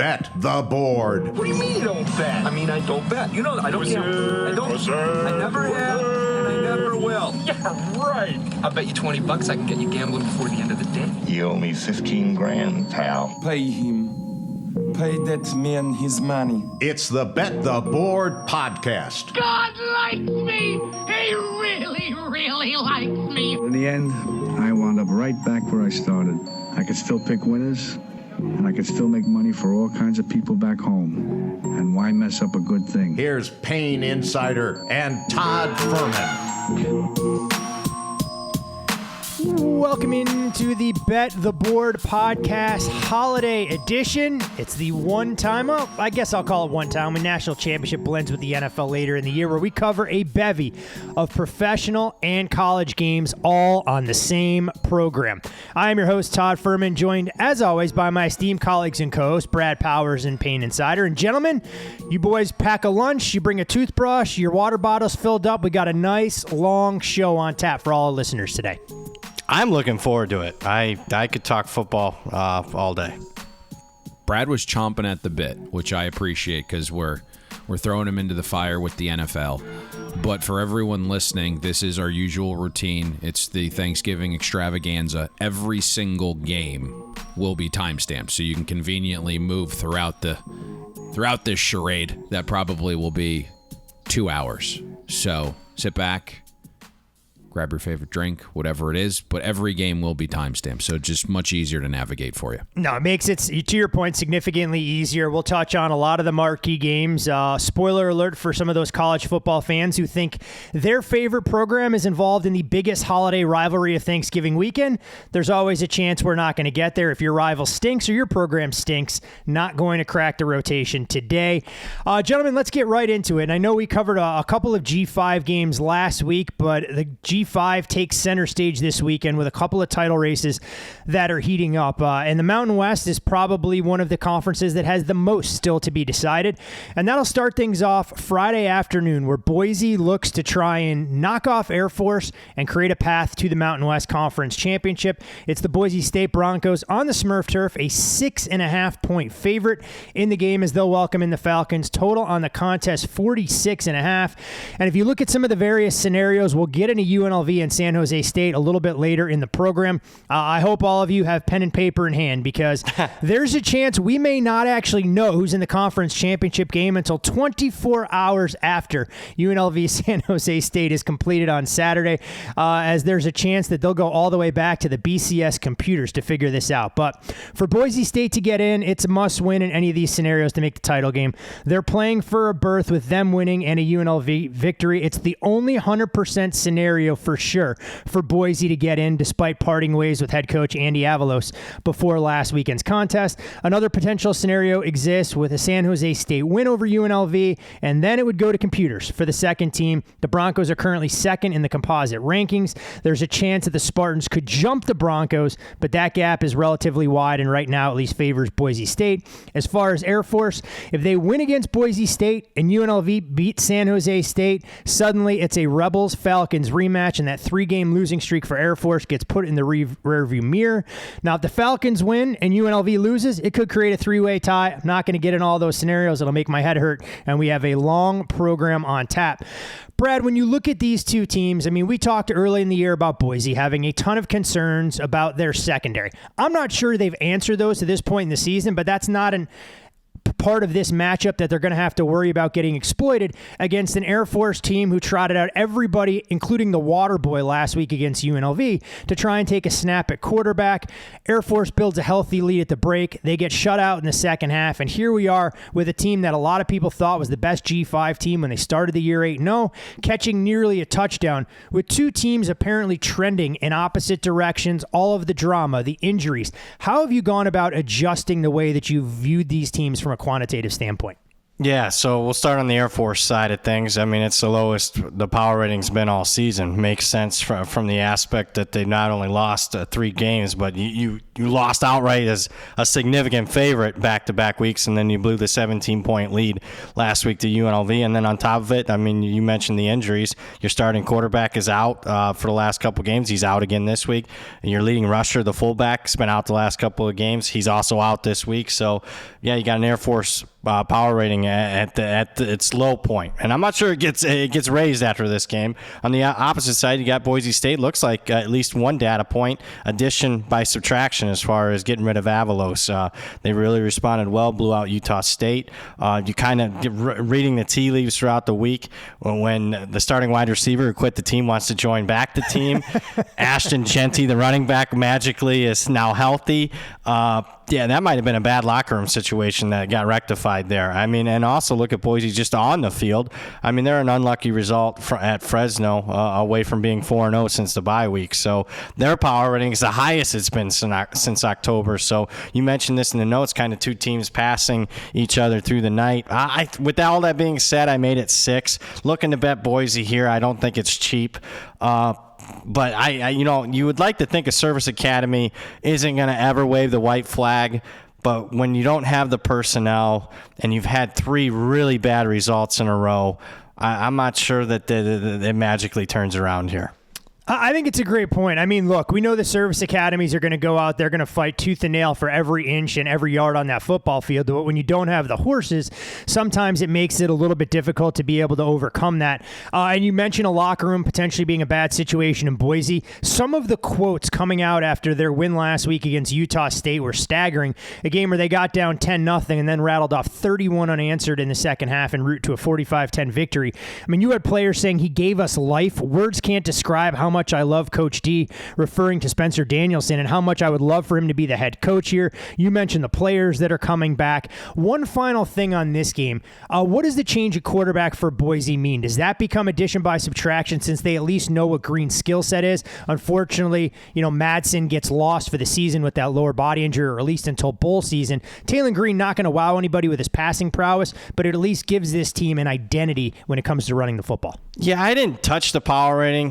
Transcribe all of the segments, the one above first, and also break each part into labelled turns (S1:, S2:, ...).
S1: Bet the Board.
S2: What do you mean you don't bet? I mean, I don't bet. You know, I don't gamble. I don't. I never have, and I never will. Yeah, right. I'll bet you $20 I can get you gambling before the end of the day.
S3: You owe me 15 grand, pal.
S4: Pay him. Pay that man his money.
S1: It's the Bet the Board podcast.
S5: God likes me. He really, really likes me.
S6: In the end, I wound up right back where I started. I could still pick winners, and I could still make money for all kinds of people back home. And why mess up a good thing?
S1: Here's Payne Insider and Todd Fuhrman.
S7: Welcome into the Bet the Board podcast holiday edition. It's the one time, I guess I'll call it one time, when National Championship blends with the NFL later in the year, where we cover a bevy of professional and college games all on the same program. I am your host, Todd Fuhrman, joined as always by my esteemed colleagues and co-hosts, Brad Powers and Payne Insider. And gentlemen, you boys pack a lunch, you bring a toothbrush, your water bottle's filled up. We got a nice long show on tap for all our listeners today.
S8: I'm looking forward to it. I could talk football all day.
S9: Brad was chomping at the bit, which I appreciate because we're throwing him into the fire with the NFL. But for everyone listening, this is our usual routine. It's the Thanksgiving extravaganza. Every single game will be timestamped, so you can conveniently move throughout this charade that probably will be 2 hours. So sit back, grab your favorite drink, whatever it is, but every game will be timestamped, so just much easier to navigate for you.
S7: No, it makes it, to your point, significantly easier. We'll touch on a lot of the marquee games. Spoiler alert for some of those college football fans who think their favorite program is involved in the biggest holiday rivalry of Thanksgiving weekend. There's always a chance we're not going to get there. If your rival stinks or your program stinks, not going to crack the rotation today. Gentlemen, let's get right into it. And I know we covered a couple of G5 games last week, but the G5 takes center stage this weekend with a couple of title races that are heating up. And the Mountain West is probably one of the conferences that has the most still to be decided. And that'll start things off Friday afternoon, where Boise looks to try and knock off Air Force and create a path to the Mountain West Conference Championship. It's the Boise State Broncos on the Smurf turf, a 6.5-point favorite in the game as they'll welcome in the Falcons. Total on the contest, 46.5. And if you look at some of the various scenarios, we'll get into UNLV and San Jose State a little bit later in the program. I hope all of you have pen and paper in hand, because there's a chance we may not actually know who's in the conference championship game until 24 hours after UNLV San Jose State is completed on Saturday, as there's a chance that they'll go all the way back to the BCS computers to figure this out. But for Boise State to get in, it's a must win in any of these scenarios to make the title game. They're playing for a berth with them winning and a UNLV victory. It's the only 100% scenario for sure for Boise to get in, despite parting ways with head coach Andy Avalos before last weekend's contest. Another potential scenario exists with a San Jose State win over UNLV, and then it would go to computers for the second team. The Broncos are currently second in the composite rankings. There's a chance that the Spartans could jump the Broncos, but that gap is relatively wide and right now at least favors Boise State. As far as Air Force, if they win against Boise State and UNLV beat San Jose State, suddenly it's a Rebels-Falcons rematch, and that 3-game losing streak for Air Force gets put in the rearview mirror. Now, if the Falcons win and UNLV loses, it could create a three-way tie. I'm not going to get in all those scenarios. It'll make my head hurt, and we have a long program on tap. Brad, when you look at these two teams, I mean, we talked early in the year about Boise having a ton of concerns about their secondary. I'm not sure they've answered those to this point in the season, but that's not an part of this matchup that they're going to have to worry about getting exploited against an Air Force team who trotted out everybody, including the water boy last week against UNLV, to try and take a snap at quarterback. Air Force builds a healthy lead at the break. They get shut out in the second half, and here we are with a team that a lot of people thought was the best G5 team when they started the year 8-0, catching nearly a touchdown, with two teams apparently trending in opposite directions, all of the drama, the injuries. How have you gone about adjusting the way that you viewed these teams from a quantitative standpoint?
S8: Yeah, so we'll start on the Air Force side of things. I mean, it's the lowest the power rating's been all season. Makes sense from the aspect that they not only lost 3 games, but you lost outright as a significant favorite back-to-back weeks, and then you blew the 17-point lead last week to UNLV. And then on top of it, I mean, you mentioned the injuries. Your starting quarterback is out for the last couple games. He's out again this week. And your leading rusher, the fullback, has been out the last couple of games. He's also out this week. So, yeah, you got an Air Force power rating at its low point, and I'm not sure it gets raised after this game. On the opposite side, you got Boise State. Looks like at least one data point addition by subtraction as far as getting rid of Avalos. They really responded well, blew out Utah State. You kind of reading the tea leaves throughout the week when the starting wide receiver who quit the team wants to join back the team. Ashton Genty, the running back, magically is now healthy. Yeah, that might have been a bad locker room situation that got rectified there. I mean, and also look at Boise just on the field. I mean, they're an unlucky result at Fresno, away from being 4-0 since the bye week. So their power rating is the highest it's been since October. So you mentioned this in the notes, kind of two teams passing each other through the night. With all that being said, I made it 6. Looking to bet Boise here. I don't think it's cheap. But I you would like to think a service academy isn't going to ever wave the white flag. But when you don't have the personnel and you've had 3 really bad results in a row, I'm not sure that it magically turns around here.
S7: I think it's a great point. I mean, look, we know the service academies are going to go out. They're going to fight tooth and nail for every inch and every yard on that football field. But when you don't have the horses, sometimes it makes it a little bit difficult to be able to overcome that. And you mentioned a locker room potentially being a bad situation in Boise. Some of the quotes coming out after their win last week against Utah State were staggering. A game where they got down 10-0 and then rattled off 31 unanswered in the second half en route to a 45-10 victory. I mean, you had players saying he gave us life. Words can't describe how much I love Coach D, referring to Spencer Danielson, and how much I would love for him to be the head coach here. You mentioned the players that are coming back. One final thing on this game. What does the change of quarterback for Boise mean? Does that become addition by subtraction since they at least know what Green's skill set is? Unfortunately, Madsen gets lost for the season with that lower body injury, or at least until bowl season. Taylor Green not going to wow anybody with his passing prowess, but it at least gives this team an identity when it comes to running the football.
S8: Yeah, I didn't touch the power rating.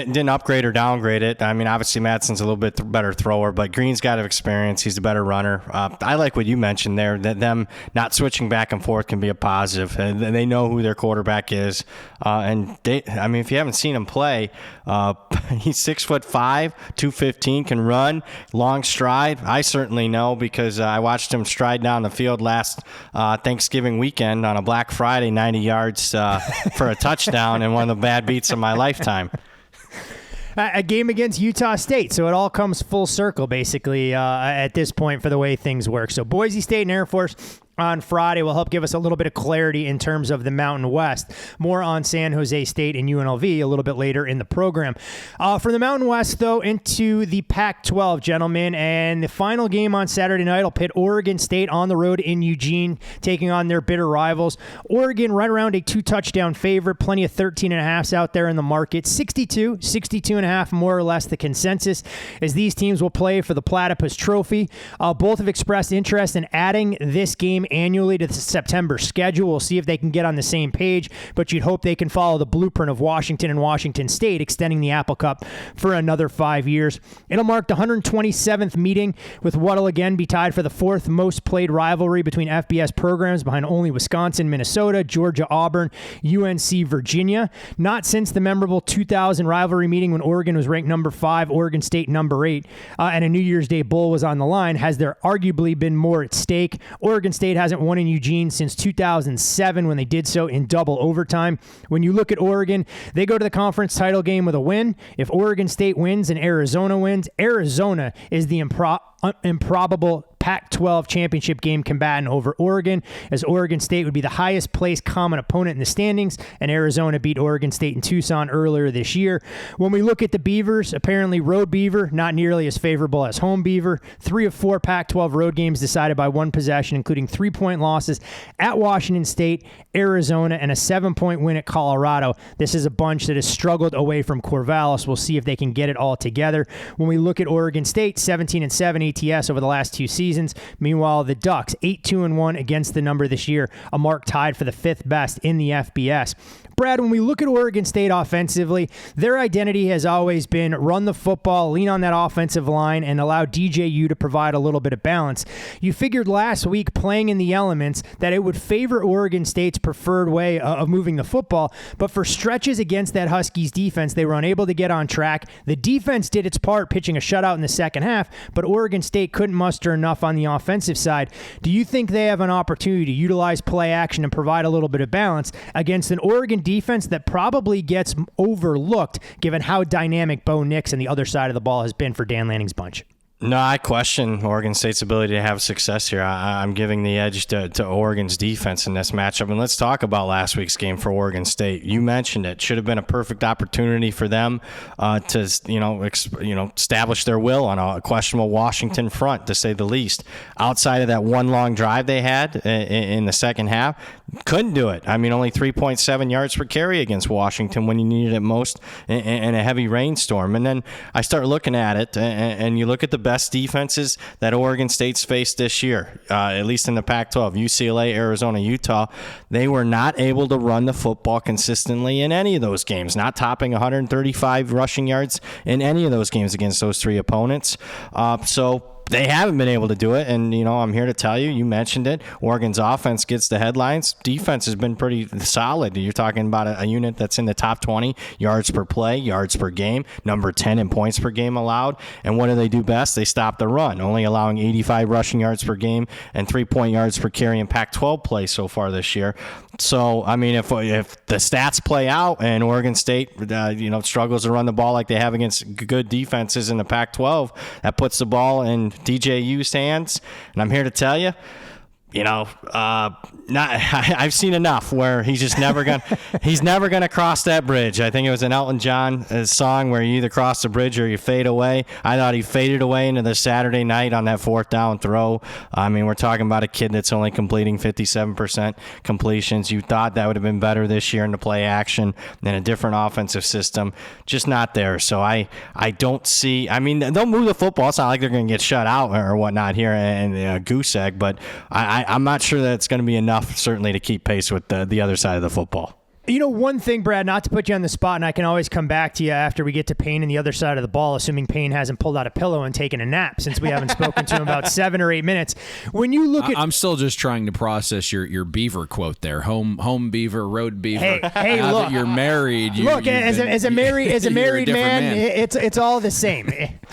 S8: Didn't upgrade or downgrade it. I mean, obviously Madsen's a little bit better thrower, but Green's got experience. He's a better runner. I like what you mentioned there, that them not switching back and forth can be a positive. They know who their quarterback is. And if you haven't seen him play, he's 6'5", 215, can run, long stride. I certainly know because I watched him stride down the field last Thanksgiving weekend on a Black Friday, 90 yards for a touchdown, and one of the bad beats of my lifetime.
S7: A game against Utah State, so it all comes full circle, basically, at this point for the way things work. So Boise State and Air Force on Friday will help give us a little bit of clarity in terms of the Mountain West. More on San Jose State and UNLV a little bit later in the program. For the Mountain West, though, into the Pac-12, gentlemen, and the final game on Saturday night will pit Oregon State on the road in Eugene, taking on their bitter rivals. Oregon right around a 2-touchdown favorite, plenty of 13.5s out there in the market. 62.5 more or less the consensus, as these teams will play for the Platypus Trophy. Both have expressed interest in adding this game annually to the September schedule. We'll see if they can get on the same page, but you'd hope they can follow the blueprint of Washington and Washington State, extending the Apple Cup for another 5 years. It'll mark the 127th meeting, with what'll again be tied for the 4th most played rivalry between FBS programs, behind only Wisconsin, Minnesota, Georgia, Auburn, UNC, Virginia. Not since the memorable 2000 rivalry meeting when Oregon was ranked number 5, Oregon State number 8, and a New Year's Day Bowl was on the line has there arguably been more at stake. Oregon State hasn't won in Eugene since 2007 when they did so in double overtime. When you look at Oregon, they go to the conference title game with a win. If Oregon State wins and Arizona wins, Arizona is the improbable Pac-12 championship game combatant over Oregon, as Oregon State would be the highest placed common opponent in the standings, and Arizona beat Oregon State in Tucson earlier this year. When we look at the Beavers, apparently road Beaver, not nearly as favorable as home Beaver. 3 of 4 Pac-12 road games decided by one possession, including 3-point losses at Washington State, Arizona, and a 7-point win at Colorado. This is a bunch that has struggled away from Corvallis. We'll see if they can get it all together. When we look at Oregon State, 17-7 ATS over the last 2 seasons. Meanwhile, the Ducks, 8-2-1 against the number this year, a mark tied for the 5th best in the FBS. Brad, when we look at Oregon State offensively, their identity has always been run the football, lean on that offensive line, and allow DJU to provide a little bit of balance. You figured last week, playing in the elements, that it would favor Oregon State's preferred way of moving the football, but for stretches against that Huskies defense, they were unable to get on track. The defense did its part, pitching a shutout in the second half, but Oregon State couldn't muster enough on the offensive side. Do you think they have an opportunity to utilize play action and provide a little bit of balance against an Oregon defense that probably gets overlooked given how dynamic Bo Nix and the other side of the ball has been for Dan Lanning's bunch?
S8: No, I question Oregon State's ability to have success here. I'm giving the edge to Oregon's defense in this matchup. And let's talk about last week's game for Oregon State. You mentioned it. Should have been a perfect opportunity for them to establish their will on a questionable Washington front, to say the least. Outside of that one long drive they had in the second half, couldn't do it. I mean, only 3.7 yards per carry against Washington when you needed it most in a heavy rainstorm. And then I start looking at it, and you look at the best defenses that Oregon State's faced this year, at least in the Pac-12, UCLA, Arizona, Utah. They were not able to run the football consistently in any of those games, not topping 135 rushing yards in any of those games against those three opponents. So they haven't been able to do it, and I'm here to tell you, you mentioned it, Oregon's offense gets the headlines. Defense has been pretty solid. You're talking about a unit that's in the top 20 yards per play, yards per game, number 10 in points per game allowed. And what do they do best? They stop the run, only allowing 85 rushing yards per game and 3-point yards per carry in Pac-12 play so far this year. So, I mean, if the stats play out and Oregon State, struggles to run the ball like they have against good defenses in the Pac-12, that puts the ball in DJU's hands. And I'm here to tell you, I've seen enough where he's never gonna cross that bridge. I think it was an Elton John song where you either cross the bridge or you fade away. I thought he faded away into the Saturday night on that fourth down throw. I mean, we're talking about a kid that's only completing 57% completions. You thought that would have been better this year in the play action in a different offensive system. Just not there. So I don't see. I mean, they'll move the football. It's not like they're going to get shut out or whatnot here in goose egg, but I'm not sure that it's going to be enough, certainly, to keep pace with the other side of the football.
S7: One thing, Brad, not to put you on the spot, and I can always come back to you after we get to Payne and the other side of the ball, assuming Payne hasn't pulled out a pillow and taken a nap since we haven't spoken to him about 7 or 8 minutes. When you look at,
S9: I'm still just trying to process your beaver quote there. Home beaver, road beaver.
S7: Hey,
S9: now
S7: look,
S9: that you're married.
S7: As a married man,
S9: man,
S7: it's all the same.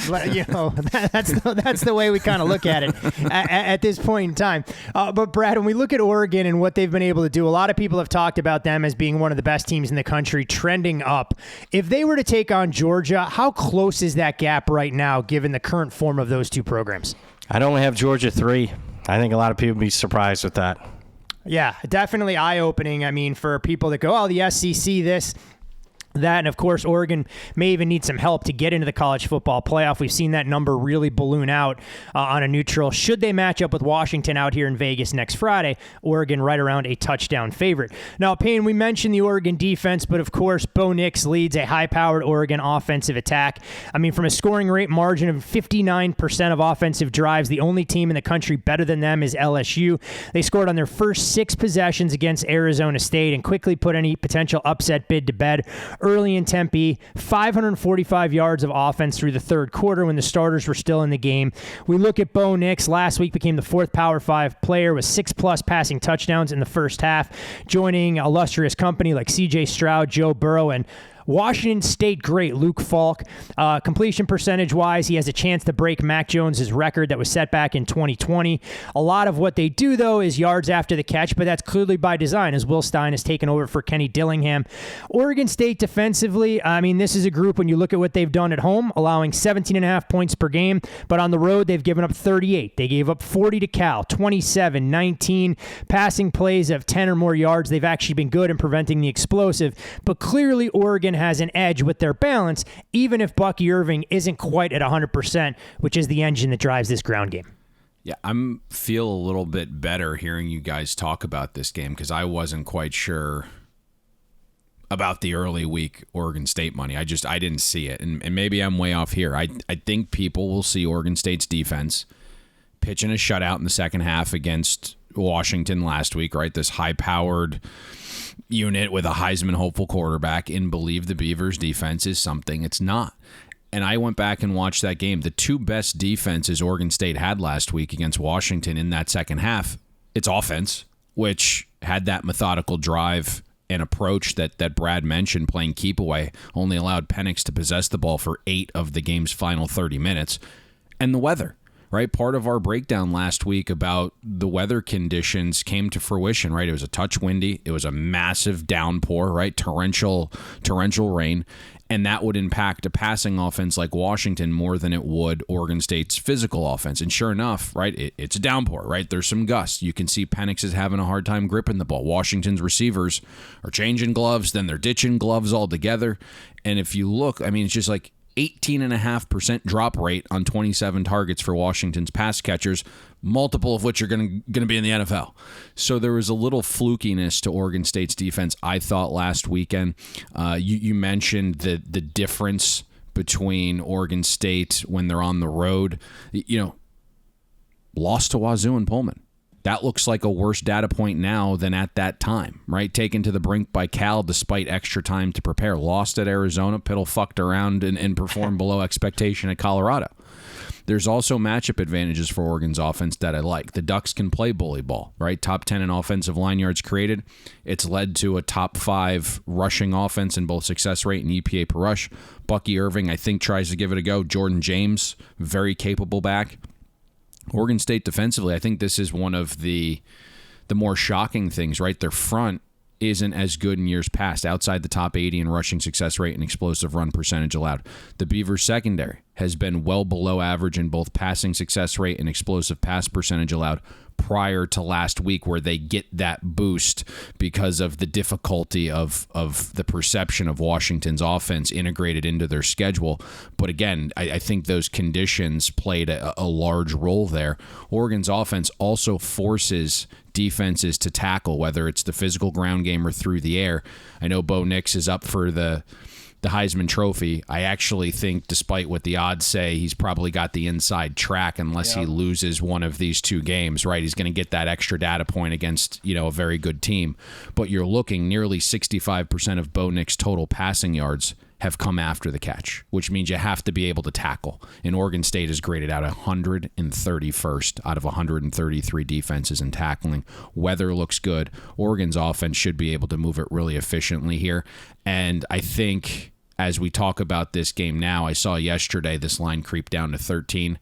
S7: That's the way we kind of look at it at this point in time. But Brad, when we look at Oregon and what they've been able to do, a lot of people have talked about them as being one of the best teams in the country, trending up. If they were to take on Georgia, how close is that gap right now, given the current form of those two programs?
S8: I'd only have Georgia 3. I think a lot of people would be surprised with that.
S7: Yeah, definitely eye-opening. I mean, for people that go, the SEC this, that, and of course, Oregon may even need some help to get into the college football playoff. We've seen that number really balloon out on a neutral. Should they match up with Washington out here in Vegas next Friday, Oregon right around a touchdown favorite. Now, Payne, we mentioned the Oregon defense, but of course, Bo Nix leads a high-powered Oregon offensive attack. I mean, from a scoring rate margin of 59% of offensive drives, the only team in the country better than them is LSU. They scored on their first 6 possessions against Arizona State and quickly put any potential upset bid to bed. Early in Tempe, 545 yards of offense through the third quarter when the starters were still in the game. We look at Bo Nix. Last week became the 4th Power 5 player with 6+ passing touchdowns in the first half, joining illustrious company like C.J. Stroud, Joe Burrow, and Washington State great Luke Falk. Completion percentage-wise, he has a chance to break Mac Jones' record that was set back in 2020. A lot of what they do, though, is yards after the catch, but that's clearly by design as Will Stein has taken over for Kenny Dillingham. Oregon State defensively, I mean, this is a group when you look at what they've done at home, allowing 17.5 points per game, but on the road, they've given up 38. They gave up 40 to Cal, 27, 19, passing plays of 10 or more yards. They've actually been good in preventing the explosive, but clearly Oregon has an edge with their balance, even if Bucky Irving isn't quite at 100%, which is the engine that drives this ground game.
S9: Yeah, I feel a little bit better hearing you guys talk about this game because I wasn't quite sure about the early week Oregon State money. I didn't see it, and maybe I'm way off here. I think people will see Oregon State's defense pitching a shutout in the second half against Washington last week, right? This high-powered unit with a Heisman hopeful quarterback, and believe the Beavers defense is something it's not. And I went back and watched that game. The two best defenses Oregon State had last week against Washington in that second half, it's offense, which had that methodical drive and approach that Brad mentioned, playing keep away, only allowed Penix to possess the ball for 8 of the game's final 30 minutes. And the weather, right? Part of our breakdown last week about the weather conditions came to fruition, right? It was a touch windy. It was a massive downpour, right? Torrential rain. And that would impact a passing offense like Washington more than it would Oregon State's physical offense. And sure enough, right, it's a downpour, right? There's some gusts. You can see Penix is having a hard time gripping the ball. Washington's receivers are changing gloves, then they're ditching gloves altogether. And if you look, I mean, it's just like 18.5% drop rate on 27 targets for Washington's pass catchers, multiple of which are going to be in the NFL. So there was a little flukiness to Oregon State's defense, I thought, last weekend. You mentioned the difference between Oregon State when they're on the road. Lost to Wazoo and Pullman. That looks like a worse data point now than at that time, right? Taken to the brink by Cal despite extra time to prepare. Lost at Arizona. Pittle fucked around and performed below expectation at Colorado. There's also matchup advantages for Oregon's offense that I like. The Ducks can play bully ball, right? Top 10 in offensive line yards created. It's led to a top 5 rushing offense in both success rate and EPA per rush. Bucky Irving, I think, tries to give it a go. Jordan James, very capable back. Oregon State defensively, I think this is one of the more shocking things, right? Their front isn't as good in years past, outside the top 80 in rushing success rate and explosive run percentage allowed. The Beavers secondary has been well below average in both passing success rate and explosive pass percentage allowed prior to last week, where they get that boost because of the difficulty of the perception of Washington's offense integrated into their schedule. But again, I think those conditions played a large role there. Oregon's offense also forces defenses to tackle, whether it's the physical ground game or through the air. I know Bo Nix is up for the Heisman Trophy. I actually think, despite what the odds say, he's probably got the inside track unless he loses one of these two games, right? He's going to get that extra data point against, a very good team. But you're looking, nearly 65% of Bo Nix's total passing yards have come after the catch, which means you have to be able to tackle. And Oregon State is graded out 131st out of 133 defenses in tackling. Weather looks good. Oregon's offense should be able to move it really efficiently here. And I think, as we talk about this game now, I saw yesterday this line creep down to 13.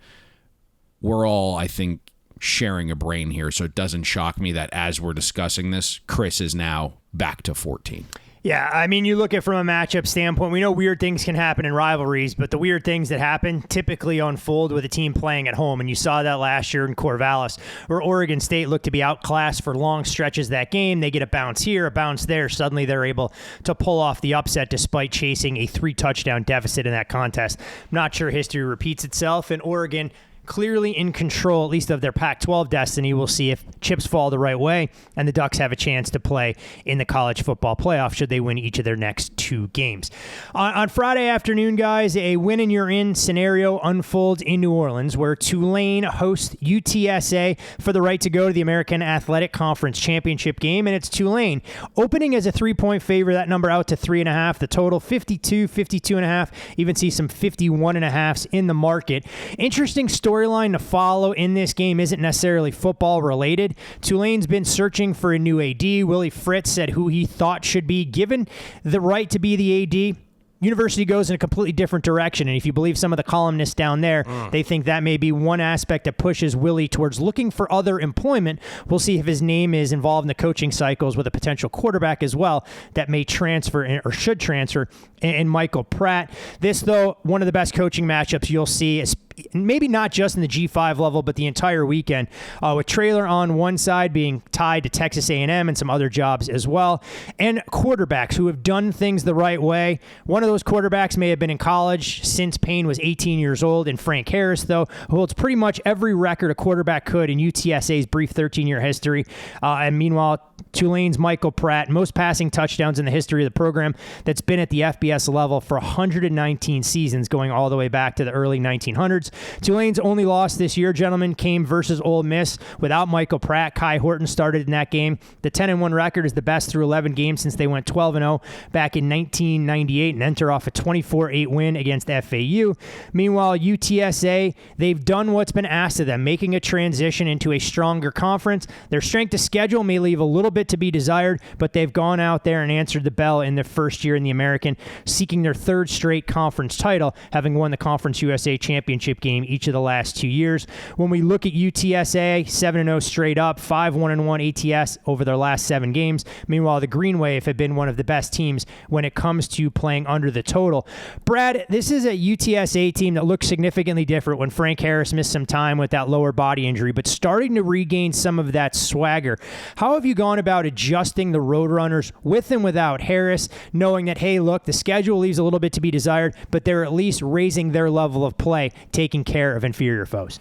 S9: We're all, I think, sharing a brain here, so it doesn't shock me that as we're discussing this, Chris is now back to 14.
S7: Yeah, I mean, you look at it from a matchup standpoint, we know weird things can happen in rivalries, but the weird things that happen typically unfold with a team playing at home, and you saw that last year in Corvallis, where Oregon State looked to be outclassed for long stretches of that game. They get a bounce here, a bounce there. Suddenly they're able to pull off the upset despite chasing a 3-touchdown deficit in that contest. I'm not sure history repeats itself, and Oregon clearly in control, at least of their Pac-12 destiny. We'll see if chips fall the right way and the Ducks have a chance to play in the college football playoff should they win each of their next 2 games. On Friday afternoon, guys, a win and you're in scenario unfolds in New Orleans, where Tulane hosts UTSA for the right to go to the American Athletic Conference Championship game, and it's Tulane opening as a 3-point favorite, that number out to 3.5, the total 52, 52.5, even see some 51.5s in the market. Interesting storyline to follow in this game isn't necessarily football related. Tulane's been searching for a new AD. Willie Fritz said who he thought should be given the right to be the AD. University goes in a completely different direction, and if you believe some of the columnists down there, they think that may be one aspect that pushes Willie towards looking for other employment. We'll see if his name is involved in the coaching cycles with a potential quarterback as well that may transfer or should transfer in Michael Pratt. This, though, one of the best coaching matchups you'll see is maybe not just in the G5 level, but the entire weekend, with Traylor on one side being tied to Texas A&M and some other jobs as well, and quarterbacks who have done things the right way. One of those quarterbacks may have been in college since Payne was 18 years old, and Frank Harris, though, who holds pretty much every record a quarterback could in UTSA's brief 13-year history. And meanwhile, Tulane's Michael Pratt, most passing touchdowns in the history of the program, that's been at the FBS level for 119 seasons, going all the way back to the early 1900s. records. Tulane's only loss this year, gentlemen, came versus Ole Miss without Michael Pratt. Kai Horton started in that game. The 10-1 record is the best through 11 games since they went 12-0 back in 1998 and enter off a 24-8 win against FAU. Meanwhile, UTSA, they've done what's been asked of them, making a transition into a stronger conference. Their strength of schedule may leave a little bit to be desired, but they've gone out there and answered the bell in their first year in the American, seeking their third straight conference title, having won the Conference USA championship game each of the last 2 years. When we look at UTSA, 7-0 straight up, 5-1-1 ATS over their last 7 games. Meanwhile, the Green Wave have been one of the best teams when it comes to playing under the total. Brad, this is a UTSA team that looks significantly different when Frank Harris missed some time with that lower body injury, but starting to regain some of that swagger. How have you gone about adjusting the Roadrunners with and without Harris, knowing that, hey, look, the schedule leaves a little bit to be desired, but they're at least raising their level of play, taking care of inferior foes?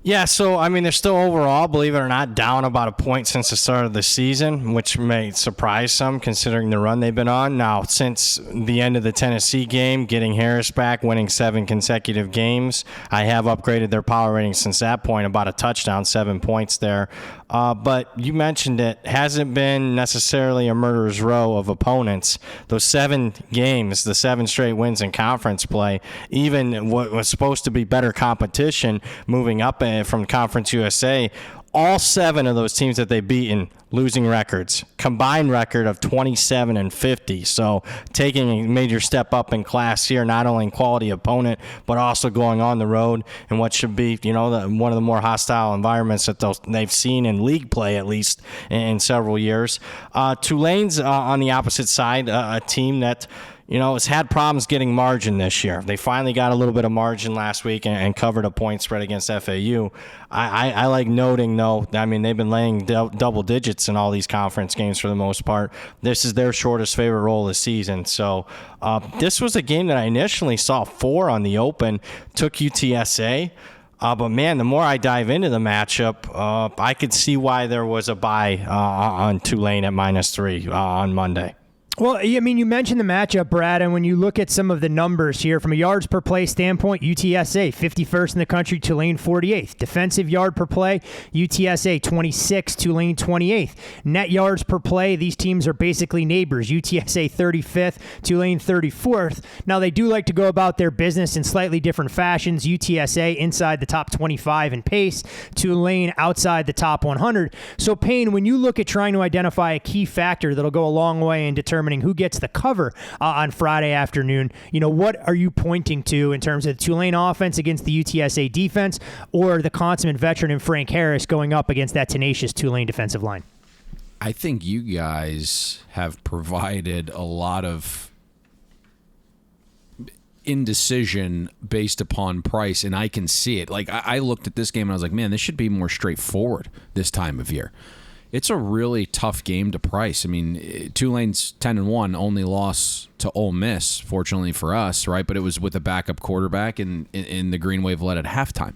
S8: Yeah, so, I mean, they're still overall, believe it or not, down about a point since the start of the season, which may surprise some considering the run they've been on. Now, since the end of the Tennessee game, getting Harris back, winning 7 consecutive games, I have upgraded their power rating since that point, about a touchdown, 7 points there. But you mentioned it, hasn't been necessarily a murderer's row of opponents. Those 7 games, the 7 straight wins in conference play, even what was supposed to be better competition moving up from Conference USA, all 7 of those teams that they've beaten, losing records, combined record of 27-50. So taking a major step up in class here, not only in quality opponent, but also going on the road in what should be, one of the more hostile environments that they've seen in league play, at least in several years. Tulane's on the opposite side, a team that has had problems getting margin this year. They finally got a little bit of margin last week and covered a point spread against FAU. I like noting, though, I mean, they've been laying double digits in all these conference games for the most part. This is their shortest favorite roll of the season. So this was a game that I initially saw 4 on the open, took UTSA. But, man, the more I dive into the matchup, I could see why there was a buy on Tulane at -3 on Monday.
S7: Well, I mean, you mentioned the matchup, Brad, and when you look at some of the numbers here, from a yards per play standpoint, UTSA 51st in the country, Tulane 48th. Defensive yard per play, UTSA 26th, Tulane 28th. Net yards per play, these teams are basically neighbors. UTSA 35th, Tulane 34th. Now, they do like to go about their business in slightly different fashions. UTSA inside the top 25 in pace, Tulane outside the top 100. So, Payne, when you look at trying to identify a key factor that'll go a long way in determining who gets the cover on Friday afternoon, what are you pointing to in terms of the Tulane offense against the UTSA defense, or the consummate veteran in Frank Harris going up against that tenacious Tulane defensive line?
S9: I think you guys have provided a lot of indecision based upon price, and I can see it. Like, I looked at this game and I was like, man, this should be more straightforward this time of year. It's a really tough game to price. I mean, Tulane's 10-1, only loss to Ole Miss, fortunately for us, right? But it was with a backup quarterback, and the Green Wave led at halftime.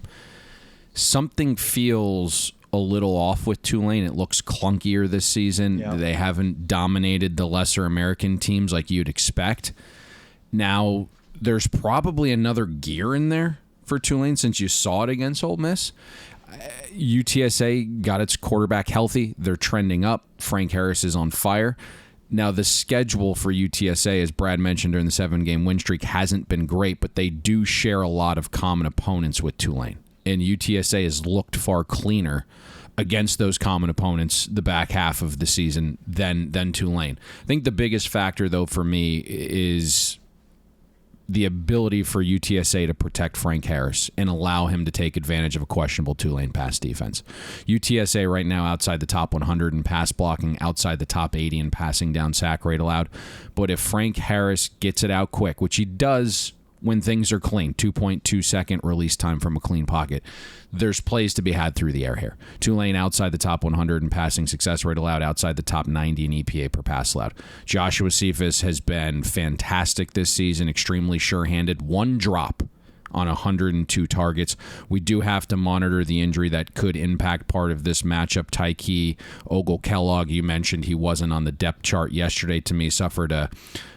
S9: Something feels a little off with Tulane. It looks clunkier this season. Yeah. They haven't dominated the lesser American teams like you'd expect. Now, there's probably another gear in there for Tulane since you saw it against Ole Miss. UTSA got its quarterback healthy. They're trending up. Frank Harris is on fire. Now, the schedule for UTSA, as Brad mentioned during the 7-game win streak, hasn't been great, but they do share a lot of common opponents with Tulane. And UTSA has looked far cleaner against those common opponents the back half of the season than Tulane. I think the biggest factor, though, for me is the ability for UTSA to protect Frank Harris and allow him to take advantage of a questionable Tulane pass defense. UTSA right now outside the top 100 in pass blocking, outside the top 80 in passing down sack rate allowed. But if Frank Harris gets it out quick, which he does when things are clean, 2.2 second release time from a clean pocket, there's plays to be had through the air here. Tulane outside the top 100 in passing success rate allowed, outside the top 90 in EPA per pass allowed. Joshua Cephas has been fantastic this season, extremely sure-handed. One drop on 102 targets. We do have to monitor the injury that could impact part of this matchup. Tyke Ogle-Kellogg, you mentioned he wasn't on the depth chart yesterday. To me, suffered an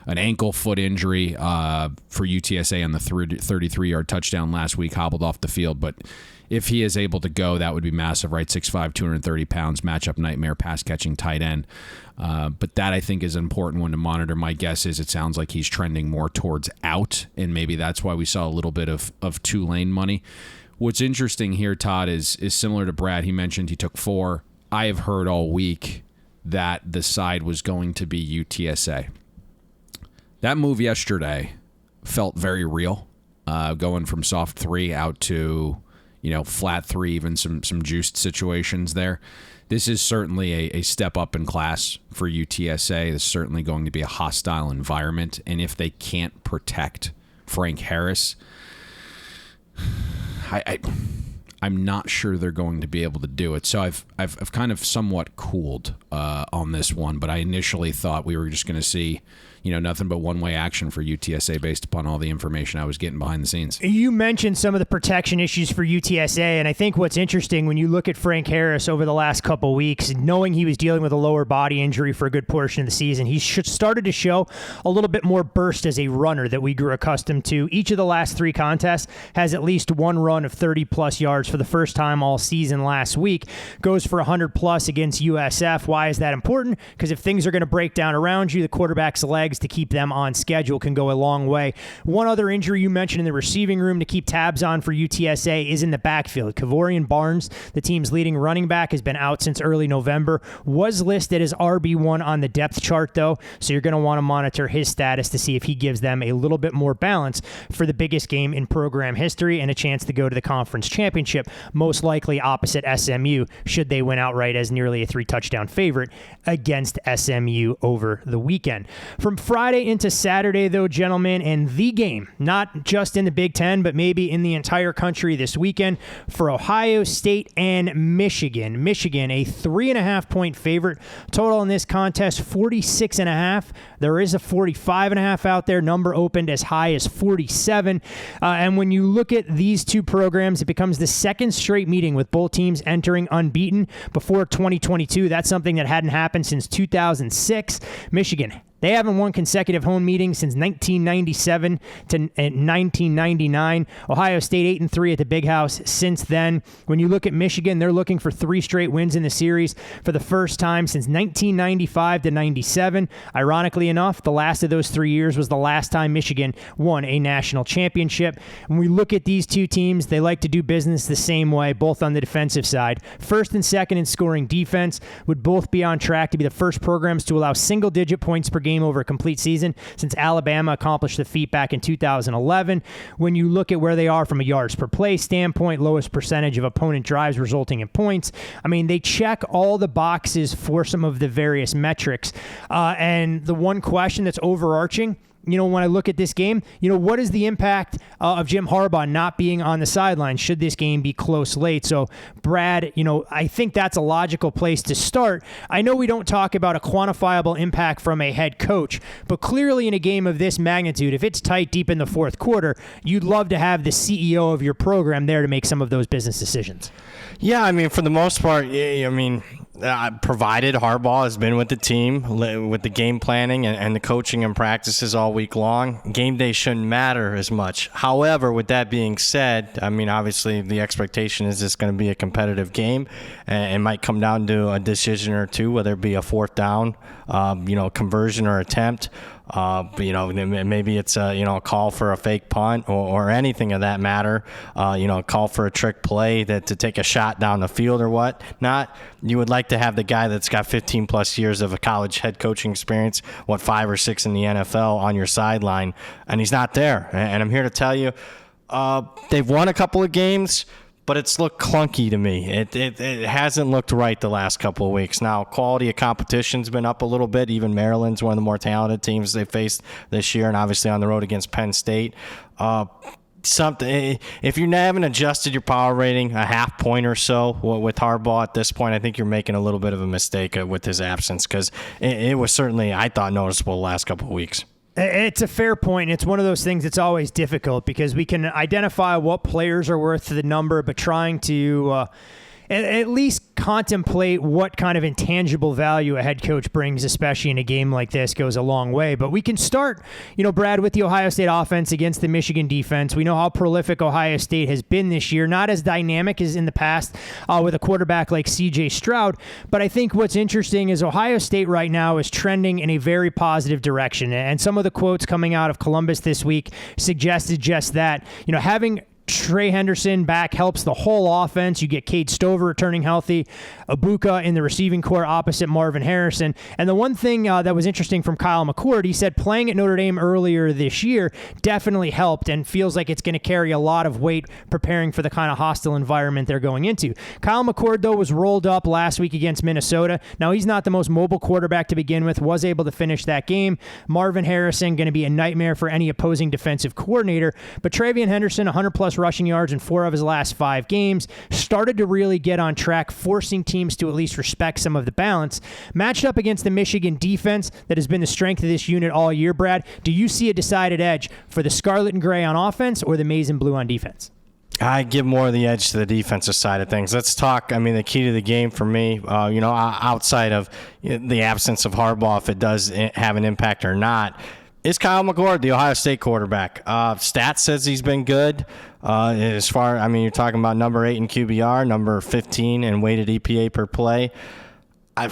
S9: ankle foot injury for UTSA on the 33-yard touchdown last week, hobbled off the field. But if he is able to go, that would be massive, right? 6'5", 230 pounds, matchup nightmare, pass-catching tight end. But that, I think, is an important one to monitor. My guess is it sounds like he's trending more towards out, and maybe that's why we saw a little bit of Tulane money. What's interesting here, Todd, is similar to Brad. He mentioned he took 4. I have heard all week that the side was going to be UTSA. That move yesterday felt very real, going from soft 3 out to flat 3, even some juiced situations there. This is certainly a step up in class for UTSA. It's certainly going to be a hostile environment. And if they can't protect Frank Harris, I'm not sure they're going to be able to do it. So I've kind of somewhat cooled on this one, but I initially thought we were just going to see nothing but one-way action for UTSA based upon all the information I was getting behind the scenes.
S7: You mentioned some of the protection issues for UTSA, and I think what's interesting when you look at Frank Harris over the last couple weeks, knowing he was dealing with a lower body injury for a good portion of the season, he started to show a little bit more burst as a runner that we grew accustomed to. Each of the last 3 contests has at least one run of 30-plus yards for the first time all season last week. Goes for 100-plus against USF. Why is that important? Because if things are going to break down around you, the quarterback's legs to keep them on schedule can go a long way. One other injury you mentioned in the receiving room to keep tabs on for UTSA is in the backfield. Kavorian Barnes, the team's leading running back, has been out since early November. Was listed as RB1 on the depth chart, though, so you're going to want to monitor his status to see if he gives them a little bit more balance for the biggest game in program history and a chance to go to the conference championship, most likely opposite SMU, should they win outright as nearly a 3-touchdown favorite against SMU over the weekend. From Friday into Saturday, though, gentlemen, and the game, not just in the Big Ten, but maybe in the entire country this weekend, for Ohio State and Michigan. Michigan, a 3.5-point favorite. Total in this contest, 46.5. There is a 45.5 out there. Number opened as high as 47. And when you look at these two programs, it becomes the second straight meeting with both teams entering unbeaten before 2022. That's something that hadn't happened since 2006. Michigan, they haven't won consecutive home meetings since 1997 to 1999. Ohio State 8-3 at the Big House since then. When you look at Michigan, they're looking for 3 straight wins in the series for the first time since 1995 to 97. Ironically enough, the last of those 3 years was the last time Michigan won a national championship. When we look at these two teams, they like to do business the same way, both on the defensive side. First and second in scoring defense would both be on track to be the first programs to allow single-digit points per game over a complete season since Alabama accomplished the feat back in 2011. When you look at where they are from a yards per play standpoint, lowest percentage of opponent drives resulting in points. I mean, they check all the boxes for some of the various metrics. And the one question that's overarching, when I look at this game, what is the impact of Jim Harbaugh not being on the sideline should this game be close late? So, Brad, I think that's a logical place to start. I know we don't talk about a quantifiable impact from a head coach, but clearly in a game of this magnitude, if it's tight deep in the fourth quarter, you'd love to have the CEO of your program there to make some of those business decisions.
S8: Yeah, I mean, for the most part, provided Harbaugh has been with the team, with the game planning and the coaching and practices all week long, game day shouldn't matter as much. However, with that being said, I mean, obviously the expectation is it's going to be a competitive game, and it might come down to a decision or two, whether it be a fourth down, conversion or attempt. Maybe it's a call for a fake punt or anything of that matter. Call for a trick play to take a shot down the field or what not. You would like to have the guy that's got 15 plus years of a college head coaching experience, 5 or 6 in the NFL on your sideline, and he's not there. And I'm here to tell you, they've won a couple of games, but it's looked clunky to me. It hasn't looked right the last couple of weeks. Now, quality of competition's been up a little bit. Even Maryland's one of the more talented teams they faced this year, and obviously on the road against Penn State. If you haven't adjusted your power rating a half point or so with Harbaugh at this point, I think you're making a little bit of a mistake with his absence, because it was certainly, I thought, noticeable the last couple of weeks.
S7: It's a fair point. It's one of those things that's always difficult because we can identify what players are worth the number, but trying to at least contemplate what kind of intangible value a head coach brings, especially in a game like this, goes a long way. But we can start, Brad, with the Ohio State offense against the Michigan defense. We know how prolific Ohio State has been this year, not as dynamic as in the past with a quarterback like C.J. Stroud. But I think what's interesting is Ohio State right now is trending in a very positive direction. And some of the quotes coming out of Columbus this week suggested just that. Having Trey Henderson back helps the whole offense. You get Cade Stover returning healthy, Ibuka in the receiving core opposite Marvin Harrison. And the one thing that was interesting from Kyle McCord, he said playing at Notre Dame earlier this year definitely helped and feels like it's going to carry a lot of weight preparing for the kind of hostile environment they're going into. Kyle McCord, though, was rolled up last week against Minnesota. Now, he's not the most mobile quarterback to begin with, was able to finish that game. Marvin Harrison going to be a nightmare for any opposing defensive coordinator. But TreVeyon Henderson, 100-plus rushing yards in 4 of his last 5 games, started to really get on track, forcing teams to at least respect some of the balance. Matched up against the Michigan defense that has been the strength of this unit all year, Brad, do you see a decided edge for the Scarlet and Gray on offense or the Maize and Blue on defense?
S8: I give more of the edge to the defensive side of things. Let's talk, the key to the game for me, outside of the absence of Harbaugh, if it does have an impact or not, is Kyle McCord, the Ohio State quarterback. Stats says he's been good. You're talking about number 8 in QBR, number 15 in weighted EPA per play. I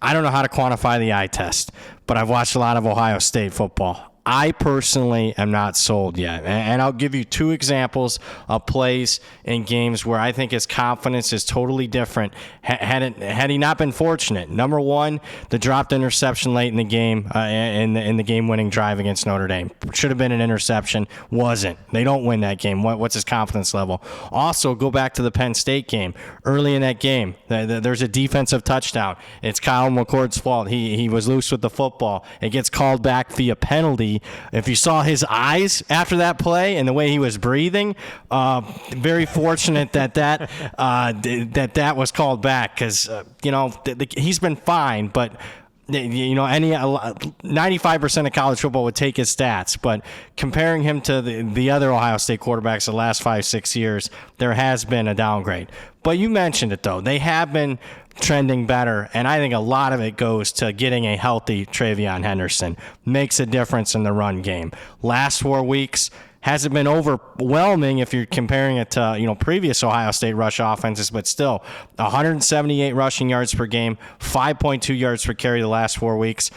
S8: don't know how to quantify the eye test, but I've watched a lot of Ohio State football. I personally am not sold yet. And I'll give you 2 examples of plays in games where I think his confidence is totally different had he not been fortunate. Number 1, the dropped interception late in the game, in the game-winning drive against Notre Dame. Should have been an interception. Wasn't. They don't win that game. What's his confidence level? Also, go back to the Penn State game. Early in that game, there's a defensive touchdown. It's Kyle McCord's fault. He was loose with the football. It gets called back via penalty. If you saw his eyes after that play and the way he was breathing, very fortunate that was called back because he's been fine, but any 95% of college football would take his stats, but comparing him to the other Ohio State quarterbacks the last 5-6 years, there has been a downgrade. But you mentioned it though; they have been trending better, and I think a lot of it goes to getting a healthy TreVeyon Henderson. Makes a difference in the run game. Last 4 weeks hasn't been overwhelming if you're comparing it to previous Ohio State rush offenses, but still 178 rushing yards per game, 5.2 yards per carry the last 4 weeks.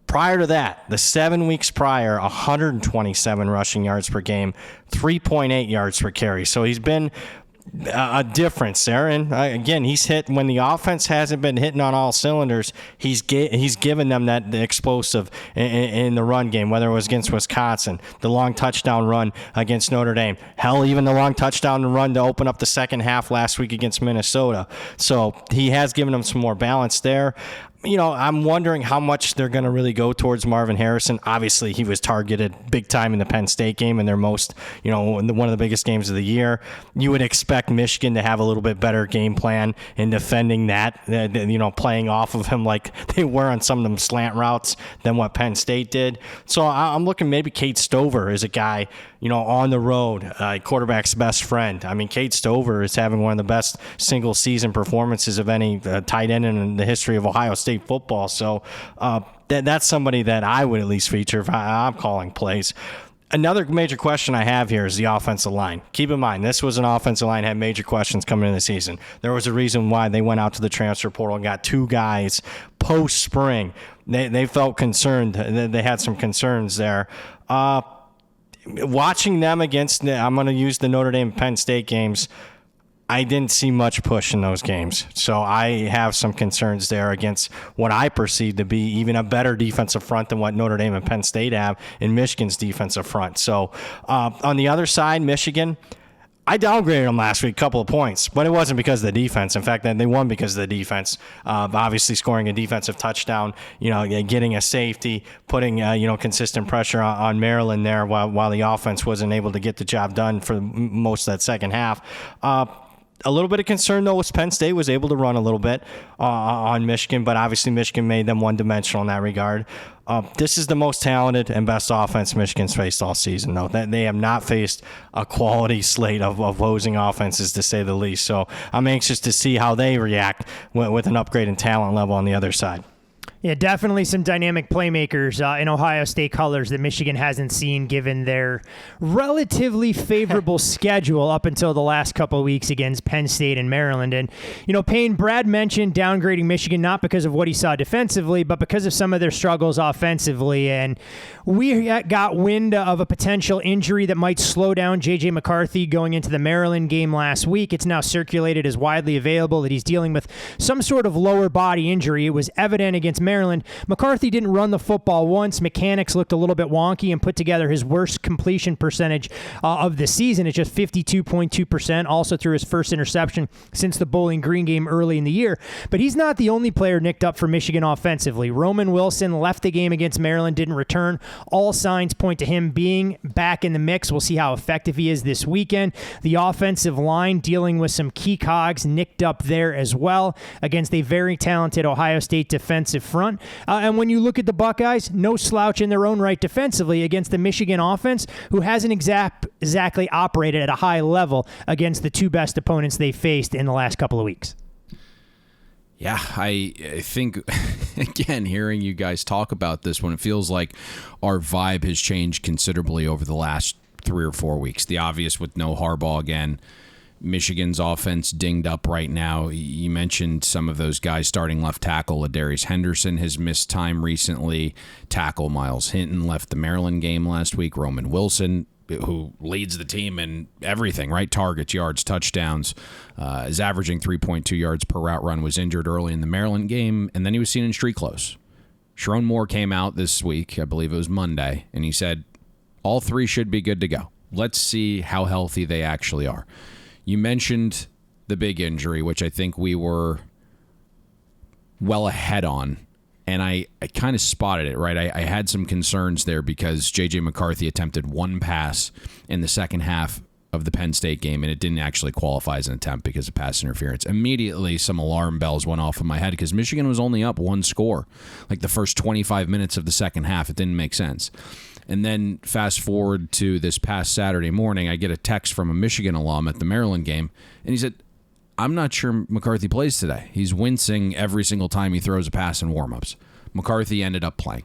S8: Prior to that, the 7 weeks prior, 127 rushing yards per game, 3.8 yards per carry. So he's been a difference there, and again, he's hit when the offense hasn't been hitting on all cylinders. He's given them that explosive in the run game, whether it was against Wisconsin, the long touchdown run against Notre Dame, hell, even the long touchdown run to open up the second half last week against Minnesota. So he has given them some more balance there. I'm wondering how much they're going to really go towards Marvin Harrison. Obviously, he was targeted big time in the Penn State game in their most, one of the biggest games of the year. You would expect Michigan to have a little bit better game plan in defending that, playing off of him like they were on some of them slant routes than what Penn State did. So I'm looking maybe Cade Stover is a guy, on the road, quarterback's best friend. Cade Stover is having one of the best single season performances of any tight end in the history of Ohio State football. So that's somebody that I would at least feature if I'm calling plays. Another major question I have here is the offensive line. Keep in mind, this was an offensive line that had major questions coming into the season. There was a reason why they went out to the transfer portal and got 2 guys post-spring. They felt concerned. They had some concerns there. Watching them against, I'm going to use the Notre Dame Penn State games, I didn't see much push in those games. So I have some concerns there against what I perceive to be even a better defensive front than what Notre Dame and Penn State have in Michigan's defensive front. So on the other side, Michigan, I downgraded them last week a couple of points, but it wasn't because of the defense. In fact, they won because of the defense. Obviously scoring a defensive touchdown, getting a safety, putting consistent pressure on Maryland there while the offense wasn't able to get the job done for most of that second half. A little bit of concern, though, was Penn State was able to run a little bit on Michigan, but obviously Michigan made them one-dimensional in that regard. This is the most talented and best offense Michigan's faced all season, though. They have not faced a quality slate of opposing offenses, to say the least. So I'm anxious to see how they react with an upgrade in talent level on the other side.
S7: Yeah, definitely some dynamic playmakers in Ohio State colors that Michigan hasn't seen given their relatively favorable schedule up until the last couple of weeks against Penn State and Maryland. And, Payne, Brad mentioned downgrading Michigan not because of what he saw defensively, but because of some of their struggles offensively. And we got wind of a potential injury that might slow down J.J. McCarthy going into the Maryland game last week. It's now circulated as widely available that he's dealing with some sort of lower body injury. It was evident against Maryland. McCarthy didn't run the football once. Mechanics looked a little bit wonky and put together his worst completion percentage of the season. It's just 52.2%, also threw his first interception since the Bowling Green game early in the year. But he's not the only player nicked up for Michigan offensively. Roman Wilson left the game against Maryland, didn't return. All signs point to him being back in the mix. We'll see how effective he is this weekend. The offensive line dealing with some key cogs nicked up there as well against a very talented Ohio State defensive front. And when you look at the Buckeyes, no slouch in their own right defensively against the Michigan offense, who hasn't exactly operated at a high level against the two best opponents they faced in the last couple of weeks.
S9: Yeah, I think, again, hearing you guys talk about this one, it feels like our vibe has changed considerably over the last 3 or 4 weeks. The obvious with no Harbaugh again. Michigan's offense dinged up right now. You mentioned some of those guys starting left tackle. Ladarius Henderson has missed time recently. Tackle Miles Hinton left the Maryland game last week. Roman Wilson, who leads the team in everything, right? Targets, yards, touchdowns, is averaging 3.2 yards per route run, was injured early in the Maryland game, and then he was seen in street clothes. Sharon Moore came out this week, I believe it was Monday, and he said, all three should be good to go. Let's see how healthy they actually are. You mentioned the big injury, which I think we were well ahead on, and I kind of spotted it, right? I had some concerns there because J.J. McCarthy attempted one pass in the second half of the Penn State game, and it didn't actually qualify as an attempt because of pass interference. Immediately, some alarm bells went off in my head because Michigan was only up one score. Like the first 25 minutes of the second half, it didn't make sense. And then fast forward to this past Saturday morning, I get a text from a Michigan alum at the Maryland game, and he said, I'm not sure McCarthy plays today. He's wincing every single time he throws a pass in warmups. McCarthy ended up playing.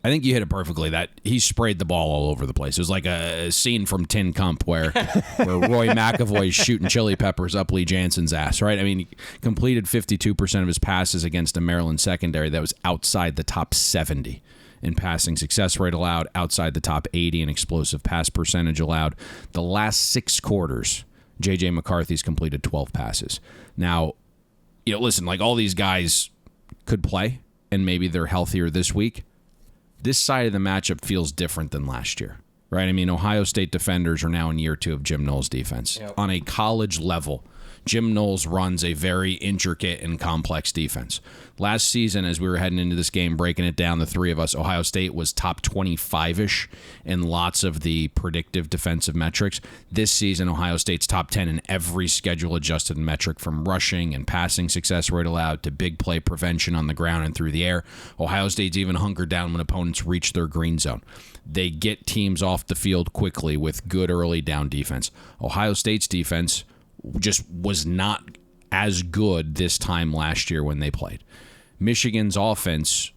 S9: I think you hit it perfectly that he sprayed the ball all over the place. It was like a scene from Tin Cup where Roy McAvoy's shooting chili peppers up Lee Jansen's ass, right? I mean, he completed 52% of his passes against a Maryland secondary that was outside the top 70 in passing success rate allowed, outside the top 80 in explosive pass percentage allowed. The last 6 quarters, J.J. McCarthy's completed 12 passes. Now, listen, like all these guys could play, and maybe they're healthier this week. This side of the matchup feels different than last year, right? I mean, Ohio State defenders are now in year 2 of Jim Knowles' defense. Yep. On a college level, Jim Knowles runs a very intricate and complex defense. Last season, as we were heading into this game, breaking it down, the three of us, Ohio State was top 25-ish in lots of the predictive defensive metrics. This season, Ohio State's top 10 in every schedule-adjusted metric, from rushing and passing success rate allowed to big play prevention on the ground and through the air. Ohio State's even hunkered down when opponents reach their green zone. They get teams off the field quickly with good early down defense. Ohio State's defense just was not as good this time last year when they played. Michigan's offense,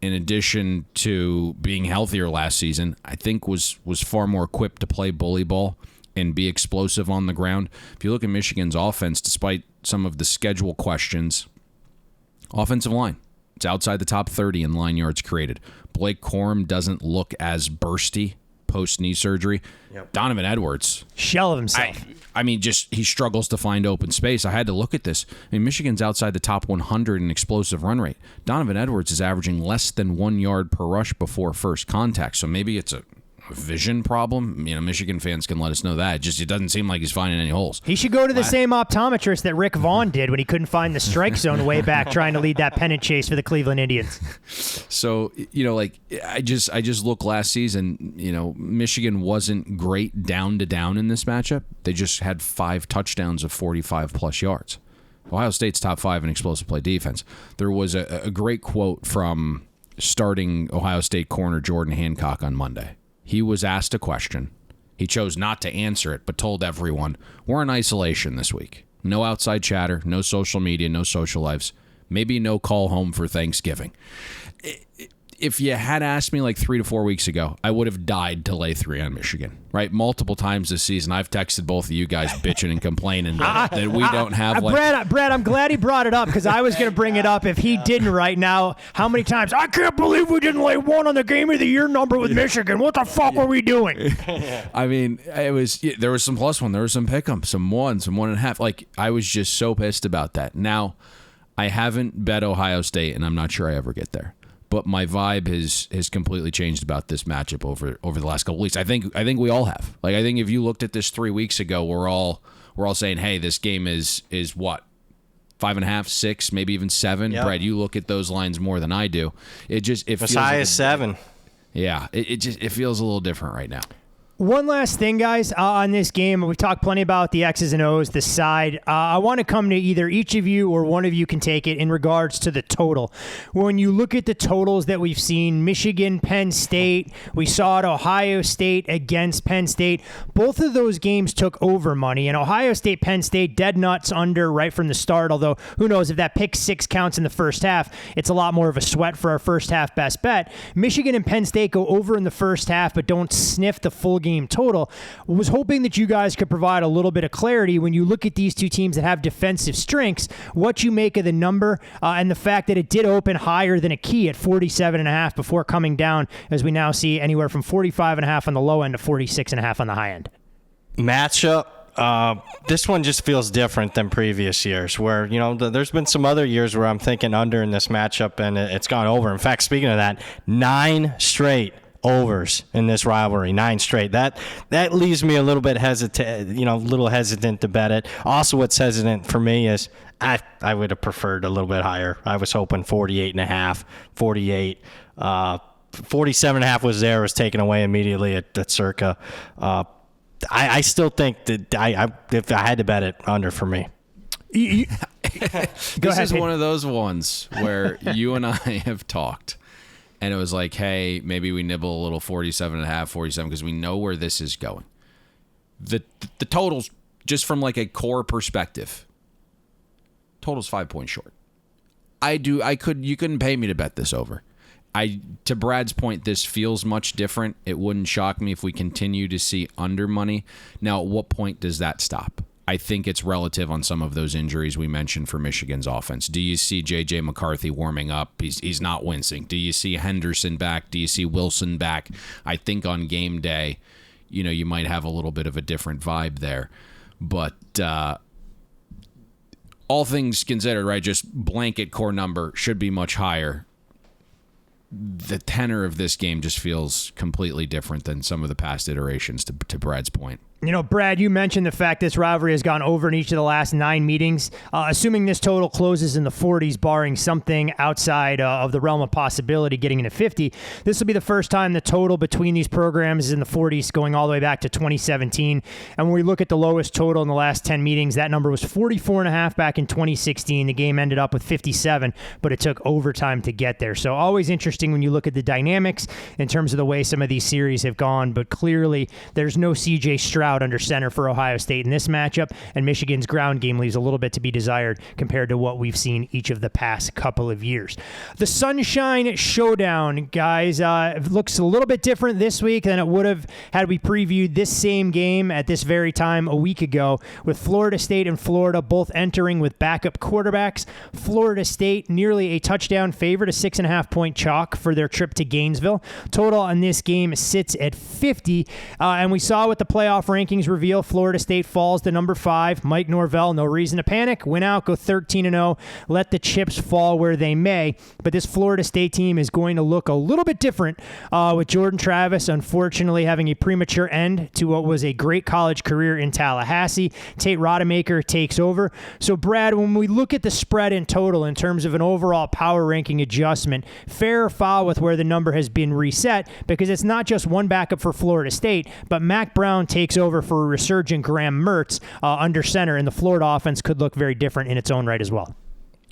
S9: in addition to being healthier last season, I think was far more equipped to play bully ball and be explosive on the ground. If you look at Michigan's offense, despite some of the schedule questions, offensive line, it's outside the top 30 in line yards created. Blake Corum doesn't look as bursty post-knee surgery. Yep. Donovan Edwards,
S7: shell of himself.
S9: I mean, just he struggles to find open space. I had to look at this. I mean, Michigan's outside the top 100 in explosive run rate. Donovan Edwards is averaging less than 1 yard per rush before first contact. So maybe it's a vision problem. Michigan fans can let us know that. It doesn't seem like he's finding any holes.
S7: He should go to the same optometrist that Rick Vaughn did when he couldn't find the strike zone way back trying to lead that pennant chase for the Cleveland Indians.
S9: So, I just look last season, Michigan wasn't great down to down in this matchup. They just had 5 touchdowns of 45-plus yards. Ohio State's top 5 in explosive play defense. There was a great quote from starting Ohio State corner Jordan Hancock on Monday. He was asked a question. He chose not to answer it, but told everyone, we're in isolation this week. No outside chatter, no social media, no social lives, maybe no call home for Thanksgiving. If you had asked me like 3 to 4 weeks ago, I would have died to lay 3 on Michigan, right? Multiple times this season, I've texted both of you guys bitching and complaining that we don't have
S7: Brad, I'm glad he brought it up because I was going to bring it up if he didn't right now. How many times? I can't believe we didn't lay 1 on the game of the year number with Michigan. What the fuck were we doing?
S9: I mean, there was some +1, there was some pick 'em, some 1.5. Like, I was just so pissed about that. Now, I haven't bet Ohio State, and I'm not sure I ever get there. But my vibe has completely changed about this matchup over the last couple weeks. I think we all have. Like, I think if you looked at this 3 weeks ago, we're all saying, hey, this game is what, 5.5, 6, maybe even 7. Yep. Brad, you look at those lines more than I do. It feels
S8: high as 7.
S9: Yeah, it feels a little different right now.
S7: One last thing, guys, on this game. We've talked plenty about the X's and O's, the side. I want to come to either each of you or one of you can take it in regards to the total. When you look at the totals that we've seen, Michigan, Penn State, we saw it Ohio State against Penn State. Both of those games took over money, and Ohio State, Penn State, dead nuts under right from the start, although who knows if that pick 6 counts in the first half, it's a lot more of a sweat for our first half best bet. Michigan and Penn State go over in the first half but don't sniff the full game total. Was hoping that you guys could provide a little bit of clarity when you look at these two teams that have defensive strengths, what you make of the number and the fact that it did open higher than a key at 47.5 before coming down, as we now see anywhere from 45.5 on the low end to 46.5 on the high end.
S8: Matchup. This one just feels different than previous years where, there's been some other years where I'm thinking under in this matchup and it's gone over. In fact, speaking of that, 9 straight overs in this rivalry, 9 straight. That leaves me a little bit hesitant to bet it. Also, what's hesitant for me is I would have preferred a little bit higher. I was hoping 48.5, 48. 47.5 was taken away immediately at circa. I still think that if I had to bet it, under for me.
S9: This is one of those ones where you and I have talked. And it was like, hey, maybe we nibble a little 47.5, 47, because we know where this is going. The totals, just from like a core perspective, total's 5 points short. You couldn't pay me to bet this over. To Brad's point, this feels much different. It wouldn't shock me if we continue to see under money. Now, at what point does that stop? I think it's relative on some of those injuries we mentioned for Michigan's offense. Do you see J.J. McCarthy warming up? He's not wincing. Do you see Henderson back? Do you see Wilson back? I think on game day, you might have a little bit of a different vibe there. But all things considered, right, just blanket core number should be much higher. The tenor of this game just feels completely different than some of the past iterations, to Brad's point.
S7: Brad, you mentioned the fact this rivalry has gone over in each of the last 9 meetings. Assuming this total closes in the 40s, barring something outside of the realm of possibility getting into 50, this will be the first time the total between these programs is in the 40s, going all the way back to 2017. And when we look at the lowest total in the last 10 meetings, that number was 44.5 back in 2016. The game ended up with 57, but it took overtime to get there. So always interesting when you look at the dynamics in terms of the way some of these series have gone, but clearly there's no C.J. Stroud under center for Ohio State in this matchup, and Michigan's ground game leaves a little bit to be desired compared to what we've seen each of the past couple of years. The Sunshine Showdown, guys, looks a little bit different this week than it would have had we previewed this same game at this very time a week ago, with Florida State and Florida both entering with backup quarterbacks. Florida State nearly a touchdown favorite, a 6.5-point chalk for their trip to Gainesville. Total on this game sits at 50, and we saw with the playoff rankings reveal Florida State falls to number 5. Mike Norvell, no reason to panic. Win out, go 13-0. Let the chips fall where they may. But this Florida State team is going to look a little bit different with Jordan Travis, unfortunately, having a premature end to what was a great college career in Tallahassee. Tate Rodemaker takes over. So, Brad, when we look at the spread in total in terms of an overall power ranking adjustment, fair or foul with where the number has been reset, because it's not just one backup for Florida State, but Mac Brown takes over for a resurgent Graham Mertz under center, and the Florida offense could look very different in its own right as well.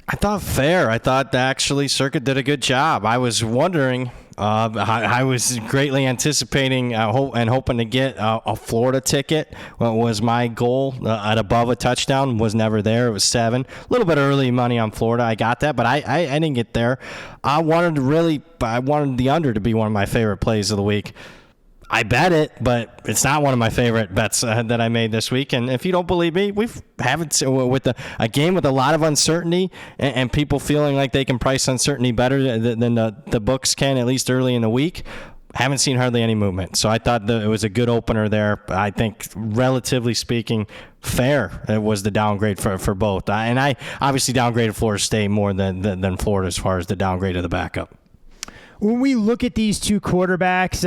S8: I thought fair. I thought actually Circuit did a good job. I was wondering, I was greatly anticipating and hoping to get a Florida ticket. What was my goal at above a touchdown was never there. It was 7. A little bit early money on Florida. I got that, but I didn't get there. I wanted the under to be one of my favorite plays of the week. I bet it, but it's not one of my favorite bets that I made this week. And if you don't believe me, with a game with a lot of uncertainty and people feeling like they can price uncertainty better than the books can, at least early in the week. Haven't seen hardly any movement. So I thought it was a good opener there. I think, relatively speaking, fair. It was the downgrade for both. And I obviously downgraded Florida State more than Florida as far as the downgrade of the backup.
S7: When we look at these two quarterbacks,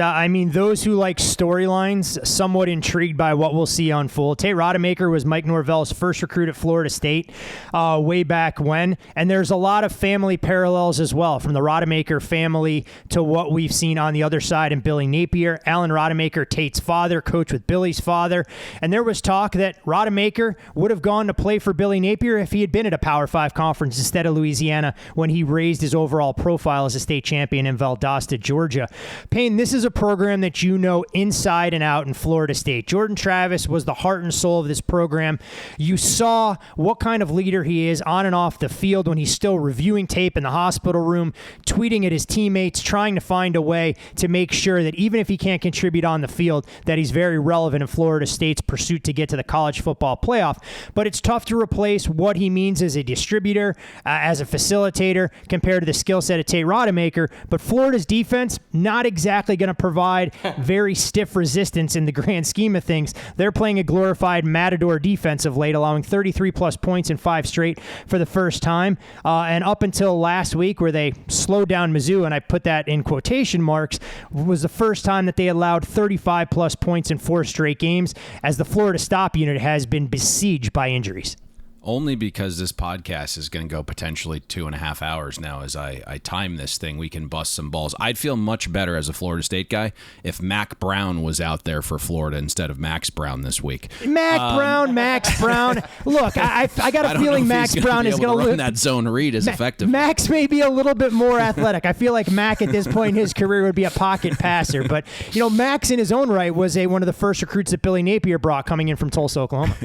S7: those who like storylines, somewhat intrigued by what we'll see unfold. Tate Rodemaker was Mike Norvell's first recruit at Florida State way back when, and there's a lot of family parallels as well, from the Rodemaker family to what we've seen on the other side in Billy Napier. Alan Rodemaker, Tate's father, coached with Billy's father, and there was talk that Rodemaker would have gone to play for Billy Napier if he had been at a Power 5 conference instead of Louisiana when he raised his overall profile as a state champion in Valdosta, Georgia. Payne, this is a program that you know inside and out in Florida State. Jordan Travis was the heart and soul of this program. You saw what kind of leader he is on and off the field when he's still reviewing tape in the hospital room, tweeting at his teammates, trying to find a way to make sure that even if he can't contribute on the field, that he's very relevant in Florida State's pursuit to get to the college football playoff. But it's tough to replace what he means as a distributor, as a facilitator, compared to the skill set of Tate Rodemaker. But Florida's defense, not exactly going to provide very stiff resistance in the grand scheme of things. They're playing a glorified Matador defense of late, allowing 33-plus points in 5 straight for the first time. And up until last week, where they slowed down Mizzou, and I put that in quotation marks, was the first time that they allowed 35-plus points in 4 straight games, as the Florida stop unit has been besieged by injuries.
S9: Only because this podcast is going to go potentially 2.5 hours now. As I time this thing, we can bust some balls. I'd feel much better as a Florida State guy if Mac Brown was out there for Florida instead of Max Brown this week.
S7: Max Brown. Look, I got a feeling Max Brown is going to
S9: run that zone read as effectively.
S7: Max may be a little bit more athletic. I feel like Mac at this point in his career would be a pocket passer. But, Max in his own right was one of the first recruits that Billy Napier brought coming in from Tulsa, Oklahoma.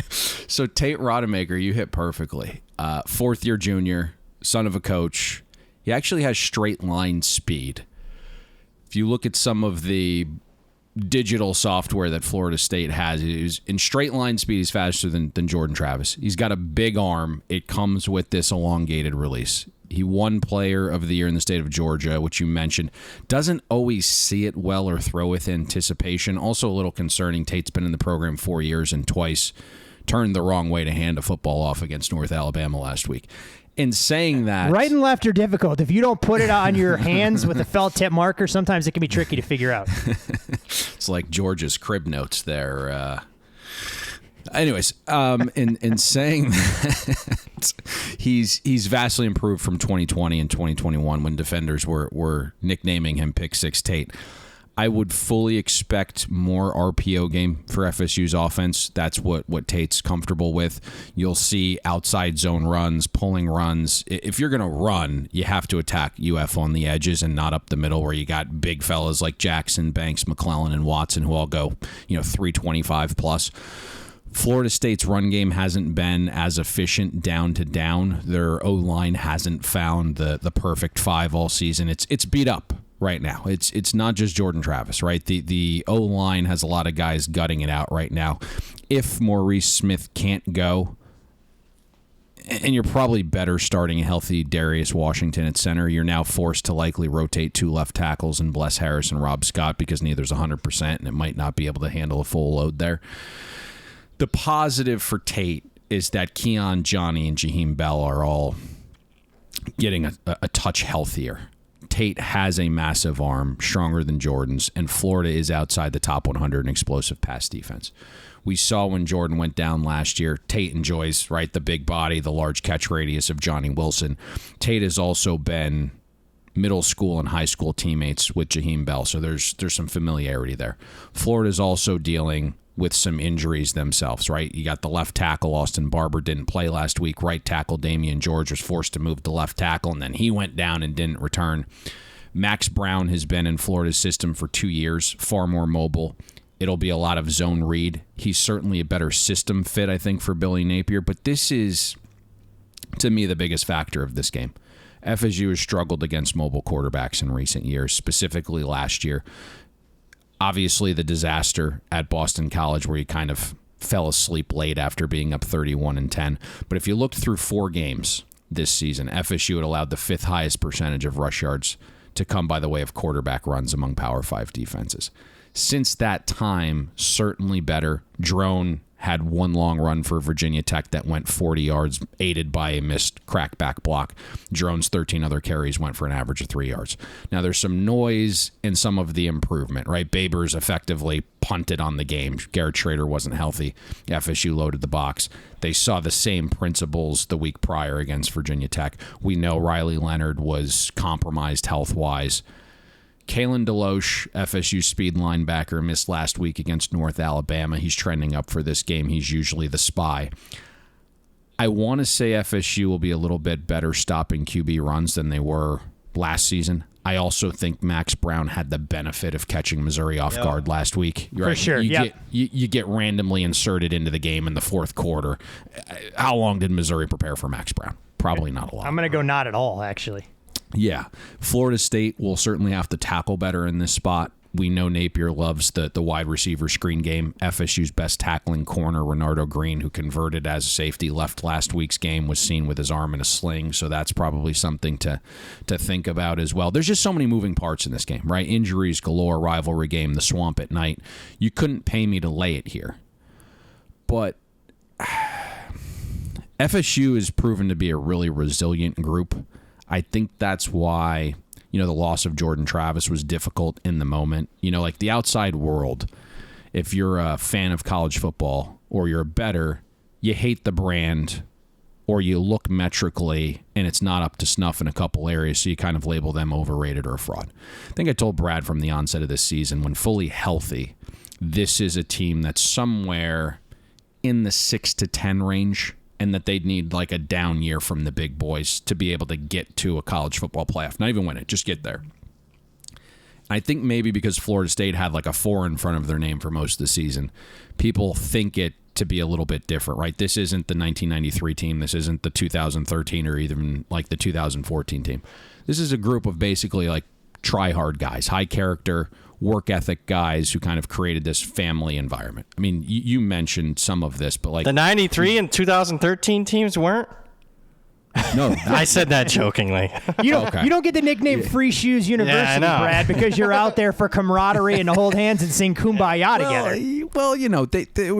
S9: So Tate Rodemaker, you hit perfectly. 4th-year junior, son of a coach. He actually has straight line speed. If you look at some of the digital software that Florida State has, in straight line speed, he's faster than Jordan Travis. He's got a big arm. It comes with this elongated release. He won Player of the Year in the state of Georgia, which you mentioned. Doesn't always see it well or throw with anticipation. Also a little concerning. Tate's been in the program 4 years and twice turned the wrong way to hand a football off against North Alabama last week. In saying that,
S7: right and left are difficult. If you don't put it on your hands with a felt tip marker, sometimes it can be tricky to figure out.
S9: It's like Georgia's crib notes there. Anyways, in saying that, he's vastly improved from 2020 and 2021 when defenders were nicknaming him Pick 6 Tate. I would fully expect more RPO game for FSU's offense. That's what Tate's comfortable with. You'll see outside zone runs, pulling runs. If you're going to run, you have to attack UF on the edges and not up the middle where you got big fellas like Jackson, Banks, McClellan, and Watson who all go 325 plus. Florida State's run game hasn't been as efficient down to down. Their O-line hasn't found the perfect 5 all season. It's beat up right now. It's not just Jordan Travis, right? The O-line has a lot of guys gutting it out right now. If Maurice Smith can't go, And you're probably better starting a healthy Darius Washington at center. You're now forced to likely rotate 2 left tackles and Bless Harris and Rob Scott because neither's 100% and it might not be able to handle a full load there. The positive for Tate is that Keon, Johnny, and Jaheim Bell are all getting a touch healthier. Tate has a massive arm, stronger than Jordan's, and Florida is outside the top 100 in explosive pass defense. We saw when Jordan went down last year, Tate enjoys, right, the big body, the large catch radius of Johnny Wilson. Tate has also been middle school and high school teammates with Jaheim Bell, so there's some familiarity there. Florida's also dealing with some injuries themselves, right? You got the left tackle, Austin Barber didn't play last week. Right tackle, Damian George, was forced to move to left tackle, and then he went down and didn't return. Max Brown has been in Florida's system for 2 years, far more mobile. It'll be a lot of zone read. He's certainly a better system fit, I think, for Billy Napier, but this is, to me, the biggest factor of this game. FSU has struggled against mobile quarterbacks in recent years, specifically last year. Obviously, the disaster at Boston College where he kind of fell asleep late after being up 31-10. But if you looked through 4 games this season, FSU had allowed the 5th highest percentage of rush yards to come by the way of quarterback runs among Power 5 defenses. Since that time, certainly better. Drone had one long run for Virginia Tech that went 40 yards, aided by a missed crackback block. Drone's 13 other carries went for an average of 3 yards. Now, there's some noise in some of the improvement, right? Babers effectively punted on the game. Garrett Schrader wasn't healthy. FSU loaded the box. They saw the same principles the week prior against Virginia Tech. We know Riley Leonard was compromised health-wise. Kalen DeLoach, FSU speed linebacker, missed last week against North Alabama. He's trending up for this game. He's usually the spy. I want to say FSU will be a little bit better stopping QB runs than they were last season. I also think Max Brown had the benefit of catching Missouri off guard last week.
S7: For sure,
S9: You get randomly inserted into the game in the fourth quarter. How long did Missouri prepare for Max Brown? Probably not a lot.
S7: I'm going to go not at all, actually.
S9: Yeah. Florida State will certainly have to tackle better in this spot. We know Napier loves the wide receiver screen game. FSU's best tackling corner, Renardo Green, who converted as a safety, left last week's game, was seen with his arm in a sling, so that's probably something to think about as well. There's just so many moving parts in this game, right? Injuries galore, rivalry game, the swamp at night. You couldn't pay me to lay it here. But FSU has proven to be a really resilient group. I think that's why, the loss of Jordan Travis was difficult in the moment. Like the outside world, if you're a fan of college football or you're a bettor, you hate the brand or you look metrically and it's not up to snuff in a couple areas, so you kind of label them overrated or a fraud. I think I told Brad from the onset of this season, when fully healthy, this is a team that's somewhere in the 6 to 10 range, and that they'd need like a down year from the big boys to be able to get to a college football playoff. Not even win it, just get there. I think maybe because Florida State had like a 4 in front of their name for most of the season, people think it to be a little bit different, right? This isn't the 1993 team. This isn't the 2013 or even like the 2014 team. This is a group of basically like try-hard guys, high character, work ethic guys who kind of created this family environment. I mean, you mentioned some of this, but like
S8: the 93 and 2013 teams weren't.
S9: No,
S8: I said that jokingly.
S7: You don't get the nickname Free Shoes University, Brad, because you're out there for camaraderie and to hold hands and sing Kumbaya together.
S9: Well, there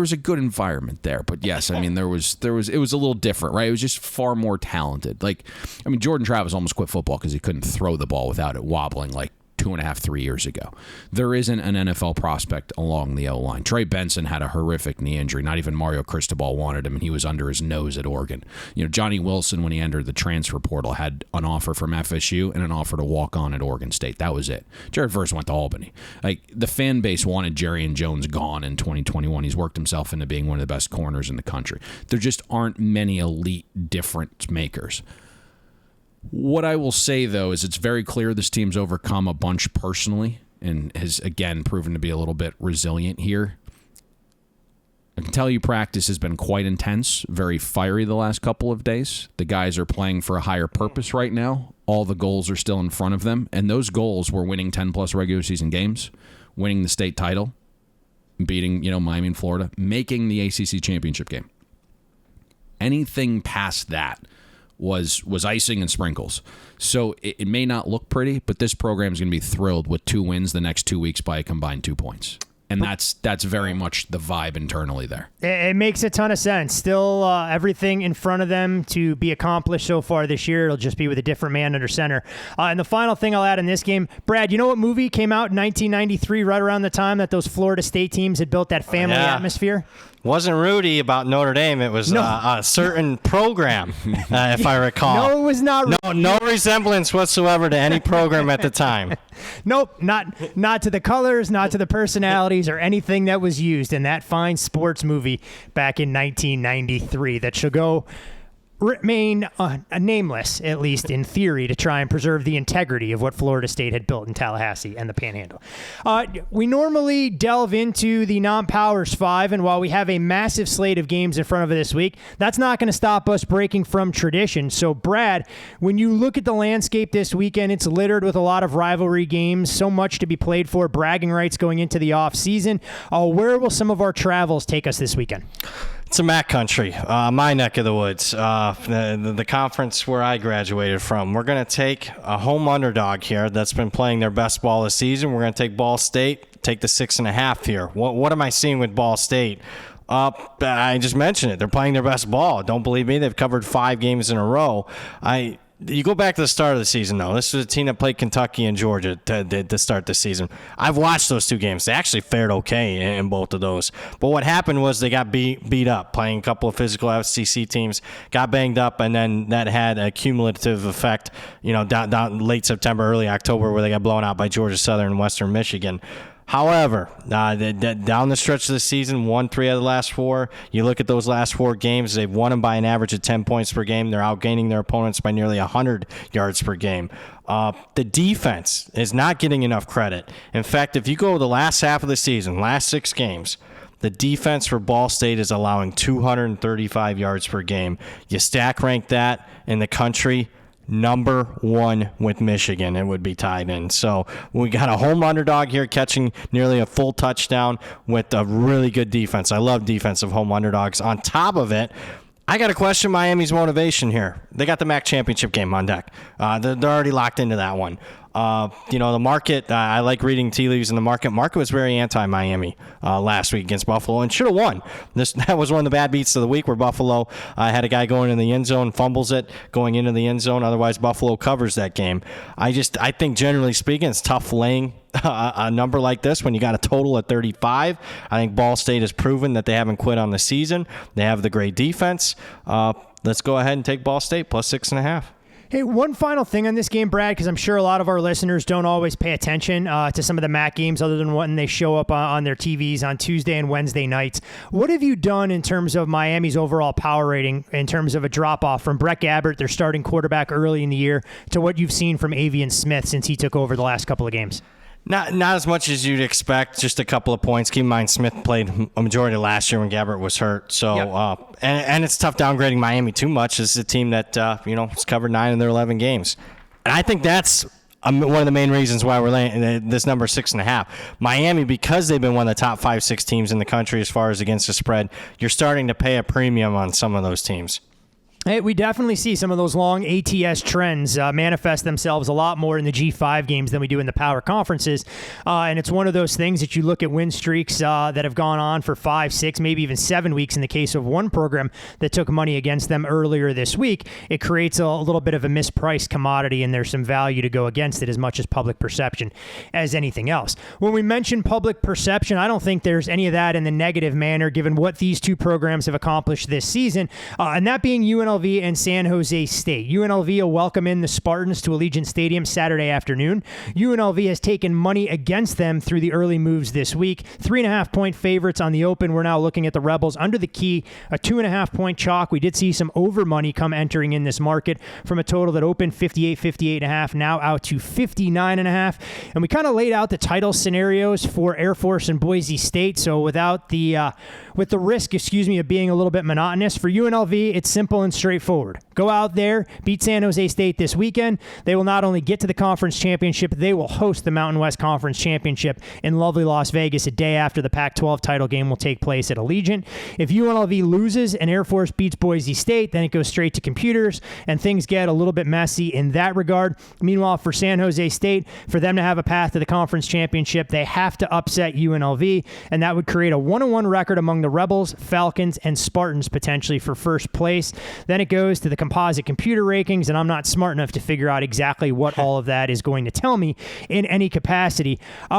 S9: was a good environment there, but yes, I mean it was a little different, right? It was just far more talented. Like, I mean, Jordan Travis almost quit football because he couldn't throw the ball without it wobbling like 2.5-3 years ago. There isn't an NFL prospect along the O-line. Trey Benson had a horrific knee injury. Not even Mario Cristobal wanted him, and he was under his nose at Oregon. Johnny Wilson, when he entered the transfer portal, had an offer from FSU and an offer to walk on at Oregon State. That was it. Jared Verse went to Albany. Like, the fan base wanted Jerry Jones gone in 2021. He's worked himself into being one of the best corners in the country. There just aren't many elite difference makers. What I will say, though, is it's very clear this team's overcome a bunch personally and has, again, proven to be a little bit resilient here. I can tell you practice has been quite intense, very fiery the last couple of days. The guys are playing for a higher purpose right now. All the goals are still in front of them, and those goals were winning 10-plus regular season games, winning the state title, beating Miami and Florida, making the ACC championship game. Anything past that was icing and sprinkles. So it may not look pretty, but this program is going to be thrilled with 2 wins the next 2 weeks by a combined 2 points. And that's very much the vibe internally there.
S7: It makes a ton of sense. Still everything in front of them to be accomplished so far this year. It'll just be with a different man under center. And the final thing I'll add in this game, Brad, you know what movie came out in 1993 right around the time that those Florida State teams had built that family atmosphere?
S8: Wasn't Rudy about Notre Dame. It was a certain program, if I recall.
S7: No, it was not Rudy.
S8: No resemblance whatsoever to any program at the time.
S7: Nope, not to the colors, not to the personalities, or anything that was used in that fine sports movie back in 1993 that shall remain nameless, at least in theory, to try and preserve the integrity of what Florida State had built in Tallahassee and the Panhandle. We normally delve into the non-Powers 5, and while we have a massive slate of games in front of us this week, that's not going to stop us breaking from tradition. So, Brad, when you look at the landscape this weekend, it's littered with a lot of rivalry games, so much to be played for, bragging rights going into the off-season. Where will some of our travels take us this weekend?
S8: It's a MAC country, my neck of the woods, the conference where I graduated from. We're going to take a home underdog here that's been playing their best ball this season. We're going to take Ball State, take the 6.5 here. What am I seeing with Ball State? I just mentioned it. They're playing their best ball. Don't believe me? They've covered 5 games in a row. You go back to the start of the season, though. This was a team that played Kentucky and Georgia to start the season. I've watched those 2 games. They actually fared okay in both of those. But what happened was they got beat up, playing a couple of physical FCC teams, got banged up, and then that had a cumulative effect, down late September, early October, where they got blown out by Georgia Southern and Western Michigan. However, down the stretch of the season, won 3 out of the last 4. You look at those last 4 games, they've won them by an average of 10 points per game. They're outgaining their opponents by nearly 100 yards per game. The defense is not getting enough credit. In fact, if you go the last half of the season, last 6 games, the defense for Ball State is allowing 235 yards per game. You stack rank that in the country, number 1 with Michigan, it would be tied in. So we got a home underdog here catching nearly a full touchdown with a really good defense. I love defensive home underdogs. On top of it, I got to question Miami's motivation here. They got the MAC championship game on deck. They're already locked into that one. The market, I like reading tea leaves in the market. Market was very anti-Miami last week against Buffalo and should have won. That was one of the bad beats of the week where Buffalo had a guy going in the end zone, fumbles it, going into the end zone. Otherwise, Buffalo covers that game. I think generally speaking, it's tough laying a number like this when you got a total at 35. I think Ball State has proven that they haven't quit on the season. They have the great defense. Let's go ahead and take Ball State plus 6.5.
S7: Hey, one final thing on this game, Brad, because I'm sure a lot of our listeners don't always pay attention to some of the MAC games other than when they show up on their TVs on Tuesday and Wednesday nights. What have you done in terms of Miami's overall power rating in terms of a drop-off from Brett Gabbert, their starting quarterback early in the year, to what you've seen from Avian Smith since he took over the last couple of games?
S8: Not as much as you'd expect, just a couple of points. Keep in mind, Smith played a majority of last year when Gabbert was hurt. So, yep. And it's tough downgrading Miami too much. This is a team that, has covered 9 of their 11 games. And I think that's one of the main reasons why we're laying this number 6.5. Miami, because they've been one of the top 5-6 teams in the country as far as against the spread, you're starting to pay a premium on some of those teams.
S7: Hey, we definitely see some of those long ATS trends manifest themselves a lot more in the G5 games than we do in the power conferences. And it's one of those things that you look at win streaks that have gone on for 5, 6, maybe even 7 weeks in the case of one program that took money against them earlier this week. It creates a little bit of a mispriced commodity, and there's some value to go against it as much as public perception as anything else. When we mention public perception, I don't think there's any of that in the negative manner given what these 2 programs have accomplished this season, and that being UNLV and San Jose State. UNLV will welcome in the Spartans to Allegiant Stadium Saturday afternoon. UNLV has taken money against them through the early moves this week. 3.5-point favorites on the open. We're now looking at the Rebels under the key, a 2.5-point chalk. We did see some over money come entering in this market from a total that opened 58.5, now out to 59.5. And we kind of laid out the title scenarios for Air Force and Boise State. So without the with the risk, of being a little bit monotonous, for UNLV, it's simple and straightforward. Go out there, beat San Jose State this weekend. They will not only get to the conference championship, they will host the Mountain West Conference Championship in lovely Las Vegas a day after the Pac-12 title game will take place at Allegiant. If UNLV loses and Air Force beats Boise State, then it goes straight to computers, and things get a little bit messy in that regard. Meanwhile, for San Jose State, for them to have a path to the conference championship, they have to upset UNLV, and that would create a 1-1 record among the Rebels, Falcons, and Spartans potentially for first place. Then it goes to the composite computer rankings, and I'm not smart enough to figure out exactly what all of that is going to tell me in any capacity.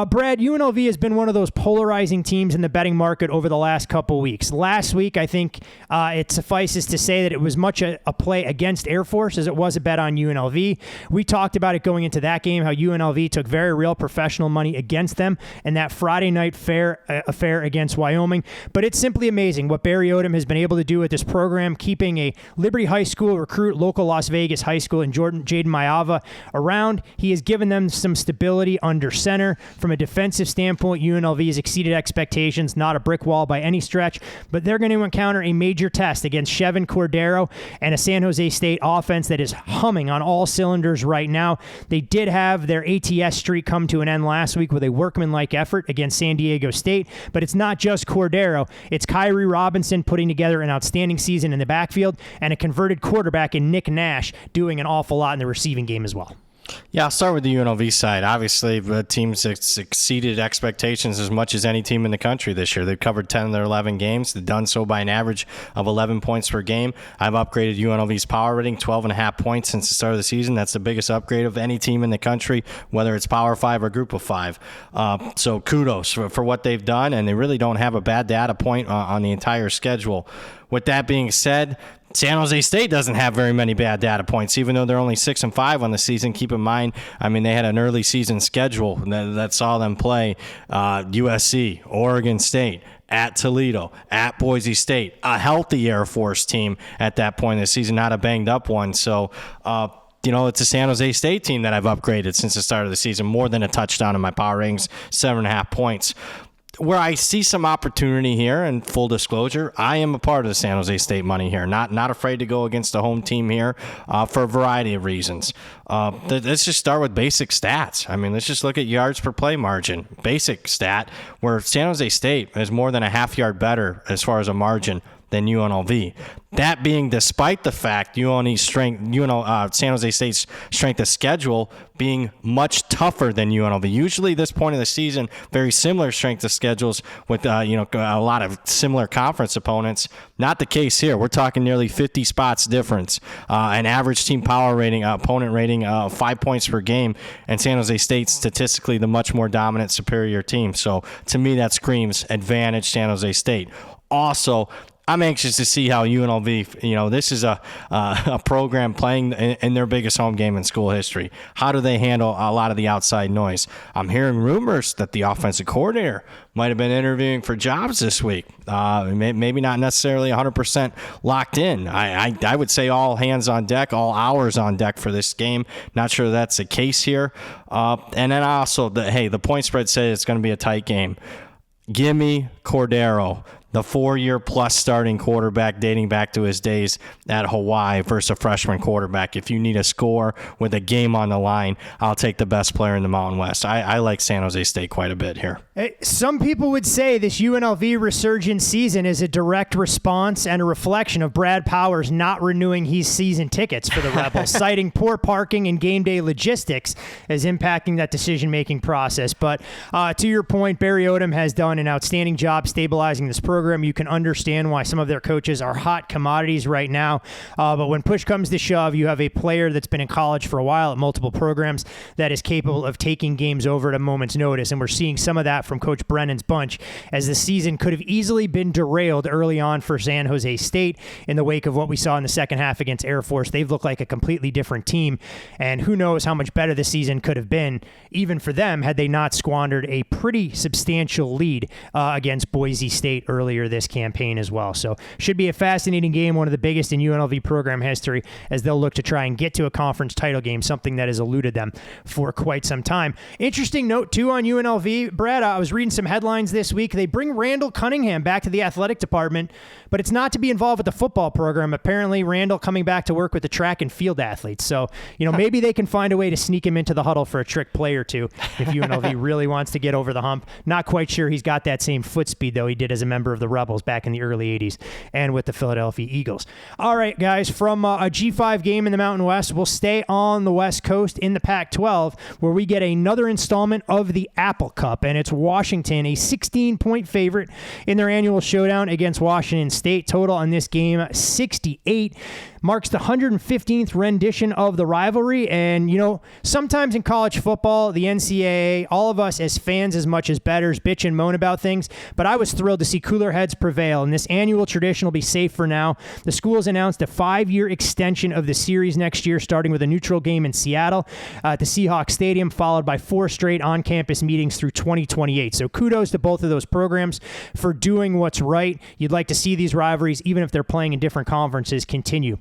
S7: Brad, UNLV has been one of those polarizing teams in the betting market over the last couple weeks. Last week, I think it suffices to say that it was much a play against Air Force as it was a bet on UNLV. We talked about it going into that game, how UNLV took very real professional money against them in that Friday night affair against Wyoming. But it's simply amazing what Barry Odom has been able to do with this program, keeping a Liberty High School recruit, local Las Vegas high school, and Jaden Mayava around. He has given them some stability under center. From a defensive standpoint, UNLV has exceeded expectations, not a brick wall by any stretch, but they're going to encounter a major test against Chevin Cordero and a San Jose State offense that is humming on all cylinders right now. They did have their ATS streak come to an end last week with a workmanlike effort against San Diego State, but it's not just Cordero. It's Kyrie Robinson putting together an outstanding season in the backfield and a converted quarterback in Nick Nash doing an awful lot in the receiving game as well.
S8: Yeah, I'll start with the UNLV side. Obviously, the team's exceeded expectations as much as any team in the country this year. They've covered 10 of their 11 games. They've done so by an average of 11 points per game. I've upgraded UNLV's power rating 12.5 points since the start of the season. That's the biggest upgrade of any team in the country, whether it's Power 5 or Group of 5. So kudos for what they've done, and they really don't have a bad data point on the entire schedule. With that being said, San Jose State doesn't have very many bad data points, even though they're only 6-5 on the season. Keep in mind, they had an early season schedule that saw them play USC, Oregon State, at Toledo, at Boise State, a healthy Air Force team at that point in the season, not a banged up one. So, it's a San Jose State team that I've upgraded since the start of the season, more than a touchdown in my power ratings, 7.5 points. Where I see some opportunity here, and full disclosure, I am a part of the San Jose State money here. Not afraid to go against the home team here for a variety of reasons. Let's just start with basic stats. Let's just look at yards per play margin. Basic stat, where San Jose State is more than a half yard better as far as a margin than UNLV. That being despite the fact San Jose State's strength of schedule being much tougher than UNLV. Usually this point of the season, very similar strength of schedules with a lot of similar conference opponents. Not the case here. We're talking nearly 50 spots difference. An average team power rating, opponent rating of 5 points per game, and San Jose State statistically the much more dominant, superior team. So to me, that screams advantage San Jose State. Also, I'm anxious to see how UNLV, this is a program playing in their biggest home game in school history. How do they handle a lot of the outside noise? I'm hearing rumors that the offensive coordinator might have been interviewing for jobs this week. Maybe not necessarily 100% locked in. I would say all hands on deck, all hours on deck for this game. Not sure that's the case here. And then also, the point spread says it's going to be a tight game. Give me Cordero, the 4-year-plus starting quarterback dating back to his days at Hawaii versus a freshman quarterback. If you need a score with a game on the line, I'll take the best player in the Mountain West. I like San Jose State quite a bit here.
S7: Some people would say this UNLV resurgent season is a direct response and a reflection of Brad Powers not renewing his season tickets for the Rebels, citing poor parking and game day logistics as impacting that decision-making process. But to your point, Barry Odom has done an outstanding job stabilizing this program. You can understand why some of their coaches are hot commodities right now. But when push comes to shove, you have a player that's been in college for a while at multiple programs that is capable of taking games over at a moment's notice. And we're seeing some of that from Coach Brennan's bunch, as the season could have easily been derailed early on for San Jose State in the wake of what we saw in the second half against Air Force. They've looked like a completely different team. And who knows how much better the season could have been, even for them, had they not squandered a pretty substantial lead against Boise State early earlier this campaign as well. So should be a fascinating game, one of the biggest in UNLV program history, as they'll look to try and get to a conference title game, something that has eluded them for quite some time. Interesting note, too, on UNLV, Brad, I was reading some headlines this week. They bring Randall Cunningham back to the athletic department, but it's not to be involved with the football program. Apparently, Randall coming back to work with the track and field athletes. So, maybe they can find a way to sneak him into the huddle for a trick play or two if UNLV really wants to get over the hump. Not quite sure he's got that same foot speed, though, he did as a member of the Rebels back in the early 80s and with the Philadelphia Eagles. All right, guys, from a G5 game in the Mountain West, we'll stay on the West Coast in the Pac-12, where we get another installment of the Apple Cup, and it's Washington, a 16-point favorite in their annual showdown against Washington State. Total on this game, 68. Marks the 115th rendition of the rivalry. And, sometimes in college football, the NCAA, all of us as fans as much as bettors bitch and moan about things, but I was thrilled to see cooler heads prevail, and this annual tradition will be safe for now. The school has announced a 5-year extension of the series next year, starting with a neutral game in Seattle at the Seahawks Stadium, followed by 4 straight on-campus meetings through 2028. So kudos to both of those programs for doing what's right. You'd like to see these rivalries, even if they're playing in different conferences, continue.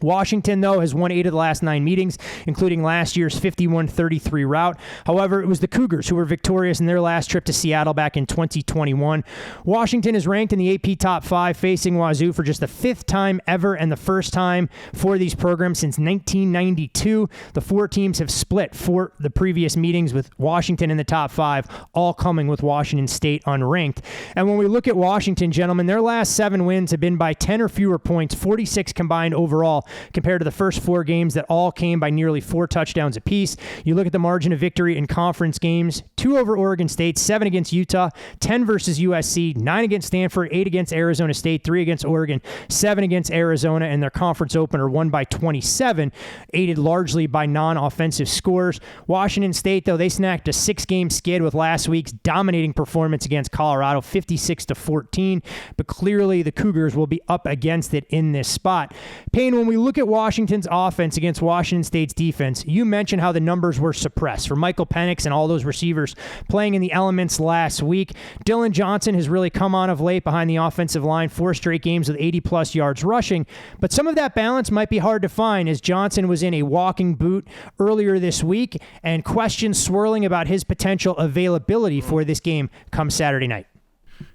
S7: Washington, though, has won 8 of the last 9 meetings, including last year's 51-33 rout. However, it was the Cougars who were victorious in their last trip to Seattle back in 2021. Washington is ranked in the AP Top 5, facing Wazoo for just the 5th time ever and the first time for these programs since 1992. The 4 teams have split for the previous meetings, with Washington in the top 5, all coming with Washington State unranked. And when we look at Washington, gentlemen, their last 7 wins have been by 10 or fewer points, 46 combined overall, compared to the first 4 games that all came by nearly 4 touchdowns apiece. You look at the margin of victory in conference games: 2 over Oregon State, 7 against Utah, 10 versus USC, 9 against Stanford, 8 against Arizona State, 3 against Oregon, 7 against Arizona, and their conference opener won by 27, aided largely by non-offensive scores. Washington State, though, they snacked a 6-game skid with last week's dominating performance against Colorado, 56-14, but clearly the Cougars will be up against it in this spot. Payne, when we look at Washington's offense against Washington State's defense, you mentioned how the numbers were suppressed for Michael Penix and all those receivers playing in the elements last week. Dylan Johnson has really come on of late behind the offensive line, 4 straight games with 80-plus yards rushing, but some of that balance might be hard to find, as Johnson was in a walking boot earlier this week, and questions swirling about his potential availability for this game come Saturday night.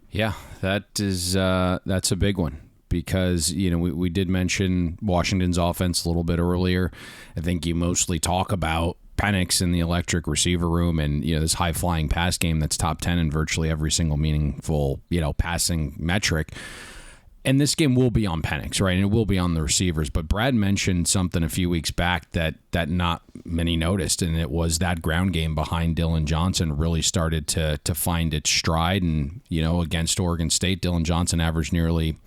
S9: Yeah, that's a big one. Because, we did mention Washington's offense a little bit earlier. I think you mostly talk about Penix in the electric receiver room and, this high-flying pass game that's top 10 in virtually every single meaningful, passing metric. And this game will be on Penix, right? And it will be on the receivers. But Brad mentioned something a few weeks back that not many noticed, and it was that ground game behind Dylan Johnson really started to find its stride. And, against Oregon State, Dylan Johnson averaged nearly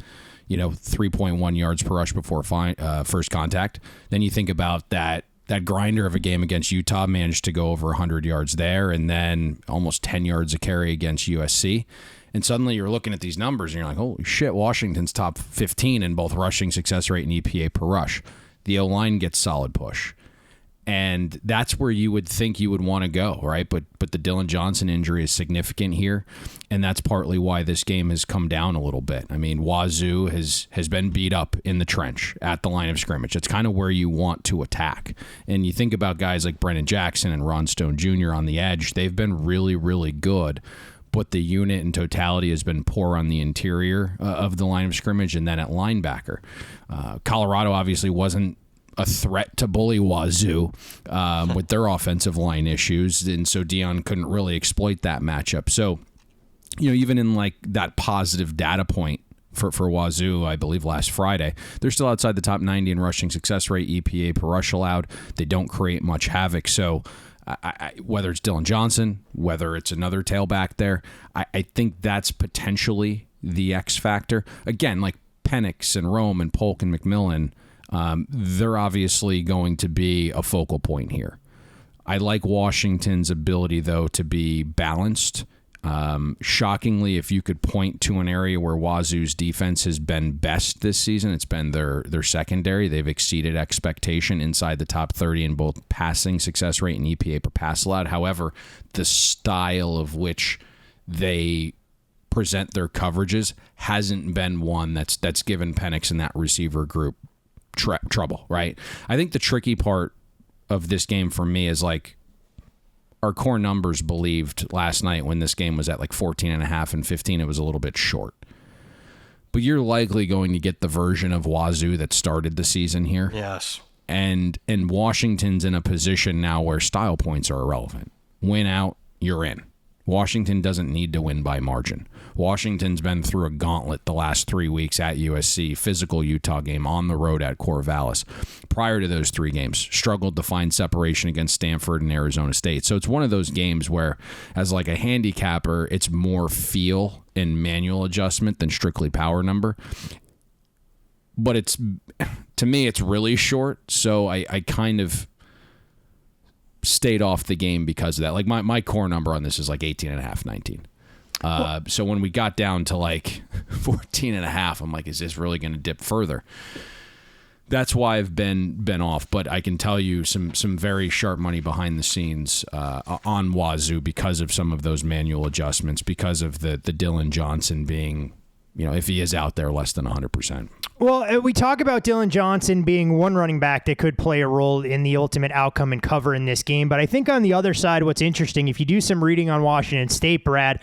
S9: 3.1 yards per rush before first contact. Then you think about that grinder of a game against Utah, managed to go over 100 yards there, and then almost 10 yards a carry against USC. And suddenly you're looking at these numbers and you're like, holy shit, Washington's top 15 in both rushing success rate and EPA per rush. The O-line gets solid push. And that's where you would think you would want to go, right? But the Dylan Johnson injury is significant here, and that's partly why this game has come down a little bit. I mean, Wazoo has been beat up in the trench at the line of scrimmage. It's kind of where you want to attack. And you think about guys like Brennan Jackson and Ron Stone Jr. on the edge. They've been really, really good, but the unit in totality has been poor on the interior of the line of scrimmage and then at linebacker. Colorado obviously wasn't a threat to bully Wazoo with their offensive line issues, and so Dion couldn't really exploit that matchup. So, even in like that positive data point for Wazoo, I believe last Friday, they're still outside the top 90 in rushing success rate, EPA per rush allowed. They don't create much havoc. So whether it's Dylan Johnson, whether it's another tailback there, I think that's potentially the X factor. Again, like Penix and Rome and Polk and McMillan, they're obviously going to be a focal point here. I like Washington's ability, though, to be balanced. Shockingly, if you could point to an area where Wazoo's defense has been best this season, it's been their secondary. They've exceeded expectation inside the top 30 in both passing success rate and EPA per pass allowed. However, the style of which they present their coverages hasn't been one that's given Penix and that receiver group trouble, right? I think the tricky part of this game for me is like our core numbers believed last night when this game was at like 14.5 and 15, it was a little bit short. But you're likely going to get the version of Wazoo that started the season here.
S8: Yes.
S9: And Washington's in a position now where style points are irrelevant. Win out, you're in. Washington doesn't need to win by margin. Washington's been through a gauntlet the last 3 weeks at USC, physical Utah game, on the road at Corvallis. Prior to those 3 games, struggled to find separation against Stanford and Arizona State. So it's one of those games where, as like a handicapper, it's more feel and manual adjustment than strictly power number. But to me, it's really short, so I kind of stayed off the game because of that. Like my core number on this is like 18.5, 19. So when we got down to like 14.5, I'm like, is this really going to dip further? That's why I've been off. But I can tell you some very sharp money behind the scenes on Wazoo because of some of those manual adjustments, because of the Dylan Johnson being, if he is out there, less than 100%.
S7: Well, we talk about Dylan Johnson being one running back that could play a role in the ultimate outcome and cover in this game. But I think on the other side, what's interesting, if you do some reading on Washington State, Brad,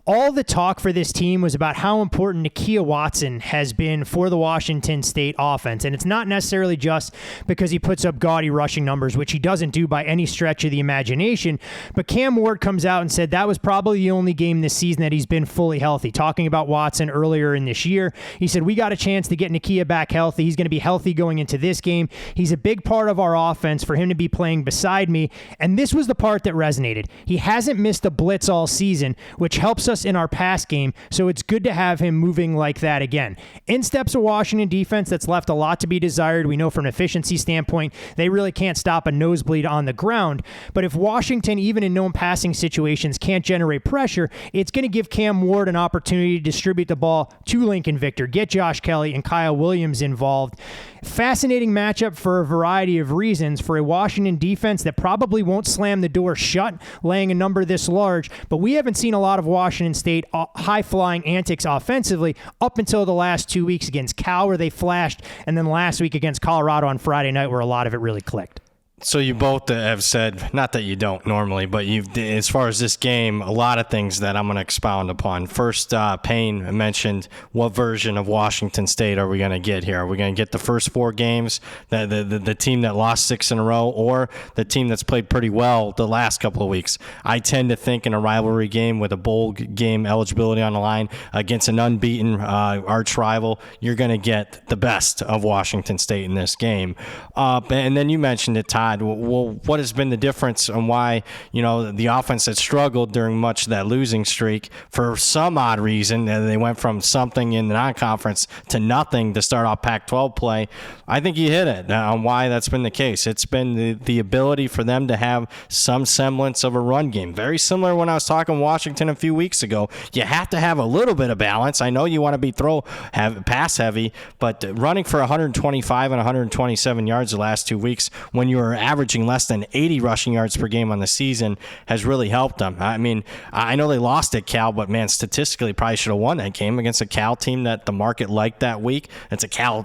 S7: all the talk for this team was about how important Nakia Watson has been for the Washington State offense. And it's not necessarily just because he puts up gaudy rushing numbers, which he doesn't do by any stretch of the imagination. But Cam Ward comes out and said that was probably the only game this season that he's been fully healthy. Talking about Watson earlier in this year, he said, we got a chance to get Nakia back healthy. He's going to be healthy going into this game. He's a big part of our offense for him to be playing beside me. And this was the part that resonated. He hasn't missed a blitz all season, which helps us in our pass game, so it's good to have him moving like that again. In steps a Washington defense that's left a lot to be desired. We know from an efficiency standpoint, they really can't stop a nosebleed on the ground, but if Washington, even in known passing situations, can't generate pressure, it's going to give Cam Ward an opportunity to distribute the ball to Lincoln Victor, get Josh Kelly and Kyle Williams involved. Fascinating matchup for a variety of reasons for a Washington defense that probably won't slam the door shut, laying a number this large, but we haven't seen a lot of Washington State high-flying antics offensively up until the last 2 weeks against Cal, where they flashed, and then last week against Colorado on Friday night, where a lot of it really clicked.
S8: So you both have said, not that you don't normally, but as far as this game, a lot of things that I'm going to expound upon. First, Payne mentioned, what version of Washington State are we going to get here? Are we going to get the first 4 games, the team that lost 6 in a row, or the team that's played pretty well the last couple of weeks? I tend to think in a rivalry game with a bowl game eligibility on the line against an unbeaten arch rival, you're going to get the best of Washington State in this game. And then you mentioned it, Todd. Well, what has been the difference on why, the offense that struggled during much of that losing streak, for some odd reason, they went from something in the non-conference to nothing to start off Pac-12 play? I think you hit it on why that's been the case. It's been the ability for them to have some semblance of a run game. Very similar when I was talking Washington a few weeks ago. You have to have a little bit of balance. I know you want to be pass heavy, but running for 125 and 127 yards the last 2 weeks when you were averaging less than 80 rushing yards per game on the season has really helped them. I mean, I know they lost at Cal, but man, statistically probably should have won that game against a Cal team that the market liked that week. It's a Cal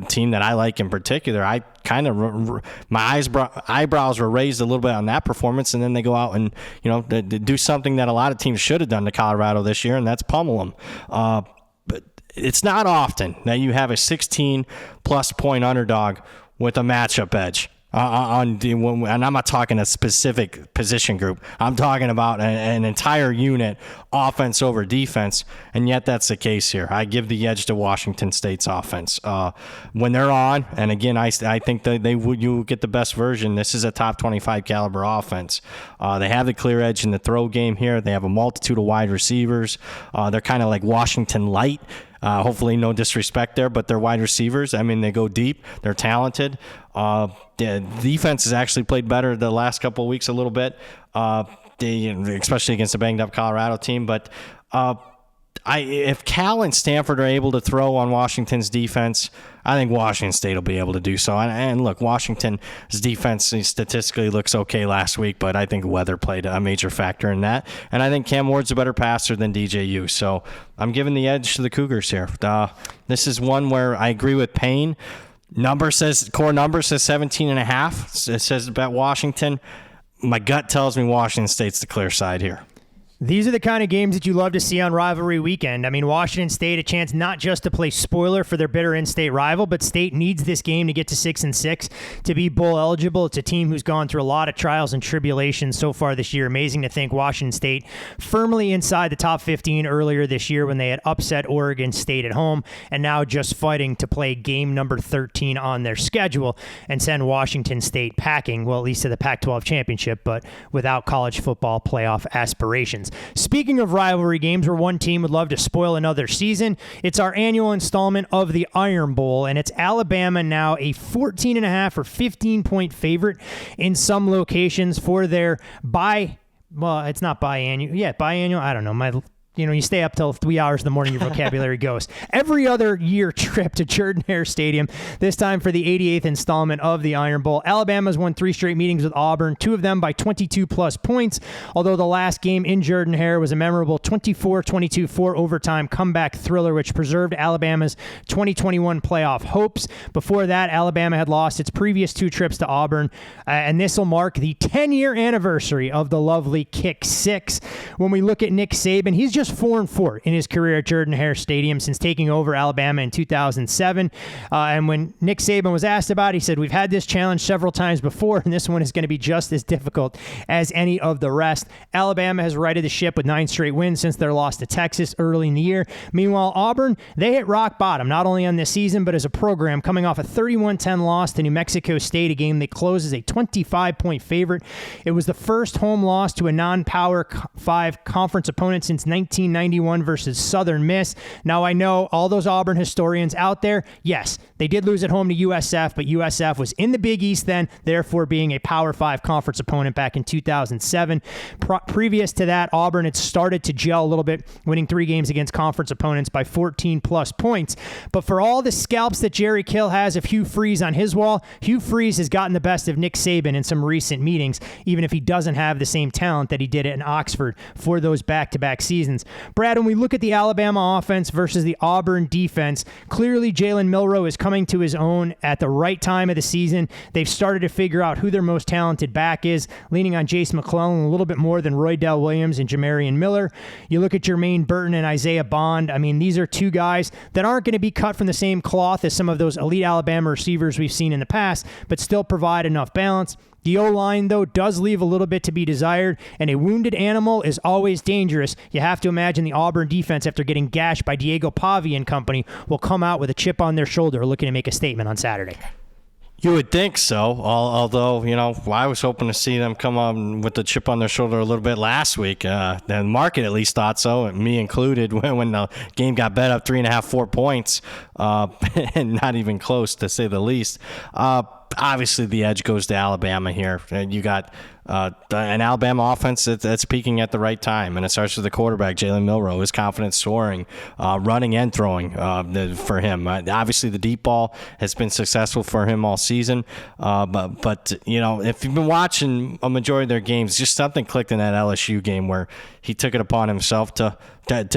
S8: team that I like in particular. I kind of, my eyebrows were raised a little bit on that performance, and then they go out and, do something that a lot of teams should have done to Colorado this year, and that's pummel them. But it's not often that you have a 16-plus point underdog with a matchup edge. And I'm not talking a specific position group. I'm talking about an entire unit, offense over defense, and yet that's the case here. I give the edge to Washington State's offense when they're on. And again, I think that you get the best version. This is a top 25 caliber offense. They have the clear edge in the throw game here. They have a multitude of wide receivers. They're kind of like Washington light. Hopefully no disrespect there, but they're wide receivers. I mean, they go deep. They're talented. The defense has actually played better the last couple of weeks a little bit, especially against a banged-up Colorado team. But if Cal and Stanford are able to throw on Washington's defense, I think Washington State will be able to do so. And look, Washington's defense statistically looks okay last week, but I think weather played a major factor in that. And I think Cam Ward's a better passer than DJU. So I'm giving the edge to the Cougars here. This is one where I agree with Payne. Core number says 17.5. It says about Washington. My gut tells me Washington State's the clear side here.
S7: These are the kind of games that you love to see on Rivalry Weekend. I mean, Washington State, a chance not just to play spoiler for their bitter in-state rival, but State needs this game to get to 6-6 to be bowl eligible. It's a team who's gone through a lot of trials and tribulations so far this year. Amazing to think Washington State firmly inside the top 15 earlier this year when they had upset Oregon State at home, and now just fighting to play game number 13 on their schedule and send Washington State packing, well, at least to the Pac-12 championship, but without college football playoff aspirations. Speaking of rivalry games where one team would love to spoil another season, it's our annual installment of the Iron Bowl, and it's Alabama now a 14.5 or 15-point favorite in some locations for their it's not biannual. Yeah, biannual. I don't know. You stay up till 3 hours in the morning, your vocabulary goes. Every other year trip to Jordan-Hare Stadium, this time for the 88th installment of the Iron Bowl. Alabama's won 3 straight meetings with Auburn, 2 of them by 22-plus points, although the last game in Jordan-Hare was a memorable 24-22 4-overtime comeback thriller, which preserved Alabama's 2021 playoff hopes. Before that, Alabama had lost its previous 2 trips to Auburn, and this will mark the 10-year anniversary of the lovely Kick 6. When we look at Nick Saban, he's just 4-4 in his career at Jordan-Hare Stadium since taking over Alabama in 2007. And when Nick Saban was asked about it, he said, "We've had this challenge several times before, and this one is going to be just as difficult as any of the rest." Alabama has righted the ship with 9 straight wins since their loss to Texas early in the year. Meanwhile, Auburn, they hit rock bottom, not only on this season, but as a program, coming off a 31-10 loss to New Mexico State, a game they closed as a 25-point favorite. It was the first home loss to a non-Power 5 conference opponent since 1991 versus Southern Miss. Now, I know all those Auburn historians out there, yes, they did lose at home to USF, but USF was in the Big East then, therefore being a Power 5 conference opponent back in 2007. Previous to that, Auburn had started to gel a little bit, winning 3 games against conference opponents by 14-plus points. But for all the scalps that Jerry Kill has of Hugh Freeze on his wall, Hugh Freeze has gotten the best of Nick Saban in some recent meetings, even if he doesn't have the same talent that he did in Oxford for those back-to-back seasons. Brad, when we look at the Alabama offense versus the Auburn defense, clearly Jalen Milroe is coming to his own at the right time of the season. They've started to figure out who their most talented back is, leaning on Jace McClellan a little bit more than Roydell Williams and Jamarian Miller. You look at Jermaine Burton and Isaiah Bond. I mean, these are 2 guys that aren't going to be cut from the same cloth as some of those elite Alabama receivers we've seen in the past, but still provide enough balance. The O-line, though, does leave a little bit to be desired, and a wounded animal is always dangerous. You have to imagine the Auburn defense, after getting gashed by Diego Pavi and company, will come out with a chip on their shoulder looking to make a statement on Saturday.
S8: You would think so, although, I was hoping to see them come on with the chip on their shoulder a little bit last week. The market at least thought so, and me included, when the game got bet up 3.5, 4 points, and not even close, to say the least. Obviously, the edge goes to Alabama here. You got an Alabama offense that's peaking at the right time, and it starts with the quarterback, Jalen Milroe. His confidence soaring, running and throwing for him. Obviously, the deep ball has been successful for him all season. But if you've been watching a majority of their games, just something clicked in that LSU game where he took it upon himself to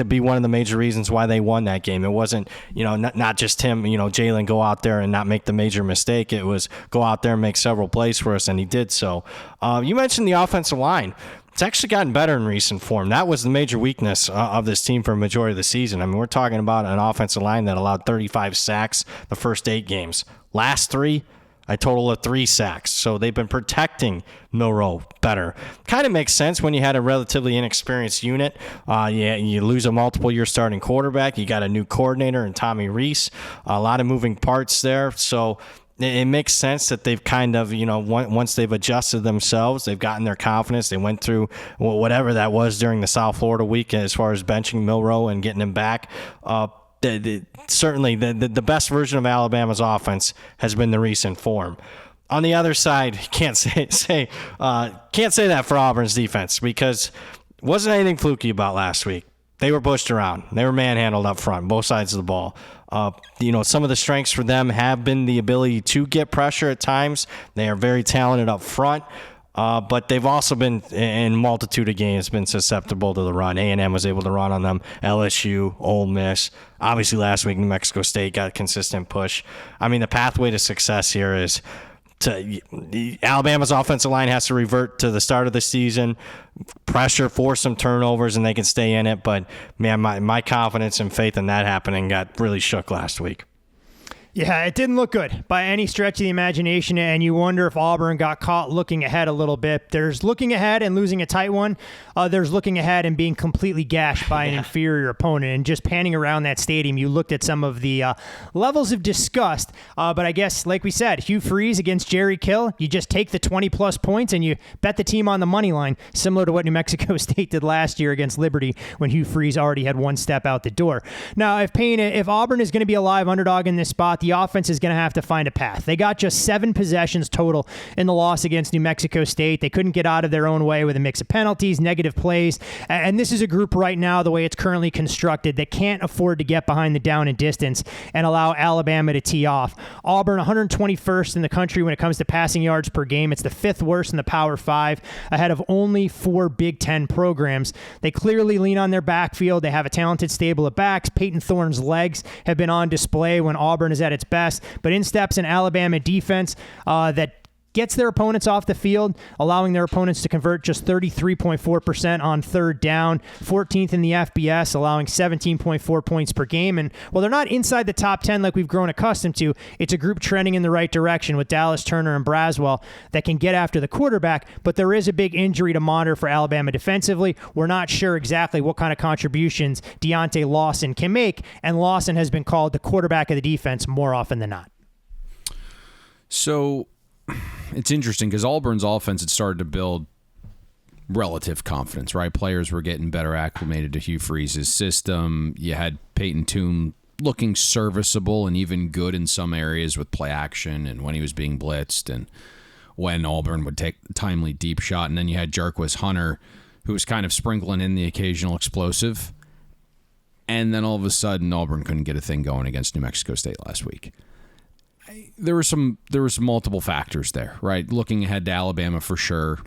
S8: be one of the major reasons why they won that game. It wasn't, not just him, Jalen go out there and not make the major mistake. It was go out there and make several plays for us, and he did so. You mentioned the offensive line. It's actually gotten better in recent form. That was the major weakness of this team for a majority of the season. I mean, we're talking about an offensive line that allowed 35 sacks the first 8 games. Last 3, a total of 3 sacks. So they've been protecting Milroe better. Kind of makes sense when you had a relatively inexperienced unit. You lose a multiple-year starting quarterback. You got a new coordinator in Tommy Rees. A lot of moving parts there. So it makes sense that they've kind of, once they've adjusted themselves, they've gotten their confidence. They went through whatever that was during the South Florida week as far as benching Milroe and getting him back. Certainly the best version of Alabama's offense has been the recent form. On the other side, can't say that for Auburn's defense, because wasn't anything fluky about last week. they were pushed around. They were manhandled up front, both sides of the ball. Some of the strengths for them have been the ability to get pressure at times. They are very talented up front, but they've also been, in a multitude of games, been susceptible to the run. A&M was able to run on them. LSU, Ole Miss. Obviously, last week, New Mexico State got a consistent push. I mean, the pathway to success here is Alabama's offensive line has to revert to the start of the season, pressure, force some turnovers, and they can stay in it. But, man, my confidence and faith in that happening got really shook last week.
S7: Yeah, it didn't look good by any stretch of the imagination, and you wonder if Auburn got caught looking ahead a little bit. There's looking ahead and losing a tight one. There's looking ahead and being completely gashed by an inferior opponent. And just panning around that stadium, you looked at some of the levels of disgust. But I guess, like we said, Hugh Freeze against Jerry Kill, you just take the 20-plus points and you bet the team on the money line, similar to what New Mexico State did last year against Liberty when Hugh Freeze already had one step out the door. Now, if Auburn is going to be a live underdog in this spot, the offense is going to have to find a path. They got just 7 possessions total in the loss against New Mexico State. They couldn't get out of their own way with a mix of penalties, negative plays, and this is a group right now, the way it's currently constructed, that can't afford to get behind the down and distance and allow Alabama to tee off. Auburn, 121st in the country when it comes to passing yards per game. It's the 5th worst in the Power 5, ahead of only 4 Big Ten programs. They clearly lean on their backfield. They have a talented stable of backs. Peyton Thorne's legs have been on display when Auburn is at its best. But in steps an Alabama defense that gets their opponents off the field, allowing their opponents to convert just 33.4% on third down, 14th in the FBS, allowing 17.4 points per game. And while they're not inside the top 10 like we've grown accustomed to, it's a group trending in the right direction with Dallas Turner and Braswell that can get after the quarterback. But there is a big injury to monitor for Alabama defensively. We're not sure exactly what kind of contributions Deontay Lawson can make, and Lawson has been called the quarterback of the defense more often than not.
S9: So it's interesting because Auburn's offense had started to build relative confidence, right? Players were getting better acclimated to Hugh Freeze's system. You had Peyton Toon looking serviceable and even good in some areas with play action and when he was being blitzed and when Auburn would take a timely deep shot. And then you had Jarquez Hunter, who was kind of sprinkling in the occasional explosive. And then all of a sudden, Auburn couldn't get a thing going against New Mexico State last week. There were some multiple factors there, right? Looking ahead to Alabama for sure.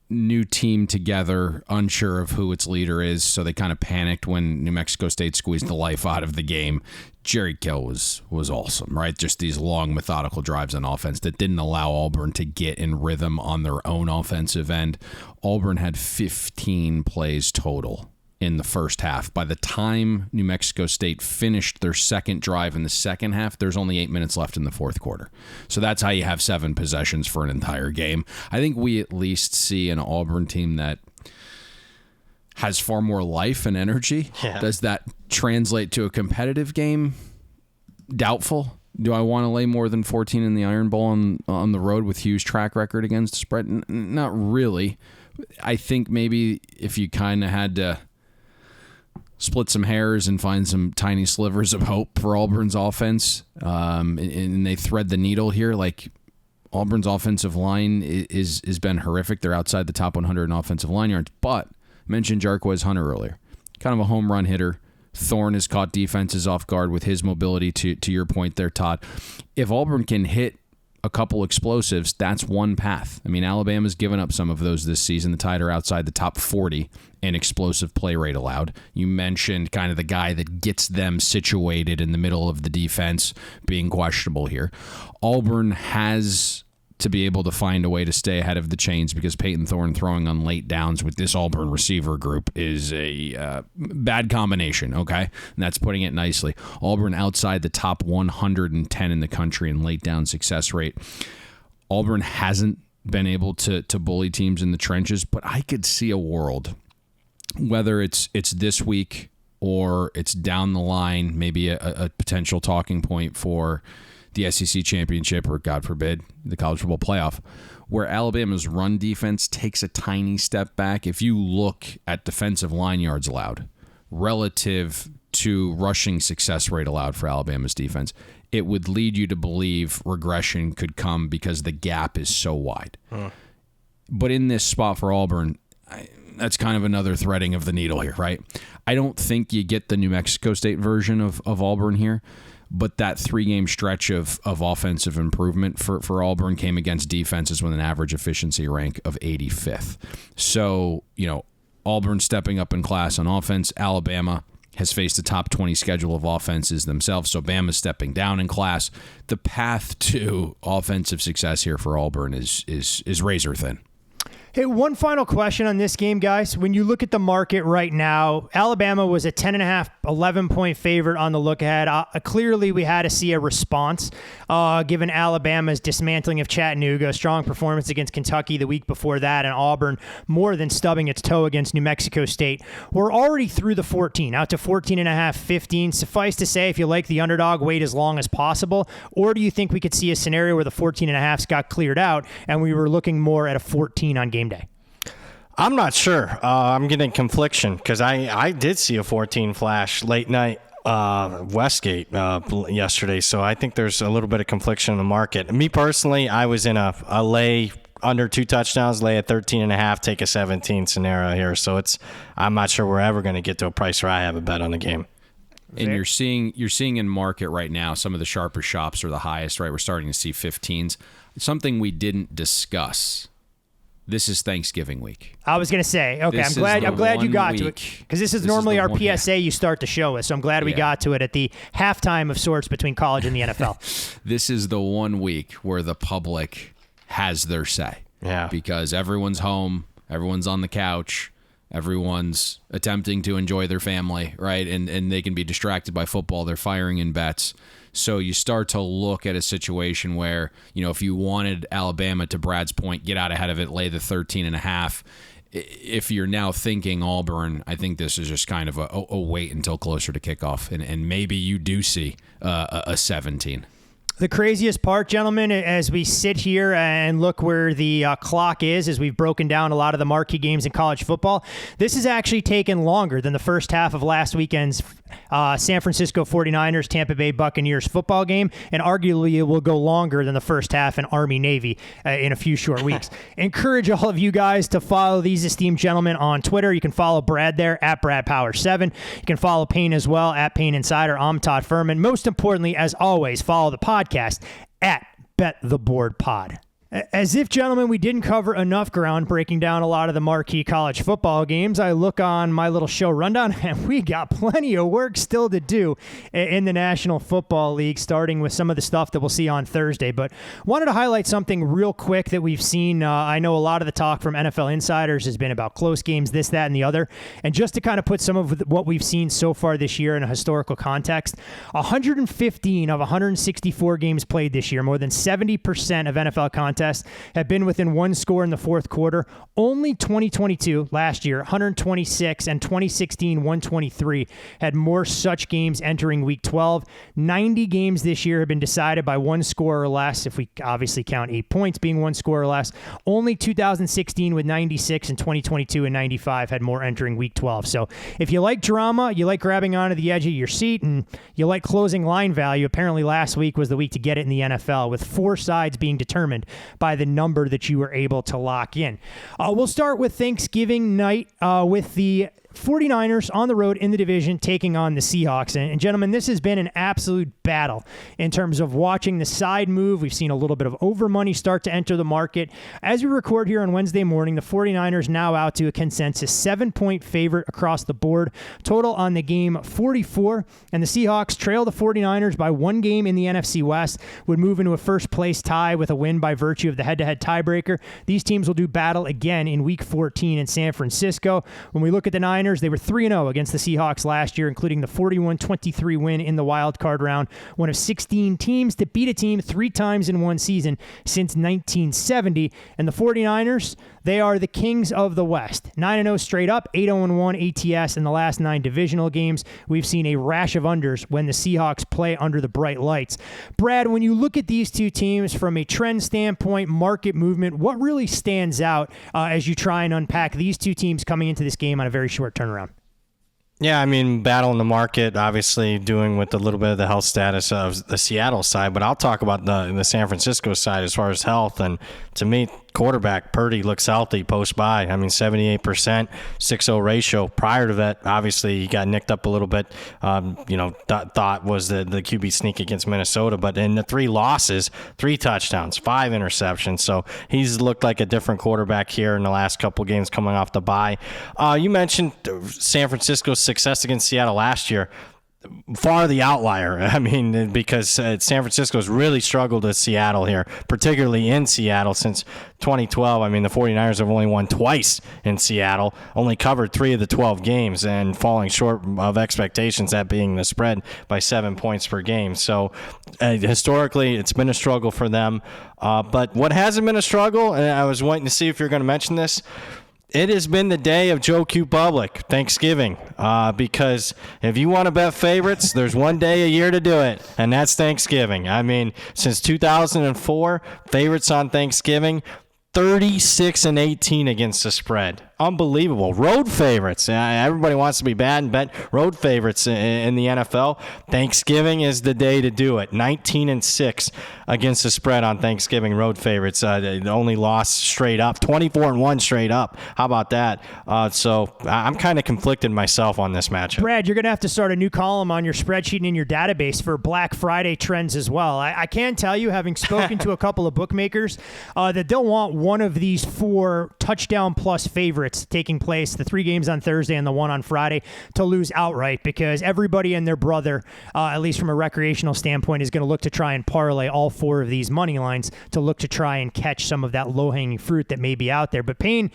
S9: New team together, unsure of who its leader is, so they kind of panicked when New Mexico State squeezed the life out of the game. Jerry Kill was awesome, right? Just these long, methodical drives on offense that didn't allow Auburn to get in rhythm on their own offensive end. Auburn had 15 plays total in the first half. By the time New Mexico State finished their second drive in the second half, there's only 8 minutes left in the fourth quarter. So that's how you have 7 possessions for an entire game. I think we at least see an Auburn team that has far more life and energy. Yeah. Does that translate to a competitive game? Doubtful. Do I want to lay more than 14 in the Iron Bowl on the road with Hugh's track record against the spread? Not really. I think maybe if you kind of had to split some hairs and find some tiny slivers of hope for Auburn's offense, and they thread the needle here. Like, Auburn's offensive line is been horrific. They're outside the top 100 in offensive line yards, but I mentioned Jarquez Hunter earlier. Kind of a home run hitter. Thorne has caught defenses off guard with his mobility, to your point there, Todd. If Auburn can hit a couple explosives, that's one path. I mean, Alabama's given up some of those this season. The Tide are outside the top 40 in explosive play rate allowed. You mentioned kind of the guy that gets them situated in the middle of the defense being questionable here. Auburn has to be able to find a way to stay ahead of the chains because Peyton Thorne throwing on late downs with this Auburn receiver group is a bad combination, okay? And that's putting it nicely. Auburn outside the top 110 in the country in late down success rate. Auburn hasn't been able to bully teams in the trenches, but I could see a world, whether it's this week or it's down the line, maybe a potential talking point for the SEC championship or, God forbid, the college football playoff, where Alabama's run defense takes a tiny step back. If you look at defensive line yards allowed relative to rushing success rate allowed for Alabama's defense, it would lead you to believe regression could come because the gap is so wide. But in this spot for Auburn, that's kind of another threading of the needle here, right? I don't think you get the New Mexico State version of Auburn here, but that 3-game stretch of offensive improvement for Auburn came against defenses with an average efficiency rank of 85th. So, Auburn stepping up in class on offense. Alabama has faced a top 20 schedule of offenses themselves, so Bama's stepping down in class. The path to offensive success here for Auburn is razor thin.
S7: Hey, one final question on this game, guys. When you look at the market right now, Alabama was a 10.5, 11-point favorite on the look ahead. Clearly, we had to see a response given Alabama's dismantling of Chattanooga, strong performance against Kentucky the week before that, and Auburn more than stubbing its toe against New Mexico State. We're already through the 14, out to 14.5, 15. Suffice to say, if you like the underdog, wait as long as possible. Or do you think we could see a scenario where the 14.5s got cleared out and we were looking more at a 14 on game day?
S8: I'm not sure. I'm getting confliction because I did see a 14 flash late night Westgate yesterday, so I think there's a little bit of confliction in the market. Me personally, I was in a lay under 2 touchdowns, lay at 13.5, take a 17 scenario here. So I'm not sure we're ever going to get to a price where I have a bet on the game.
S9: And you're seeing in market right now, some of the sharpest shops are the highest, right? We're starting to see 15s. Something we didn't discuss. This is Thanksgiving week.
S7: I was going to say, okay, I'm glad you got to it, because this is normally our PSA you start the show with, so I'm glad we got to it at the halftime of sorts between college and the NFL.
S9: This is the one week where the public has their say.
S8: Yeah.
S9: Because everyone's home, everyone's on the couch, everyone's attempting to enjoy their family, right? And they can be distracted by football. They're firing in bets. So you start to look at a situation where, if you wanted Alabama, to Brad's point, get out ahead of it, lay the 13.5. If you're now thinking Auburn, I think this is just kind of a wait until closer to kickoff. And maybe you do see a 17.
S7: The craziest part, gentlemen, as we sit here and look where the clock is, as we've broken down a lot of the marquee games in college football, this has actually taken longer than the first half of last weekend's San Francisco 49ers, Tampa Bay Buccaneers football game, and arguably it will go longer than the first half in Army-Navy in a few short weeks. Encourage all of you guys to follow these esteemed gentlemen on Twitter. You can follow Brad there, at BradPower7. You can follow Payne as well, at Payne Insider. I'm Todd Fuhrman. Most importantly, as always, follow the podcast at Bet the Board Pod. As if, gentlemen, we didn't cover enough ground breaking down a lot of the marquee college football games, I look on my little show rundown, and we got plenty of work still to do in the National Football League, starting with some of the stuff that we'll see on Thursday. But wanted to highlight something real quick that we've seen. I know a lot of the talk from NFL insiders has been about close games, this, that, and the other. And just to kind of put some of what we've seen so far this year in a historical context, 115 of 164 games played this year, more than 70% of NFL contests, have been within one score in the fourth quarter. Only 2022, last year, 126, and 2016, 123, had more such games entering Week 12. 90 games this year have been decided by one score or less, if we obviously count 8 points being one score or less. Only 2016 with 96, and 2022 and 95 had more entering Week 12. So if you like drama, you like grabbing onto the edge of your seat, and you like closing line value, apparently last week was the week to get it in the NFL, with 4 sides being determined by the number that you were able to lock in. We'll start with Thanksgiving night with the 49ers on the road in the division taking on the Seahawks. And gentlemen, this has been an absolute battle in terms of watching the side move. We've seen a little bit of over money start to enter the market. As we record here on Wednesday morning, the 49ers now out to a consensus 7-point favorite across the board. Total on the game 44. And the Seahawks trail the 49ers by 1 game in the NFC West, would move into a first place tie with a win by virtue of the head-to-head tiebreaker. These teams will do battle again in Week 14 in San Francisco. When we look at the Niners, they were 3-0 against the Seahawks last year, including the 41-23 win in the wild card round, one of 16 teams to beat a team 3 times in one season since 1970. And the 49ers, they are the kings of the West. 9-0 straight up, 8-0-1 ATS in the last 9 divisional games. We've seen a rash of unders when the Seahawks play under the bright lights. Brad, when you look at these two teams from a trend standpoint, market movement, what really stands out as you try and unpack these two teams coming into this game on a very short turnaround?
S8: Yeah, I mean, battle in the market, obviously doing with a little bit of the health status of the Seattle side, but I'll talk about the San Francisco side as far as health. And to me, quarterback, Purdy, looks healthy post-bye. I mean, 78%, 6-0 ratio. Prior to that, obviously, he got nicked up a little bit. Thought was the QB sneak against Minnesota. But in the 3 losses, 3 touchdowns, 5 interceptions. So he's looked like a different quarterback here in the last couple games coming off the bye. You mentioned San Francisco's success against Seattle last year. Far the outlier. I mean, because San Francisco's really struggled with Seattle here, particularly in Seattle since 2012. I mean, the 49ers have only won twice in Seattle, only covered 3 of the 12 games, and falling short of expectations, that being the spread by 7 points per game. So historically, it's been a struggle for them. But what hasn't been a struggle, and I was waiting to see if you're going to mention this, it has been the day of Joe Q Public, Thanksgiving, because if you want to bet favorites, there's one day a year to do it, and that's Thanksgiving. I mean, since 2004, favorites on Thanksgiving, 36-18 against the spread. Unbelievable. Road favorites. Everybody wants to be bad and bet road favorites in the NFL. Thanksgiving is the day to do it. 19-6 against the spread on Thanksgiving. Road favorites. The only loss straight up. 24-1 straight up. How about that? So I'm kind of conflicted myself on this matchup.
S7: Brad, you're going to have to start a new column on your spreadsheet and in your database for Black Friday trends as well. I can tell you, having spoken to a couple of bookmakers, that they'll want one of these 4 touchdown plus favorites taking place, the 3 games on Thursday and the 1 on Friday, to lose outright, because everybody and their brother, at least from a recreational standpoint, is going to look to try and parlay all 4 of these money lines to look to try and catch some of that low-hanging fruit that may be out there. But Payne,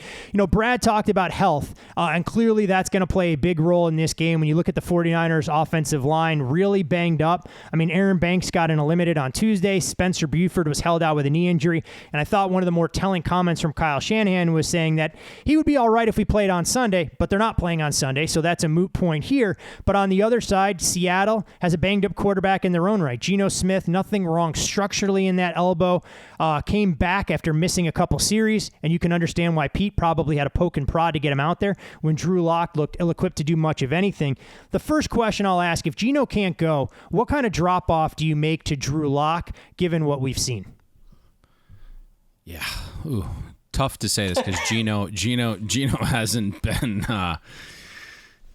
S7: Brad talked about health, and clearly that's going to play a big role in this game. When you look at the 49ers offensive line, really banged up. I mean, Aaron Banks got in a limited on Tuesday. Spencer Buford was held out with a knee injury. And I thought one of the more telling comments from Kyle Shanahan was saying that he would be all right if we played on Sunday, but they're not playing on Sunday, so that's a moot point here. But on the other side, Seattle has a banged-up quarterback in their own right. Geno Smith, nothing wrong structurally in that elbow, came back after missing a couple series, and you can understand why Pete probably had a poke and prod to get him out there when Drew Lock looked ill-equipped to do much of anything. The first question I'll ask, if Geno can't go, what kind of drop-off do you make to Drew Lock, given what we've seen?
S9: Yeah. Ooh. Tough to say this because Geno hasn't been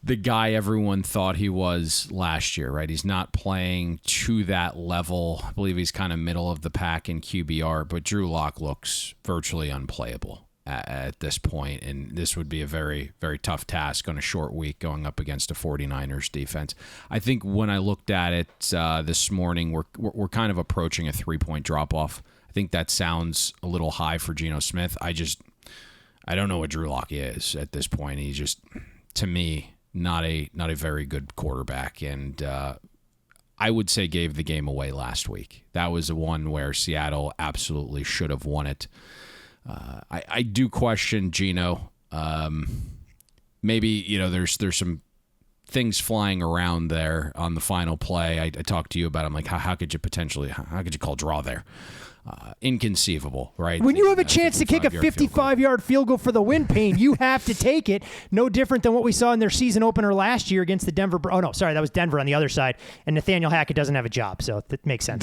S9: the guy everyone thought he was last year, right? He's not playing to that level. I believe he's kind of middle of the pack in QBR, but Drew Lock looks virtually unplayable at this point, and this would be a very, very tough task on a short week going up against a 49ers defense. I think when I looked at it this morning, we're kind of approaching a 3-point drop-off. I think that sounds a little high for Geno Smith. I don't know what Drew Lock is at this point. He's just, to me, not a very good quarterback, and I would say gave the game away last week. That was the one where Seattle absolutely should have won it. I do question Geno. Maybe there's some things flying around there on the final play. I talked to you about. I'm like, how could you call draw there? Inconceivable, right?
S7: When you have a chance to kick a 55-yard field goal for the win, Payne, you have to take it. No different than what we saw in their season opener last year against the Denver. Oh no, sorry, that was Denver on the other side, and Nathaniel Hackett doesn't have a job, so that makes sense.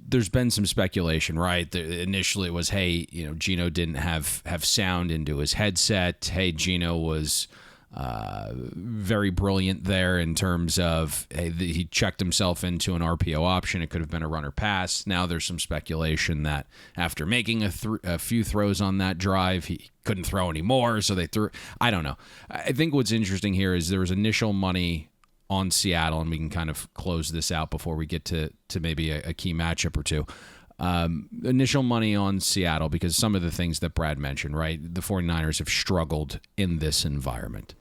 S9: There's been some speculation, right? Initially, it was, hey, Geno didn't have sound into his headset. Hey, Geno was very brilliant there in terms of he checked himself into an RPO option. It could have been a runner pass. Now there's some speculation that after making a few throws on that drive, he couldn't throw anymore, so they threw. I don't know. I think what's interesting here is there was initial money on Seattle, and we can kind of close this out before we get to maybe a key matchup or two. Initial money on Seattle because some of the things that Brad mentioned, right? The 49ers have struggled in this environment.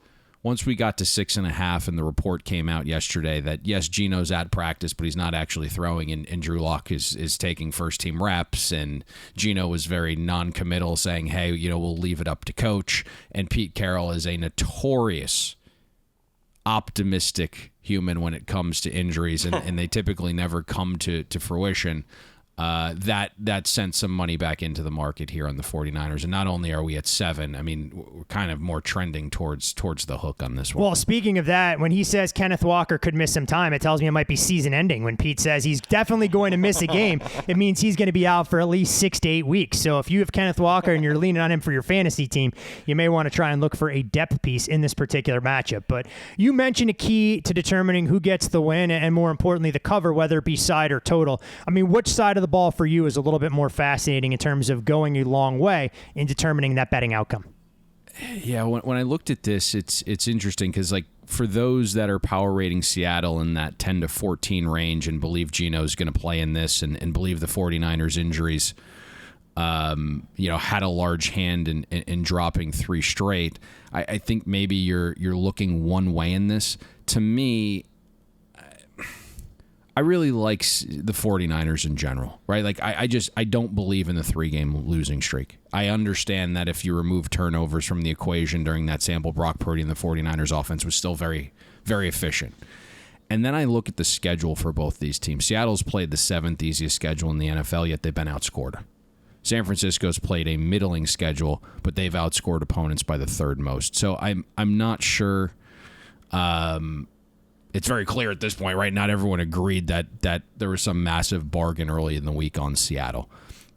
S9: Once we got to 6.5 and the report came out yesterday that, yes, Geno's at practice, but he's not actually throwing, and Drew Lock is taking first-team reps, and Geno was very non-committal, saying, hey, we'll leave it up to coach, and Pete Carroll is a notorious optimistic human when it comes to injuries, and they typically never come to fruition. that sent some money back into the market here on the 49ers. And not only are we at 7, I mean, we're kind of more trending towards the hook on this one.
S7: Well, speaking of that, when he says Kenneth Walker could miss some time, it tells me it might be season ending. When Pete says he's definitely going to miss a game, it means he's going to be out for at least 6 to 8 weeks. So if you have Kenneth Walker and you're leaning on him for your fantasy team, you may want to try and look for a depth piece in this particular matchup. But you mentioned a key to determining who gets the win and, more importantly, the cover, whether it be side or total. I mean, which side of the ball for you is a little bit more fascinating in terms of going a long way in determining that betting outcome?
S9: Yeah, when I looked at this, it's interesting because, like, for those that are power rating Seattle in that 10 to 14 range and believe Geno's going to play in this and believe the 49ers injuries had a large hand in dropping 3 straight, I think maybe you're looking one way in this. To me, I really like the 49ers in general, right? Like, I don't believe in the 3-game losing streak. I understand that if you remove turnovers from the equation during that sample, Brock Purdy and the 49ers offense was still very, very efficient. And then I look at the schedule for both these teams. Seattle's played the 7th easiest schedule in the NFL, yet they've been outscored. San Francisco's played a middling schedule, but they've outscored opponents by the 3rd most. So I'm not sure. It's very clear at this point, right? Not everyone agreed that there was some massive bargain early in the week on Seattle.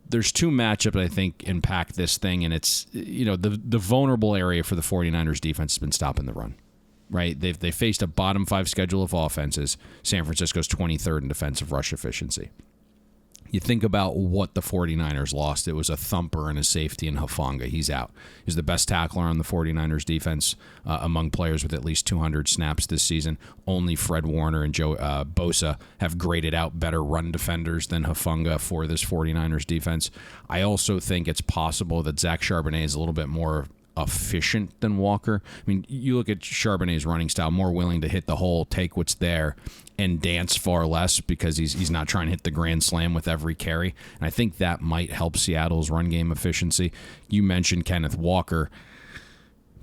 S9: There's 2 matchups that I think impact this thing, and it's the vulnerable area for the 49ers defense has been stopping the run, right? They faced a bottom 5 schedule of offenses. San Francisco's 23rd in defensive rush efficiency. You think about what the 49ers lost. It was a thumper and a safety in Hufanga. He's out. He's the best tackler on the 49ers defense among players with at least 200 snaps this season. Only Fred Warner and Joe Bosa have graded out better run defenders than Hufanga for this 49ers defense. I also think it's possible that Zach Charbonnet is a little bit more efficient than Walker. I mean, you look at Charbonnet's running style, more willing to hit the hole, take what's there, and dance far less because he's not trying to hit the grand slam with every carry. And I think that might help Seattle's run game efficiency. You mentioned Kenneth Walker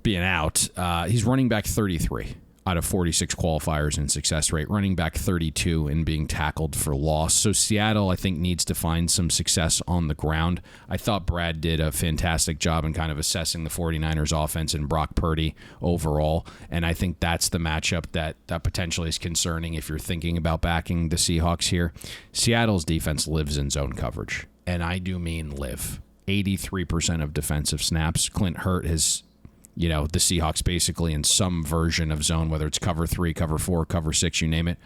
S9: being out. He's running back 33 out of 46 qualifiers in success rate, running back 32 in being tackled for loss. So Seattle, I think, needs to find some success on the ground. I thought Brad did a fantastic job in kind of assessing the 49ers offense and Brock Purdy overall, and I think that's the matchup that potentially is concerning if you're thinking about backing the Seahawks here. Seattle's defense lives in zone coverage, and I do mean live. 83% of defensive snaps. Clint Hurt has the Seahawks basically in some version of zone, whether it's cover 3, cover 4, cover 6, you name it.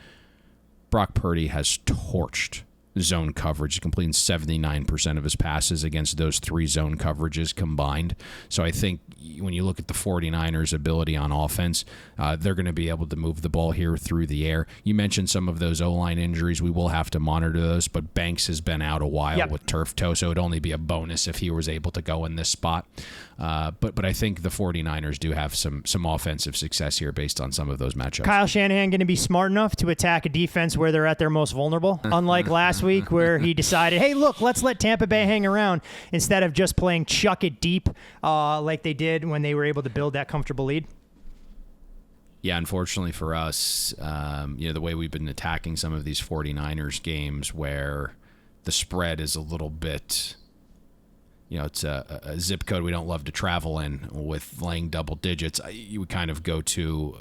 S9: Brock Purdy has torched zone coverage, completing 79% of his passes against those 3 zone coverages combined. So I think when you look at the 49ers' ability on offense, they're going to be able to move the ball here through the air. You mentioned some of those O-line injuries. We will have to monitor those, but Banks has been out a while with turf toe, so it would only be a bonus if he was able to go in this spot. But I think the 49ers do have some offensive success here based on some of those matchups.
S7: Kyle Shanahan going to be smart enough to attack a defense where they're at their most vulnerable, unlike last week where he decided, hey, look, let's let Tampa Bay hang around instead of just playing chuck it deep like they did when they were able to build that comfortable lead.
S9: Yeah, unfortunately for us, the way we've been attacking some of these 49ers games where the spread is a little bit, it's a zip code we don't love to travel in with laying double digits. You would kind of go to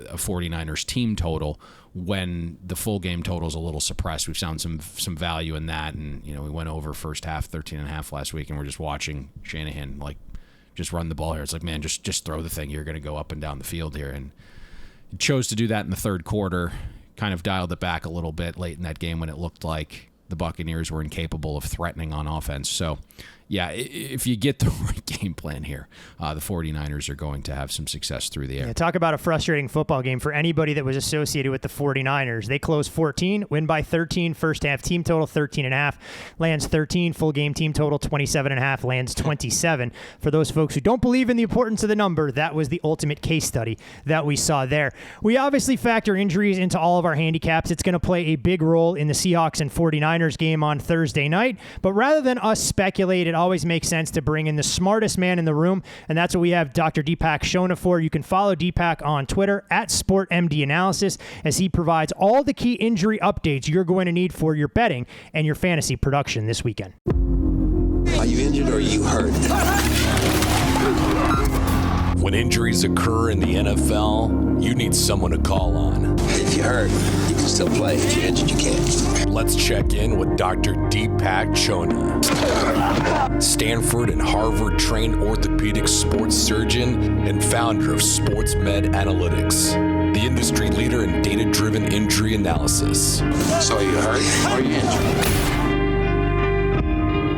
S9: a 49ers team total when the full game total is a little suppressed. We've found some value in that, and we went over first half 13.5 last week, and we're just watching Shanahan just run the ball here. It's like, man, just throw the thing. You're going to go up and down the field here, and he chose to do that in the third quarter. Kind of dialed it back a little bit late in that game when it looked like the Buccaneers were incapable of threatening on offense. So, yeah, if you get the right game plan here, the 49ers are going to have some success through the air.
S7: Yeah, talk about a frustrating football game for anybody that was associated with the 49ers. They closed 14, win by 13, first half team total 13.5, lands 13, full game team total 27.5, lands 27. For those folks who don't believe in the importance of the number, that was the ultimate case study that we saw there. We obviously factor injuries into all of our handicaps. It's going to play a big role in the Seahawks and 49ers game on Thursday night, but rather than us speculate it always makes sense to bring in the smartest man in the room, and that's what we have Dr. Deepak Shona for. You can follow Deepak on Twitter at SportMDAnalysis as he provides all the key injury updates you're going to need for your betting and your fantasy production this weekend.
S10: Are you injured or are you hurt?
S11: When injuries occur in the NFL, you need someone to call on.
S10: If you're hurt, you can still play. If you're injured, you can't.
S11: Let's check in with Dr. Deepak Shona, Stanford and Harvard-trained orthopedic sports surgeon and founder of Sports Med Analytics, the industry leader in data-driven injury analysis.
S10: So are you hurt or are you injured?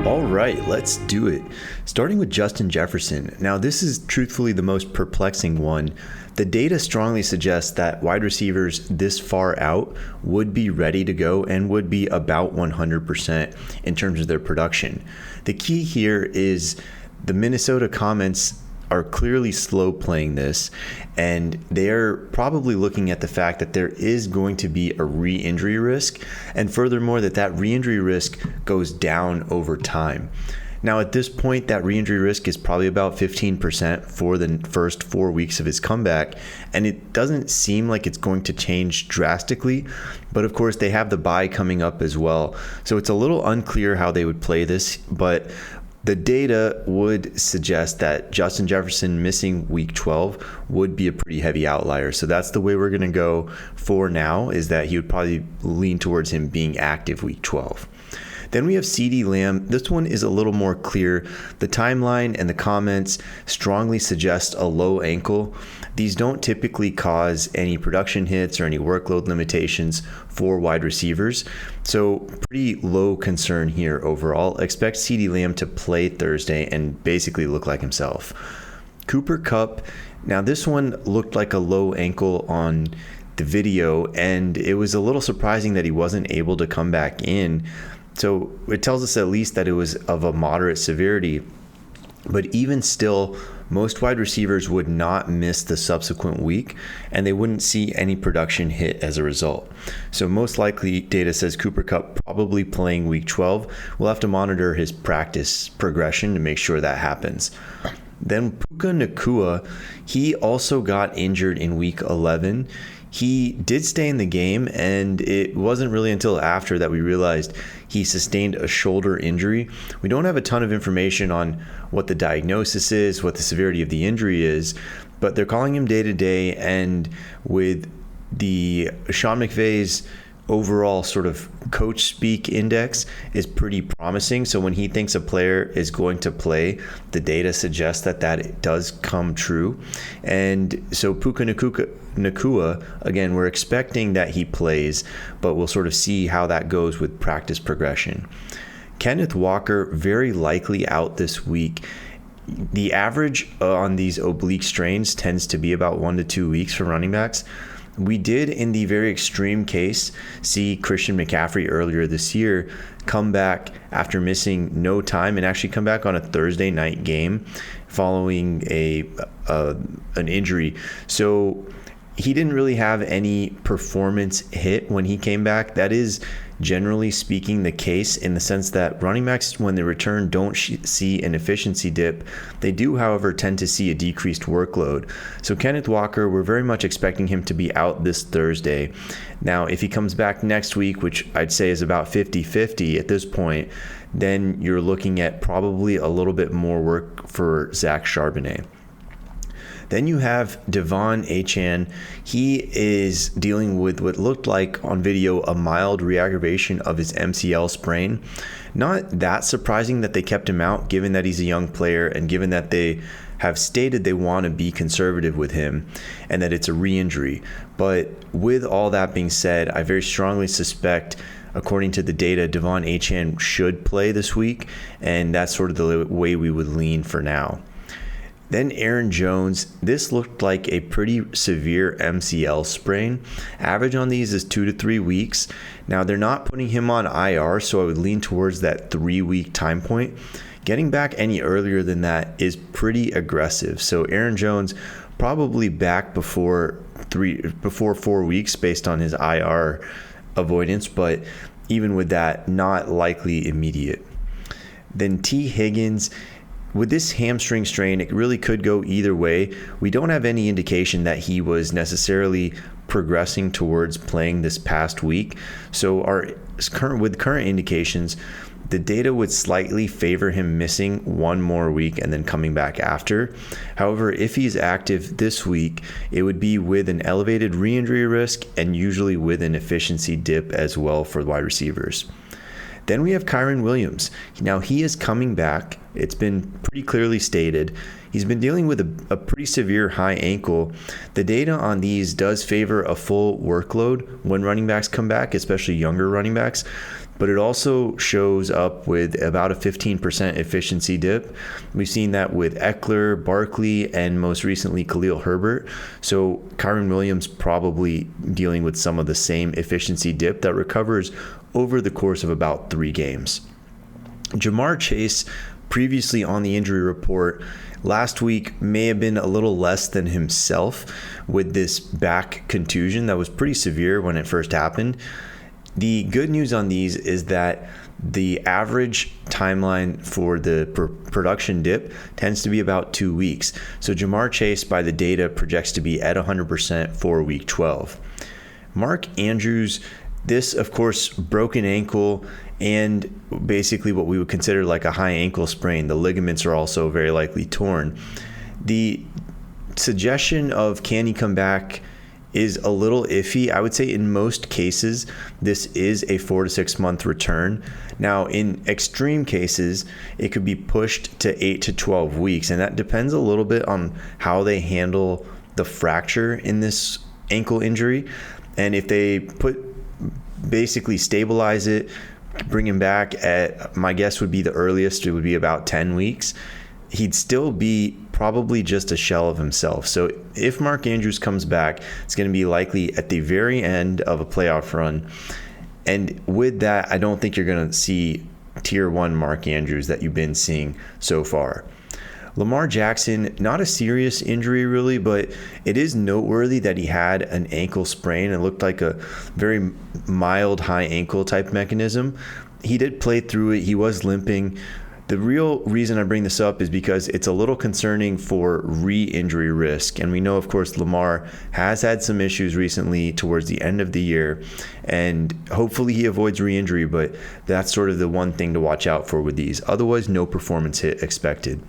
S12: All right, let's do it. Starting with Justin Jefferson. Now, this is truthfully the most perplexing one. The data strongly suggests that wide receivers this far out would be ready to go and would be about 100% in terms of their production. The key here is the Minnesota comments are clearly slow playing this, and they're probably looking at the fact that there is going to be a re-injury risk, and furthermore that re-injury risk goes down over time. Now at this point, that re-injury risk is probably about 15% for the first 4 weeks of his comeback, and it doesn't seem like it's going to change drastically, but of course they have the bye coming up as well, so it's a little unclear how they would play this, but the data would suggest that Justin Jefferson missing week 12 would be a pretty heavy outlier. So that's the way we're going to go for now, is that he would probably lean towards him being active week 12. Then we have CeeDee Lamb. This one is a little more clear. The timeline and the comments strongly suggest a low ankle. These don't typically cause any production hits or any workload limitations for wide receivers. So pretty low concern here overall. Expect CeeDee Lamb to play Thursday and basically look like himself. Cooper Kupp. Now this one looked like a low ankle on the video, and it was a little surprising that he wasn't able to come back in. So it tells us at least that it was of a moderate severity, but even still, most wide receivers would not miss the subsequent week, and they wouldn't see any production hit as a result. So most likely, data says Cooper Kupp probably playing week 12. We'll have to monitor his practice progression to make sure that happens. Then Puka Nacua, he also got injured in week 11. He did stay in the game, and it wasn't really until after that we realized he sustained a shoulder injury. We don't have a ton of information on what the diagnosis is, what the severity of the injury is, but they're calling him day-to-day, and with the Sean McVay's overall sort of coach speak index is pretty promising. So when he thinks a player is going to play, the data suggests that it does come true. And so Puka Nacua, again, we're expecting that he plays, but we'll sort of see how that goes with practice progression. Kenneth Walker, very likely out this week. The average on these oblique strains tends to be about 1 to 2 weeks for running backs. We did, in the very extreme case, see Christian McCaffrey earlier this year come back after missing no time and actually come back on a Thursday night game following an injury. So he didn't really have any performance hit when he came back. That is generally speaking the case, in the sense that running backs, when they return, don't see an efficiency dip. They do, however, tend to see a decreased workload. So Kenneth Walker, we're very much expecting him to be out this Thursday. Now, if he comes back next week, which I'd say is about 50-50 at this point, then you're looking at probably a little bit more work for Zach Charbonnet. Then you have Devon Achane. He is dealing with what looked like on video a mild re-aggravation of his MCL sprain. Not that surprising that they kept him out, given that he's a young player and given that they have stated they want to be conservative with him and that it's a re-injury. But with all that being said, I very strongly suspect, according to the data, Devon Achane should play this week, and that's sort of the way we would lean for now. Then Aaron Jones, this looked like a pretty severe MCL sprain. Average on these is 2 to 3 weeks. Now, they're not putting him on IR, so I would lean towards that 3-week time point. Getting back any earlier than that is pretty aggressive. So Aaron Jones probably back before 4 weeks based on his IR avoidance, but even with that, not likely immediate. Then T. Higgins, with this hamstring strain, it really could go either way. We don't have any indication that he was necessarily progressing towards playing this past week. So with current indications, the data would slightly favor him missing one more week and then coming back after. However, if he's active this week, it would be with an elevated re-injury risk and usually with an efficiency dip as well for wide receivers. Then we have Kyren Williams. Now he is coming back. It's been pretty clearly stated. He's been dealing with a pretty severe high ankle. The data on these does favor a full workload when running backs come back, especially younger running backs. But it also shows up with about a 15% efficiency dip. We've seen that with Eckler, Barkley, and most recently Khalil Herbert. So Kyren Williams probably dealing with some of the same efficiency dip that recovers over the course of about 3 games. Jamar Chase, previously on the injury report, last week may have been a little less than himself with this back contusion that was pretty severe when it first happened. The good news on these is that the average timeline for the production dip tends to be about 2 weeks. So Jamar Chase, by the data, projects to be at 100% for week 12. Mark Andrews, this, of course, broken ankle and basically what we would consider like a high ankle sprain. The ligaments are also very likely torn. The suggestion of can he come back is a little iffy. I would say in most cases, this is a 4 to 6 month return. Now, in extreme cases, it could be pushed to 8 to 12 weeks, and that depends a little bit on how they handle the fracture in this ankle injury. And if they basically stabilize it, bring him back at, my guess would be the earliest, it would be about 10 weeks. He'd still be probably just a shell of himself. So if Mark Andrews comes back, it's going to be likely at the very end of a playoff run. And with that, I don't think you're going to see tier 1 Mark Andrews that you've been seeing so far. Lamar Jackson, not a serious injury really, but it is noteworthy that he had an ankle sprain. It looked like a very mild high ankle type mechanism. He did play through it. He was limping. The real reason I bring this up is because it's a little concerning for re-injury risk. And we know, of course, Lamar has had some issues recently towards the end of the year, and hopefully he avoids re-injury, but that's sort of the one thing to watch out for with these. Otherwise, no performance hit expected.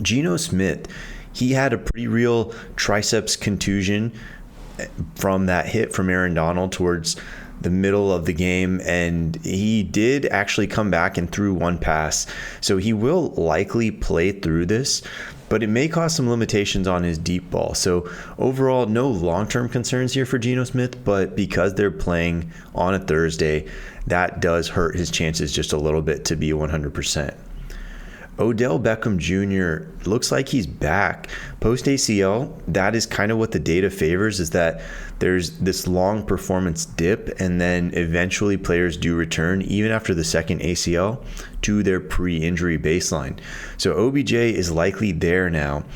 S12: Geno Smith, he had a pretty real triceps contusion from that hit from Aaron Donald towards the middle of the game, and he did actually come back and threw one pass. So he will likely play through this, but it may cause some limitations on his deep ball. So overall, no long-term concerns here for Geno Smith, but because they're playing on a Thursday, that does hurt his chances just a little bit to be 100%. Odell Beckham Jr. looks like he's back post ACL. That is kind of what the data favors, is that there's this long performance dip, and then eventually players do return even after the second ACL to their pre-injury baseline. So OBJ is likely there now.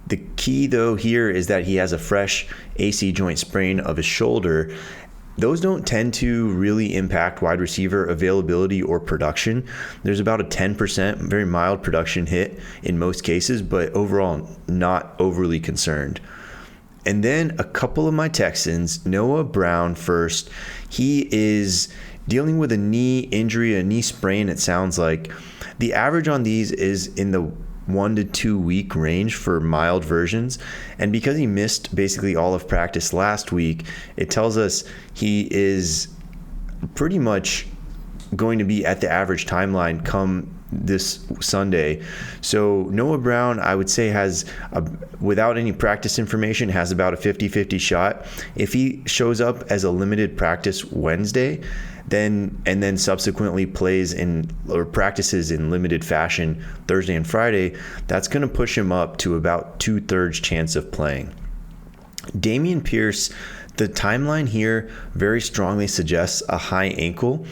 S12: The key though here is that he has a fresh AC joint sprain of his shoulder. Those don't tend to really impact wide receiver availability or production. There's about a 10% very mild production hit in most cases, but overall not overly concerned. And then a couple of my Texans, Noah Brown first. He is dealing with a knee injury, a knee sprain, it sounds like. The average on these is in the 1 to 2 week range for mild versions, and because he missed basically all of practice last week, it tells us he is pretty much going to be at the average timeline come this Sunday. So Noah Brown, I would say, has without any practice information, has about a 50-50 shot. If he shows up as a limited practice Wednesday, then subsequently plays in or practices in limited fashion Thursday and Friday, that's going to push him up to about 2/3 chance of playing. Dameon Pierce, the timeline here very strongly suggests a high ankle.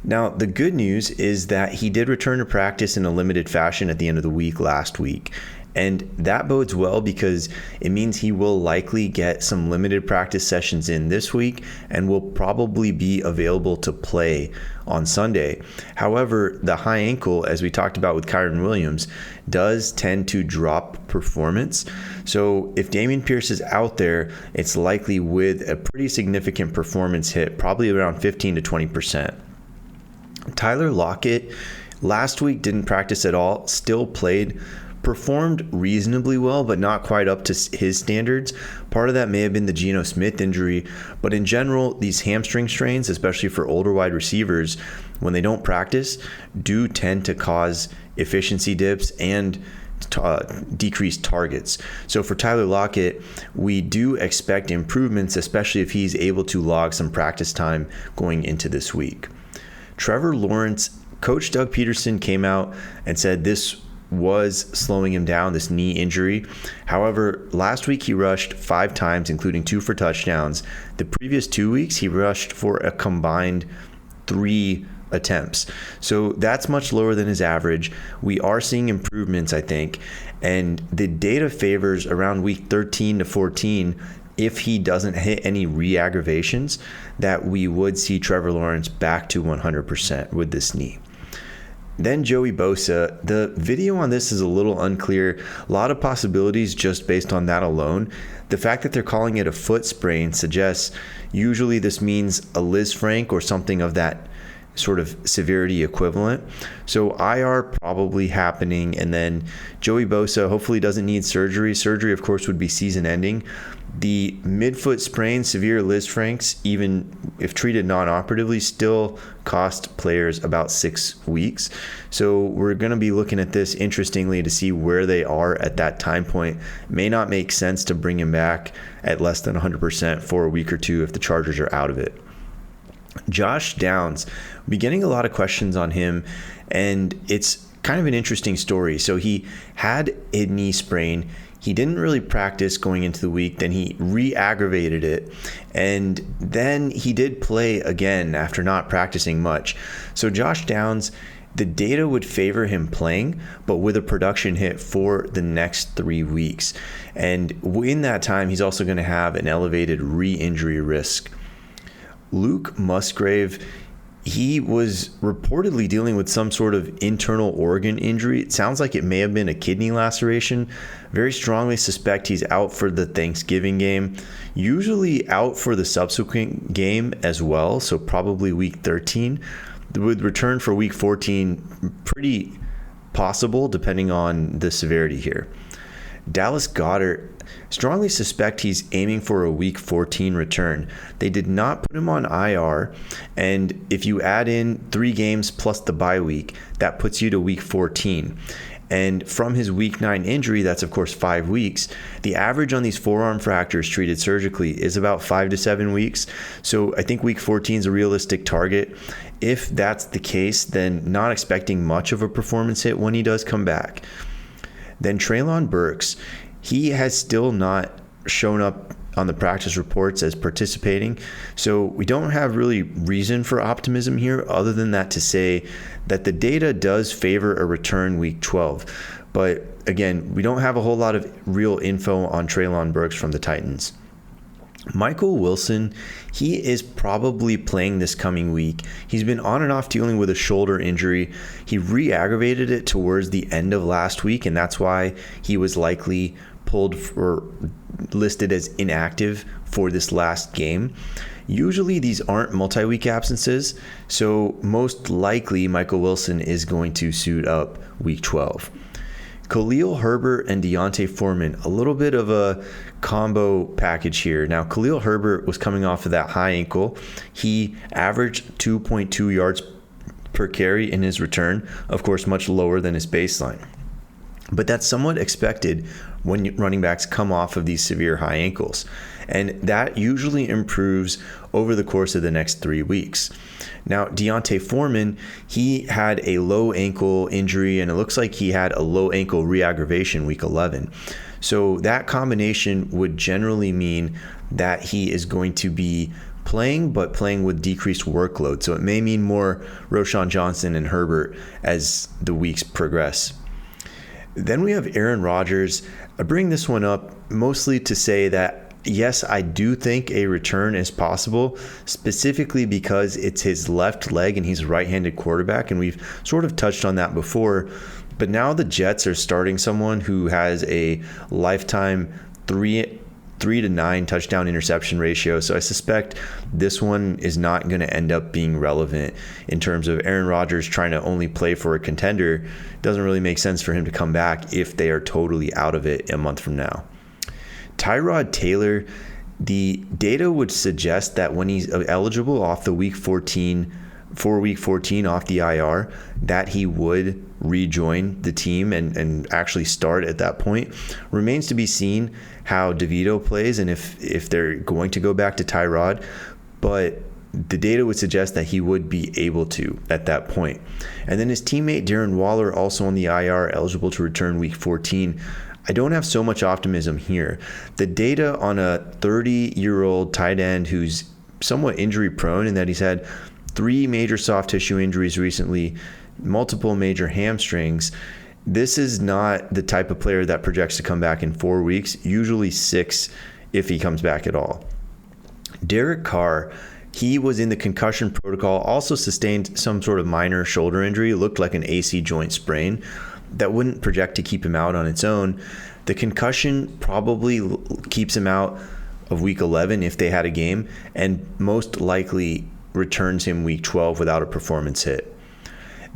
S12: Now, the good news is that he did return to practice in a limited fashion at the end of the week last week. And that bodes well because it means he will likely get some limited practice sessions in this week and will probably be available to play on Sunday. However, the high ankle, as we talked about with Kyron Williams, does tend to drop performance. So if Dameon Pierce is out there, it's likely with a pretty significant performance hit, probably around 15 to 20%. Tyler Lockett last week didn't practice at all, still played, performed reasonably well, but not quite up to his standards. Part of that may have been the Geno Smith injury, but in general, these hamstring strains, especially for older wide receivers, when they don't practice, do tend to cause efficiency dips and decreased targets. So for Tyler Lockett, we do expect improvements, especially if he's able to log some practice time going into this week. Trevor Lawrence, Coach Doug Peterson came out and said this was slowing him down, this knee injury. However, last week he rushed 5 times, including 2 for touchdowns. The previous 2 weeks, he rushed for a combined 3 attempts. So that's much lower than his average. We are seeing improvements, I think, and the data favors around week 13 to 14, if he doesn't hit any re-aggravations, that we would see Trevor Lawrence back to 100% with this knee. Then Joey Bosa, the video on this is a little unclear. A lot of possibilities just based on that alone. The fact that they're calling it a foot sprain suggests usually this means a Lisfranc or something of that sort of severity equivalent. So IR probably happening, and then Joey Bosa hopefully doesn't need surgery. Surgery, of course, would be season ending. The midfoot sprain, severe Lisfrancs, even if treated non-operatively, still cost players about 6 weeks. So we're going to be looking at this interestingly to see where they are at that time point. May not make sense to bring him back at less than 100% for a week or two if the Chargers are out of it. Josh Downs, we're getting a lot of questions on him, and it's kind of an interesting story. So he had a knee sprain. He didn't really practice going into the week. Then he re-aggravated it, and then he did play again after not practicing much. So Josh Downs, the data would favor him playing, but with a production hit for the next 3 weeks. And in that time, he's also going to have an elevated re-injury risk. Luke Musgrave, he was reportedly dealing with some sort of internal organ injury. It sounds like it may have been a kidney laceration. Very strongly suspect he's out for the Thanksgiving game, usually out for the subsequent game as well, so probably week 13. With return for week 14, pretty possible depending on the severity here. Dallas Goedert, strongly suspect he's aiming for a week 14 return. They did not put him on IR, and if you add in 3 games plus the bye week, that puts you to week 14. And from his week 9 injury, that's of course 5 weeks, the average on these forearm fractures treated surgically is about 5 to 7 weeks. So I think week 14 is a realistic target. If that's the case, then not expecting much of a performance hit when he does come back. Then Treylon Burks, he has still not shown up on the practice reports as participating. So we don't have really reason for optimism here other than that to say that the data does favor a return week 12. But again, we don't have a whole lot of real info on Treylon Burks from the Titans. Michael Wilson, he is probably playing this coming week. He's been on and off dealing with a shoulder injury. He re-aggravated it towards the end of last week, and that's why he was likely pulled or listed as inactive for this last game. Usually these aren't multi-week absences, so most likely Michael Wilson is going to suit up week 12. Khalil Herbert and Deontay Foreman, a little bit of a combo package here. Now, Khalil Herbert was coming off of that high ankle. He averaged 2.2 yards per carry in his return, of course, much lower than his baseline. But that's somewhat expected when running backs come off of these severe high ankles. And that usually improves over the course of the next 3 weeks. Now, Deontay Foreman, he had a low ankle injury, and it looks like he had a low ankle re-aggravation week 11. So that combination would generally mean that he is going to be playing, but playing with decreased workload. So it may mean more Roschon Johnson and Herbert as the weeks progress. Then we have Aaron Rodgers. I bring this one up mostly to say that yes, I do think a return is possible, specifically because it's his left leg and he's a right-handed quarterback, and we've sort of touched on that before. But now the Jets are starting someone who has a lifetime 3-to-9 touchdown interception ratio. So I suspect this one is not going to end up being relevant in terms of Aaron Rodgers trying to only play for a contender. It doesn't really make sense for him to come back if they are totally out of it a month from now. Tyrod Taylor, the data would suggest that when he's eligible off the week 14 off the IR, that he would rejoin the team and actually start at that point. Remains to be seen how DeVito plays and if they're going to go back to Tyrod, but the data would suggest that he would be able to at that point. And then his teammate Darren Waller, also on the IR, eligible to return week 14. I don't have so much optimism here. The data on a 30-year-old tight end who's somewhat injury prone in that he's had 3 major soft tissue injuries recently, multiple major hamstrings. This is not the type of player that projects to come back in 4 weeks, usually 6 if he comes back at all. Derek Carr, he was in the concussion protocol, also sustained some sort of minor shoulder injury. It looked like an AC joint sprain that wouldn't project to keep him out on its own. The concussion probably keeps him out of week 11 if they had a game, and most likely returns him week 12 without a performance hit.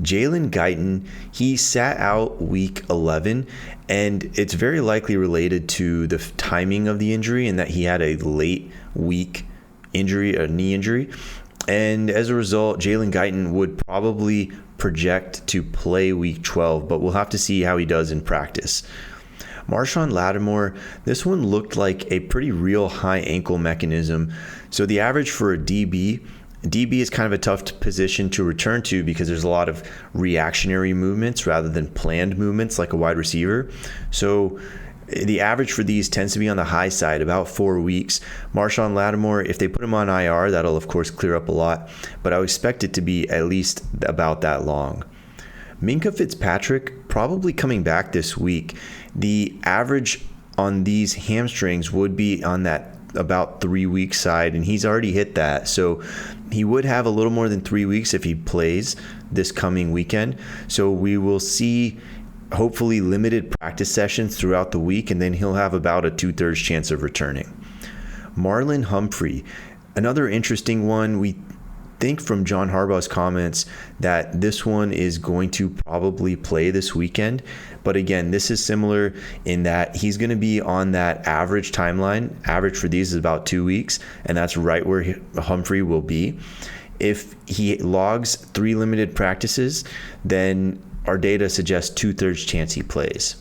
S12: Jalen Guyton, he sat out week 11, and it's very likely related to the timing of the injury and that he had a late week injury, a knee injury. And as a result, Jalen Guyton would probably project to play week 12, but we'll have to see how he does in practice. Marshawn Lattimore, this one looked like a pretty real high ankle mechanism. So the average for a DB is kind of a tough position to return to because there's a lot of reactionary movements rather than planned movements like a wide receiver. So the average for these tends to be on the high side, about 4 weeks. Marshawn Lattimore, if they put him on IR, that'll of course clear up a lot, but I would expect it to be at least about that long. Minkah Fitzpatrick probably coming back this week. The average on these hamstrings would be on that about 3 week side, and he's already hit that. So he would have a little more than 3 weeks if he plays this coming weekend. So we will see hopefully limited practice sessions throughout the week, and then he'll have about a 2/3 chance of returning. Marlon Humphrey, another interesting one. We think from John Harbaugh's comments that this one is going to probably play this weekend. But again, this is similar in that he's going to be on that average timeline. Average for these is about 2 weeks, and that's right where Humphrey will be. If he logs 3 limited practices, then our data suggests 2/3 chance he plays.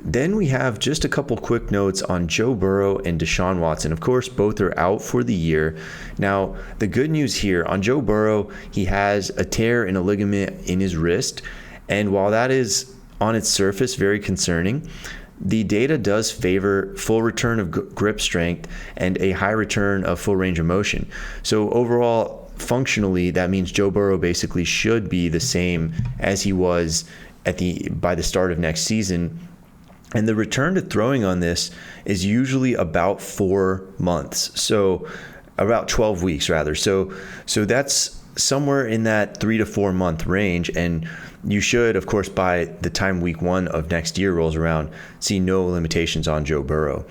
S12: Then we have just a couple quick notes on Joe Burrow and Deshaun Watson. Of course, both are out for the year. Now, the good news here on Joe Burrow, he has a tear in a ligament in his wrist. And while that is on its surface very concerning, the data does favor full return of grip strength and a high return of full range of motion. So overall, functionally, that means Joe Burrow basically should be the same as he was by the start of next season. And the return to throwing on this is usually about 4 months. So about 12 weeks rather. So that's somewhere in that 3 to 4 month range. And you should, of course, by the time week 1 of next year rolls around, see no limitations on Joe Burrow.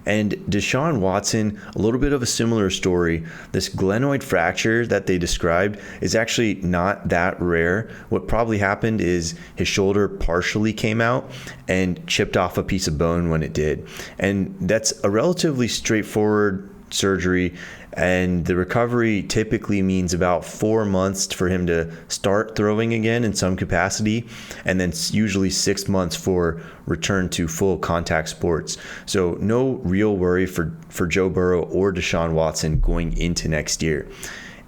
S12: And Deshaun Watson, a little bit of a similar story. This glenoid fracture that they described is actually not that rare. What probably happened is his shoulder partially came out and chipped off a piece of bone when it did. And that's a relatively straightforward surgery, and the recovery typically means about 4 months for him to start throwing again in some capacity, and then usually 6 months for return to full contact sports. So no real worry for Joe Burrow or Deshaun Watson going into next year.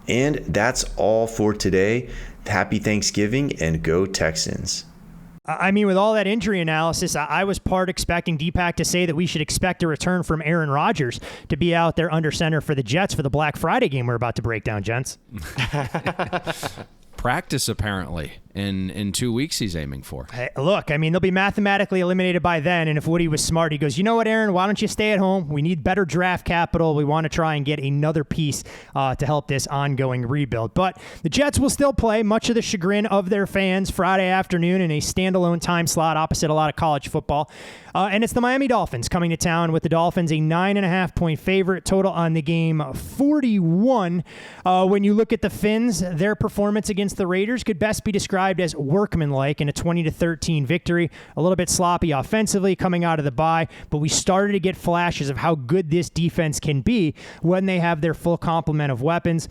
S12: And that's all for today. Happy Thanksgiving, and go Texans.
S7: I mean, with all that injury analysis, I was part expecting Deepak to say that we should expect a return from Aaron Rodgers to be out there under center for the Jets for the Black Friday game we're about to break down, gents.
S9: Practice, apparently. in 2 weeks he's aiming for.
S7: Hey, look, I mean, they'll be mathematically eliminated by then, and if Woody was smart, he goes, you know what, Aaron, why don't you stay at home? We need better draft capital. We want to try and get another piece to help this ongoing rebuild. But the Jets will still play, much of the chagrin of their fans, Friday afternoon in a standalone time slot opposite a lot of college football. And it's the Miami Dolphins coming to town with the Dolphins, a 9.5-point favorite, total on the game 41. When you look at the Finns, their performance against the Raiders could best be described as workmanlike in a 20-13 victory. A little bit sloppy offensively coming out of the bye, but we started to get flashes of how good this defense can be when they have their full complement of weapons.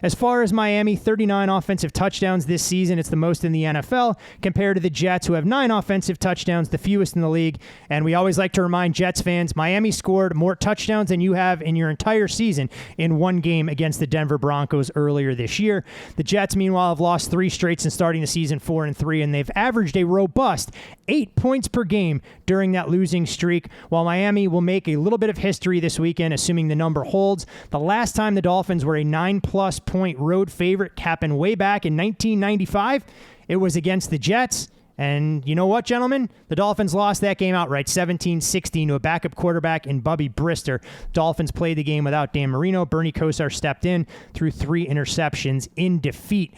S7: As far as Miami, 39 offensive touchdowns this season. It's the most in the NFL compared to the Jets, who have 9 offensive touchdowns, the fewest in the league. And we always like to remind Jets fans, Miami scored more touchdowns than you have in your entire season in one game against the Denver Broncos earlier this year. The Jets, meanwhile, have lost 3 straight since starting the season 4-3, and they've averaged a robust 8 points per game during that losing streak, while Miami will make a little bit of history this weekend, assuming the number holds. The last time the Dolphins were a 9-plus point road favorite happened way back in 1995. It was against the Jets. And you know what, gentlemen? The Dolphins lost that game outright, 17-16 to a backup quarterback in Bubby Brister. Dolphins played the game without Dan Marino. Bernie Kosar stepped in, threw 3 interceptions in defeat.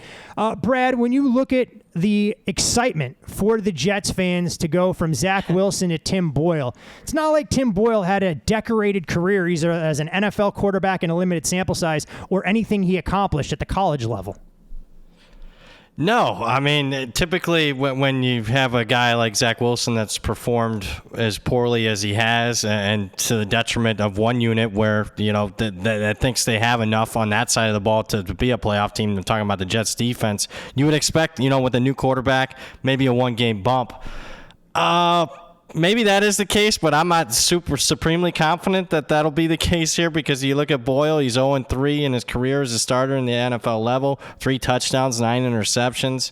S7: Brad, when you look at the excitement for the Jets fans to go from Zach Wilson to Tim Boyle, it's not like Tim Boyle had a decorated career either as an NFL quarterback in a limited sample size or anything he accomplished at the college level.
S8: No, I mean, typically when you have a guy like Zach Wilson that's performed as poorly as he has and to the detriment of one unit where, you know, that thinks they have enough on that side of the ball to be a playoff team, I'm talking about the Jets defense, you would expect, you know, with a new quarterback, maybe a 1-game bump. Maybe that is the case, but I'm not supremely confident that that'll be the case here because you look at Boyle, he's 0-3 in his career as a starter in the NFL level, 3 touchdowns, 9 interceptions.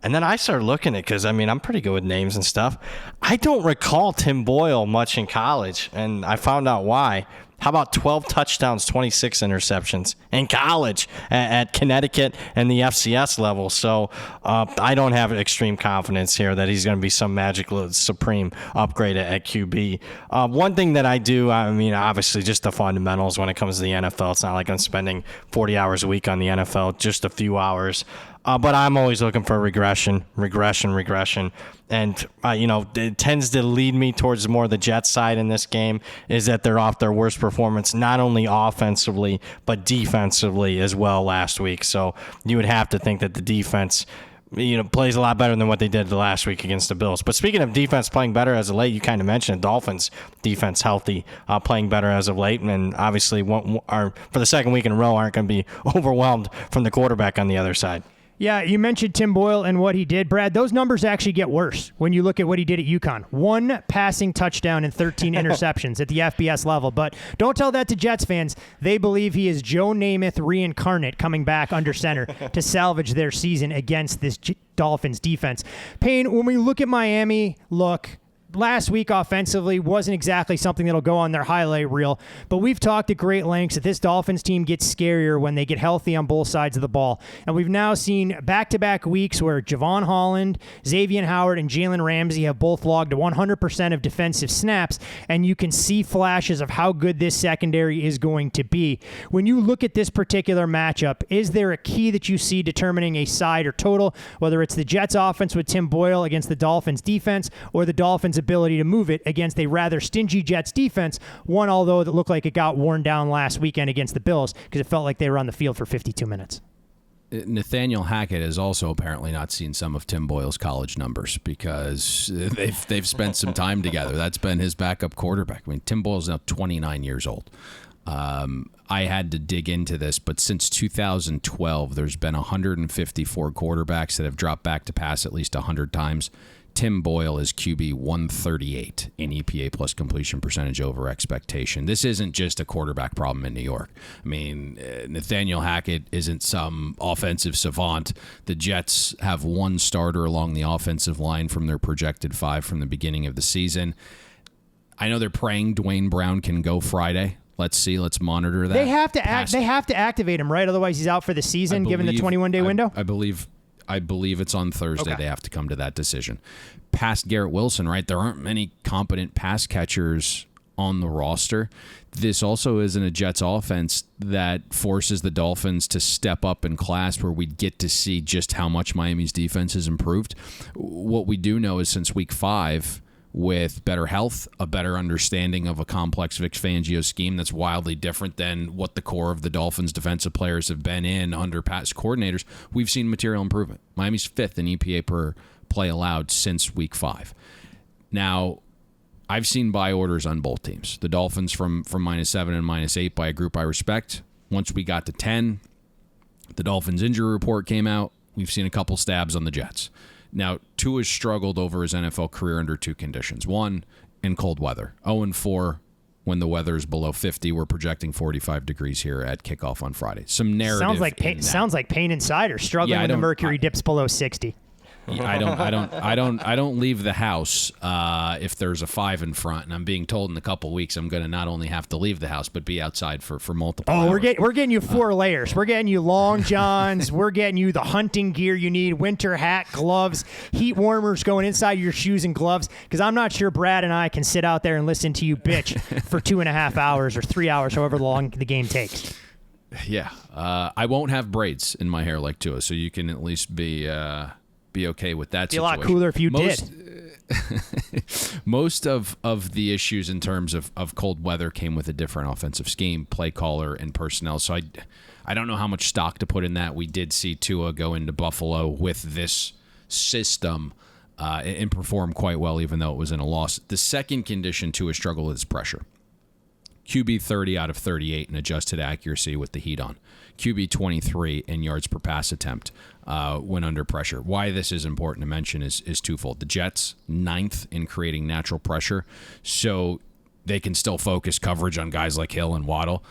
S8: And then I started looking at it because, I mean, I'm pretty good with names and stuff. I don't recall Tim Boyle much in college, and I found out why. How about 12 touchdowns, 26 interceptions in college at Connecticut and the FCS level? So I don't have extreme confidence here that he's going to be some magical supreme upgrade at QB. One thing that I do, I mean, obviously just the fundamentals when it comes to the NFL. It's not like I'm spending 40 hours a week on the NFL, just a few hours. But I'm always looking for regression. And, you know, it tends to lead me towards more the Jets side in this game is that they're off their worst performance, not only offensively, but defensively as well last week. So you would have to think that the defense, you know, plays a lot better than what they did the last week against the Bills. But speaking of defense playing better as of late, you kind of mentioned Dolphins defense healthy, playing better as of late, and obviously for the second week in a row aren't going to be overwhelmed from the quarterback on the other side.
S7: Yeah, you mentioned Tim Boyle and what he did. Brad, those numbers actually get worse when you look at what he did at UConn. 1 passing touchdown and 13 interceptions at the FBS level. But don't tell that to Jets fans. They believe he is Joe Namath reincarnate coming back under center to salvage their season against this Dolphins defense. Payne, when we look at Miami, last week offensively wasn't exactly something that'll go on their highlight reel, but we've talked at great lengths that this Dolphins team gets scarier when they get healthy on both sides of the ball. And we've now seen back-to-back weeks where Javon Holland, Xavier Howard, and Jalen Ramsey have both logged 100% of defensive snaps, and you can see flashes of how good this secondary is going to be. When you look at this particular matchup, is there a key that you see determining a side or total, whether it's the Jets offense with Tim Boyle against the Dolphins defense or the Dolphins ability to move it against a rather stingy Jets defense, one although that looked like it got worn down last weekend against the Bills because it felt like they were on the field for 52 minutes.
S9: Nathaniel Hackett has also apparently not seen some of Tim Boyle's college numbers because they've spent some time together. That's been his backup quarterback. I mean, Tim Boyle's now 29 years old. I had to dig into this, but since 2012, there's been 154 quarterbacks that have dropped back to pass at least 100 times. Tim Boyle is QB 138 in EPA plus completion percentage over expectation. This isn't just a quarterback problem in New York. I mean, Nathaniel Hackett isn't some offensive savant. The Jets have 1 starter along the offensive line from their projected 5 from the beginning of the season. I know they're praying Dwayne Brown can go Friday. Let's see. Let's monitor that.
S7: They have to activate him, right? Otherwise, he's out for the season, given the 21-day window.
S9: I believe I believe it's on Thursday.
S7: Okay.
S9: They have to come to that decision. Past Garrett Wilson, right? There aren't many competent pass catchers on the roster. This also isn't a Jets offense that forces the Dolphins to step up in class where we'd get to see just how much Miami's defense has improved. What we do know is since week 5, with better health, a better understanding of a complex Vic Fangio scheme that's wildly different than what the core of the Dolphins' defensive players have been in under past coordinators, we've seen material improvement. Miami's 5th in EPA per play allowed since week 5. Now, I've seen buy orders on both teams. The Dolphins from -7 and -8 by a group I respect. Once we got to 10, the Dolphins injury report came out. We've seen a couple stabs on the Jets. Now, Tua has struggled over his NFL career under 2 conditions. 1, in cold weather. 0-4 when the weather is below 50. We're projecting 45 degrees here at kickoff on Friday. Some narrative.
S7: Sounds like Payne Insider struggling when the mercury dips below 60.
S9: I don't leave the house if there's a 5 in front, and I'm being told in a couple weeks I'm going to not only have to leave the house but be outside for multiple hours.
S7: We're getting you 4 layers. We're getting you long johns. We're getting you the hunting gear you need: winter hat, gloves, heat warmers going inside your shoes and gloves. Because I'm not sure Brad and I can sit out there and listen to you bitch for 2.5 hours or 3 hours, however long the game takes.
S9: Yeah, I won't have braids in my hair like Tua, so you can at least be okay with that situation.
S7: It'd be a lot cooler if you did.
S9: Most of the issues in terms of cold weather came with a different offensive scheme, play caller, and personnel. So I don't know how much stock to put in that. We did see Tua go into Buffalo with this system and perform quite well, even though it was in a loss. The second condition Tua struggled with is pressure. QB 30 out of 38 in adjusted accuracy with the heat on. QB 23 in yards per pass attempt when under pressure. Why this is important to mention is twofold. The Jets, 9th in creating natural pressure, so they can still focus coverage on guys like Hill and Waddle.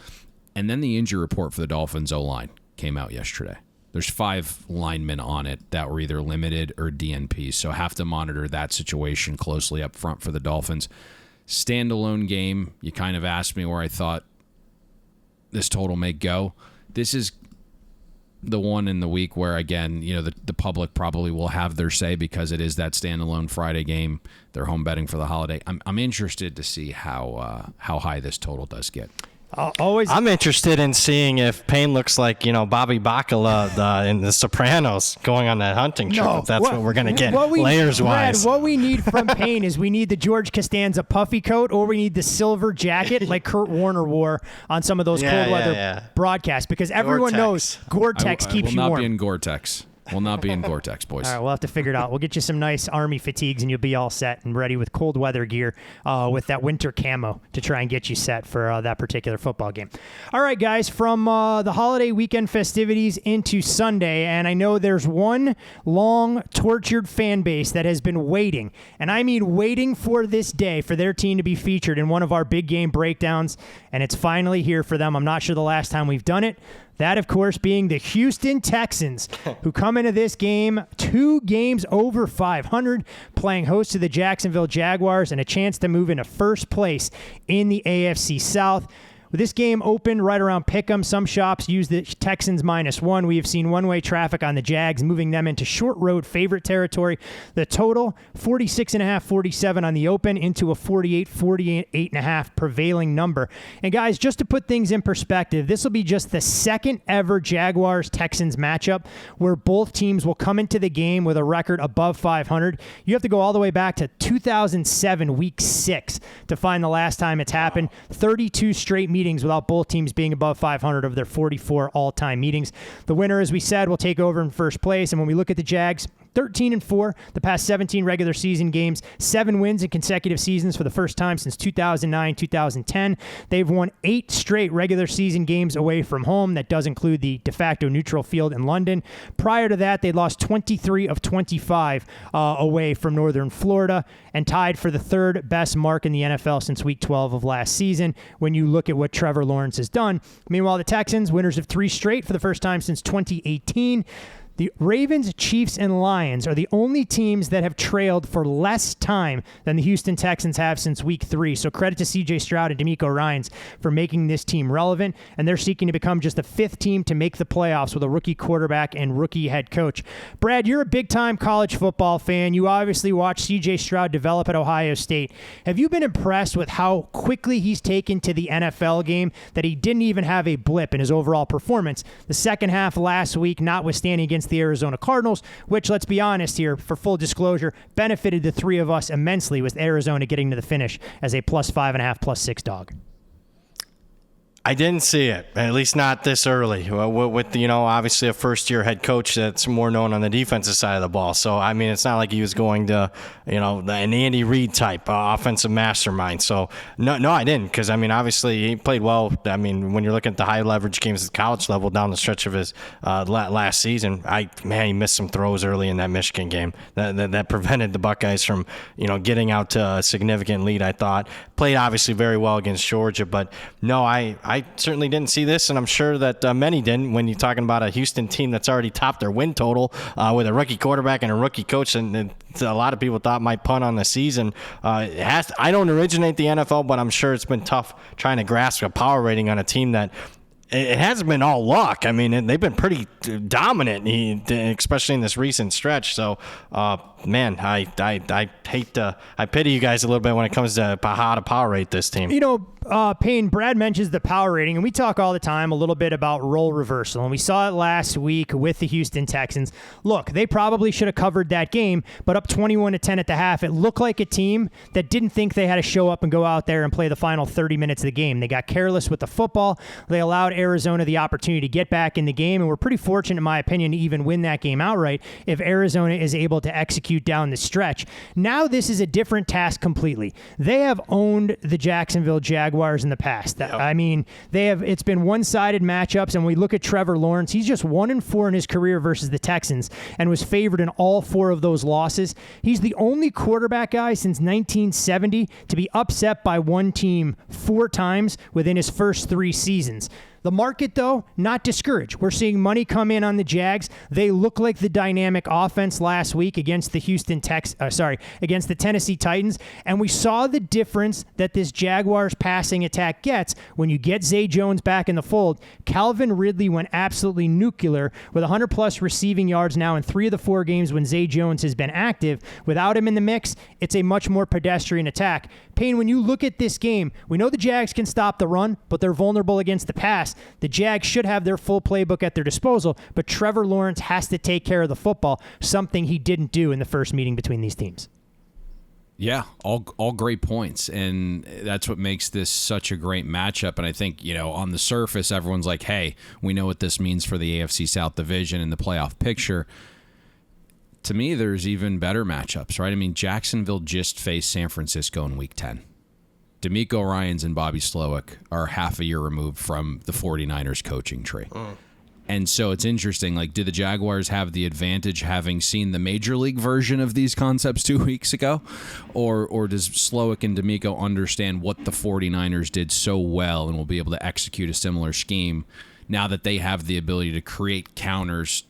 S9: And then the injury report for the Dolphins O-line came out yesterday. There's 5 linemen on it that were either limited or DNP, so have to monitor that situation closely up front for the Dolphins. Standalone game, you kind of asked me where I thought this total may go. This is the one in the week where, again, the public probably will have their say because it is that standalone Friday game. They're home betting for the holiday. I'm interested to see how high this total does get.
S8: I'm interested in seeing if Payne looks like Bobby Bacala in The Sopranos going on that hunting trip. If that's what we're going to get layers wise.
S7: Brad, what we need from Payne is we need the George Costanza puffy coat, or we need the silver jacket like Kurt Warner wore on some of those cold weather broadcasts, because everyone knows Gore-Tex keeps you warm.
S9: Will not be in Gore-Tex. Will not be in Gore-Tex, boys.
S7: All right, we'll have to figure it out. We'll get you some nice Army fatigues, and you'll be all set and ready with cold weather gear with that winter camo to try and get you set for that particular football game. All right, guys, from the holiday weekend festivities into Sunday, and I know there's one long, tortured fan base that has been waiting, and I mean waiting for this day for their team to be featured in one of our big game breakdowns, and it's finally here for them. I'm not sure the last time we've done it. That, of course, being the Houston Texans, who come into this game 2 games over 500, playing host to the Jacksonville Jaguars, and a chance to move into first place in the AFC South. With this game open right around pick'em, some shops use the Texans -1. We have seen one-way traffic on the Jags, moving them into short road favorite territory. The total, 46.5-47 on the open, into a 48-48.5 prevailing number. And guys, just to put things in perspective, this will be just the second ever Jaguars-Texans matchup where both teams will come into the game with a record above 500. You have to go all the way back to 2007, week 6, to find the last time it's happened. 32 straight meetings without both teams being above 500 of their 44 all-time meetings. The winner, as we said, will take over in first place. And when we look at the Jags, 13-4 the past 17 regular season games, 7 wins in consecutive seasons for the first time since 2009-2010. They've won 8 straight regular season games away from home. That does include the de facto neutral field in London. Prior to that, they lost 23 of 25 away from Northern Florida, and tied for the 3rd best mark in the NFL since week 12 of last season when you look at what Trevor Lawrence has done. Meanwhile, the Texans, winners of 3 straight for the first time since 2018. The Ravens, Chiefs, and Lions are the only teams that have trailed for less time than the Houston Texans have since Week 3. So credit to C.J. Stroud and DeMeco Ryans for making this team relevant, and they're seeking to become just the 5th team to make the playoffs with a rookie quarterback and rookie head coach. Brad, you're a big-time college football fan. You obviously watched C.J. Stroud develop at Ohio State. Have you been impressed with how quickly he's taken to the NFL game, that he didn't even have a blip in his overall performance? The second half last week, notwithstanding against the Arizona Cardinals, which, let's be honest here, for full disclosure, benefited the three of us immensely with Arizona getting to the finish as a +5.5, +6 dog.
S8: I didn't see it, at least not this early, with obviously a first-year head coach that's more known on the defensive side of the ball. So, I mean, it's not like he was going to, an Andy Reid type offensive mastermind. So, no, I didn't, because, I mean, obviously he played well. I mean, when you're looking at the high-leverage games at the college level down the stretch of his last season, he missed some throws early in that Michigan game that prevented the Buckeyes from, getting out to a significant lead, I thought. Played obviously very well against Georgia, but no, I certainly didn't see this, and I'm sure that many didn't when you're talking about a Houston team that's already topped their win total with a rookie quarterback and a rookie coach, and a lot of people thought might punt on the season. I don't originate the NFL, but I'm sure it's been tough trying to grasp a power rating on a team that it hasn't been all luck. I mean, they've been pretty dominant, especially in this recent stretch. So, man, I pity you guys a little bit when it comes to how to power rate this team.
S7: Payne, Brad mentions the power rating, and we talk all the time a little bit about role reversal, and we saw it last week with the Houston Texans. Look, they probably should have covered that game, but up 21-10 at the half, it looked like a team that didn't think they had to show up and go out there and play the final 30 minutes of the game. They got careless with the football. They allowed Arizona the opportunity to get back in the game, and we're pretty fortunate, in my opinion, to even win that game outright if Arizona is able to execute down the stretch. Now this is a different task completely. They have owned the Jacksonville Jaguars in the past. Yep. I mean, it's been one-sided matchups, and we look at Trevor Lawrence. He's just 1-4 in his career versus the Texans and was favored in all 4 of those losses. He's the only quarterback guy since 1970 to be upset by one team 4 times within his first 3 seasons. The market, though, not discouraged. We're seeing money come in on the Jags. They look like the dynamic offense last week against the against the Tennessee Titans, and we saw the difference that this Jaguars passing attack gets when you get Zay Jones back in the fold. Calvin Ridley went absolutely nuclear with 100-plus receiving yards now in 3 of the 4 games when Zay Jones has been active. Without him in the mix, it's a much more pedestrian attack. Payne, when you look at this game, we know the Jags can stop the run, but they're vulnerable against the pass. The Jags should have their full playbook at their disposal, but Trevor Lawrence has to take care of the football, something he didn't do in the first meeting between these teams.
S9: Yeah, all great points, and that's what makes this such a great matchup. And I think, on the surface, everyone's like, hey, we know what this means for the AFC South Division and the playoff picture. To me, there's even better matchups, right? I mean, Jacksonville just faced San Francisco in Week 10. DeMeco Ryans and Bobby Slowick are half a year removed from the 49ers coaching tree. And so it's interesting, do the Jaguars have the advantage having seen the major league version of these concepts 2 weeks ago? Or does Slowick and DeMeco understand what the 49ers did so well and will be able to execute a similar scheme now that they have the ability to create counters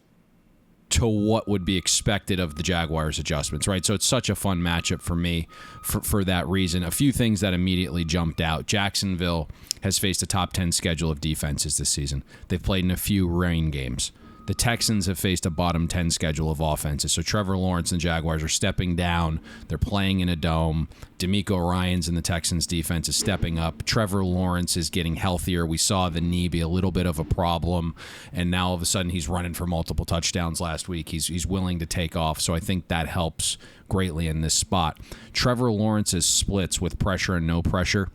S9: to what would be expected of the Jaguars' adjustments, right? So it's such a fun matchup for me for that reason. A few things that immediately jumped out. Jacksonville has faced a top 10 schedule of defenses this season. They've played in a few rain games. The Texans have faced a bottom 10 schedule of offenses. So Trevor Lawrence and Jaguars are stepping down. They're playing in a dome. DeMeco Ryans and the Texans defense is stepping up. Trevor Lawrence is getting healthier. We saw the knee be a little bit of a problem, and now all of a sudden he's running for multiple touchdowns last week. He's willing to take off, so I think that helps greatly in this spot. Trevor Lawrence's splits with pressure and no pressure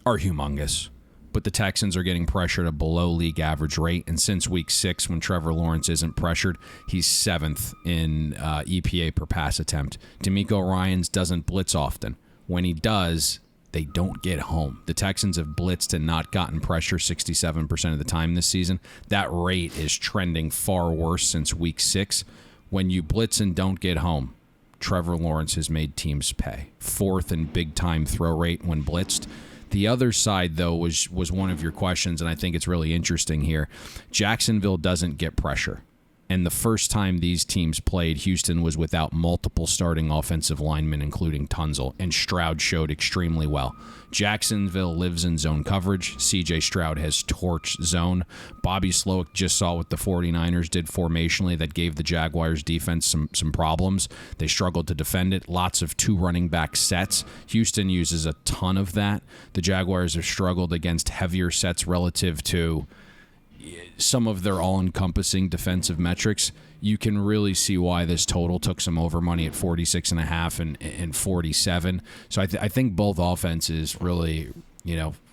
S9: are humongous. But the Texans are getting pressured at a below league average rate. And since week 6, when Trevor Lawrence isn't pressured, he's 7th in EPA per pass attempt. DeMeco Ryans doesn't blitz often. When he does, they don't get home. The Texans have blitzed and not gotten pressure 67% of the time this season. That rate is trending far worse since week 6. When you blitz and don't get home, Trevor Lawrence has made teams pay. 4th in big-time throw rate when blitzed. The other side, though, was one of your questions, and I think it's really interesting here. Jacksonville doesn't get pressure. And the first time these teams played, Houston was without multiple starting offensive linemen, including Tunzel, and Stroud showed extremely well. Jacksonville lives in zone coverage. C.J. Stroud has torched zone. Bobby Slowick just saw what the 49ers did formationally that gave the Jaguars defense some problems. They struggled to defend it. Lots of 2 running back sets. Houston uses a ton of that. The Jaguars have struggled against heavier sets relative to some of their all-encompassing defensive metrics. You can really see why this total took some over money at 46.5 and 47. So I think both offenses really,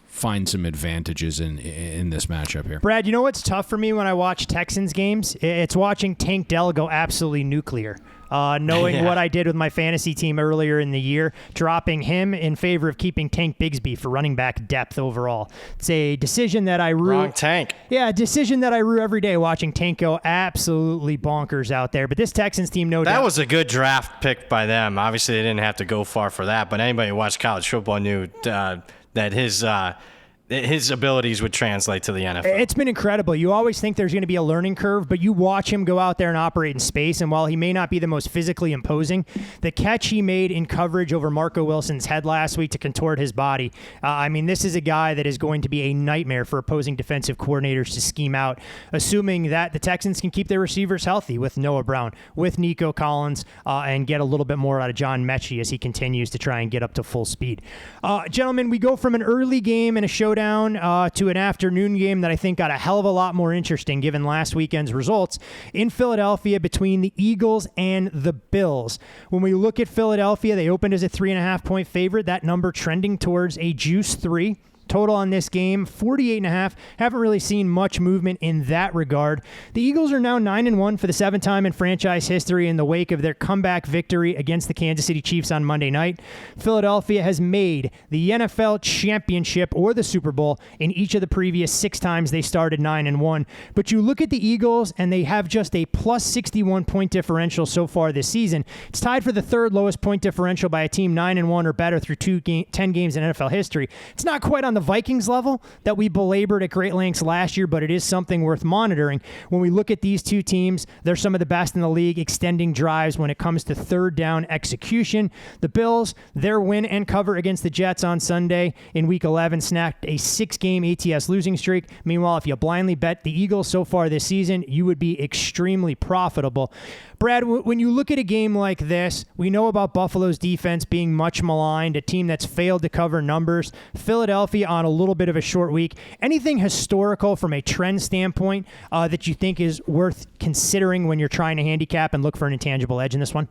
S9: find some advantages in this matchup here.
S7: Brad, you know what's tough for me when I watch Texans games? It's watching Tank Dell go absolutely nuclear. Knowing what I did with my fantasy team earlier in the year, dropping him in favor of keeping Tank Bigsby for running back depth overall. It's a decision that I rue.
S8: Wrong Tank.
S7: Yeah, a decision that I rue every day, watching Tank go absolutely bonkers out there. But this Texans team, no doubt.
S8: That was a good draft pick by them. Obviously, they didn't have to go far for that, but anybody who watched college football knew that his abilities would translate to the NFL.
S7: It's been incredible. You always think there's going to be a learning curve, but you watch him go out there and operate in space, and while he may not be the most physically imposing, the catch he made in coverage over Marco Wilson's head last week to contort his body, this is a guy that is going to be a nightmare for opposing defensive coordinators to scheme out, assuming that the Texans can keep their receivers healthy with Noah Brown, with Nico Collins, and get a little bit more out of John Mechie as he continues to try and get up to full speed. Gentlemen, we go from an early game and a showdown to an afternoon game that I think got a hell of a lot more interesting given last weekend's results in Philadelphia between the Eagles and the Bills. When we look at Philadelphia, they opened as a 3.5-point favorite. That number trending towards a juice 3. Total on this game, 48.5. Haven't really seen much movement in that regard. The Eagles are now 9-1 for the 7th time in franchise history in the wake of their comeback victory against the Kansas City Chiefs on Monday night. Philadelphia has made the NFL championship or the Super Bowl in each of the previous 6 times they started 9-1. But you look at the Eagles, and they have just a plus 61 point differential so far this season. It's tied for the 3rd lowest point differential by a team 9-1 or better through 10 games in NFL history. It's not quite on the Vikings level that we belabored at great lengths last year, but it is something worth monitoring. When we look at these two teams, they're some of the best in the league extending drives when it comes to 3rd down execution. The Bills, their win and cover against the Jets on Sunday in Week 11 snapped a 6-game ATS losing streak. Meanwhile, if you blindly bet the Eagles so far this season, you would be extremely profitable. Brad, when you look at a game like this, we know about Buffalo's defense being much maligned, a team that's failed to cover numbers. Philadelphia on a little bit of a short week. Anything historical from a trend standpoint that you think is worth considering when you're trying to handicap and look for an intangible edge in this one?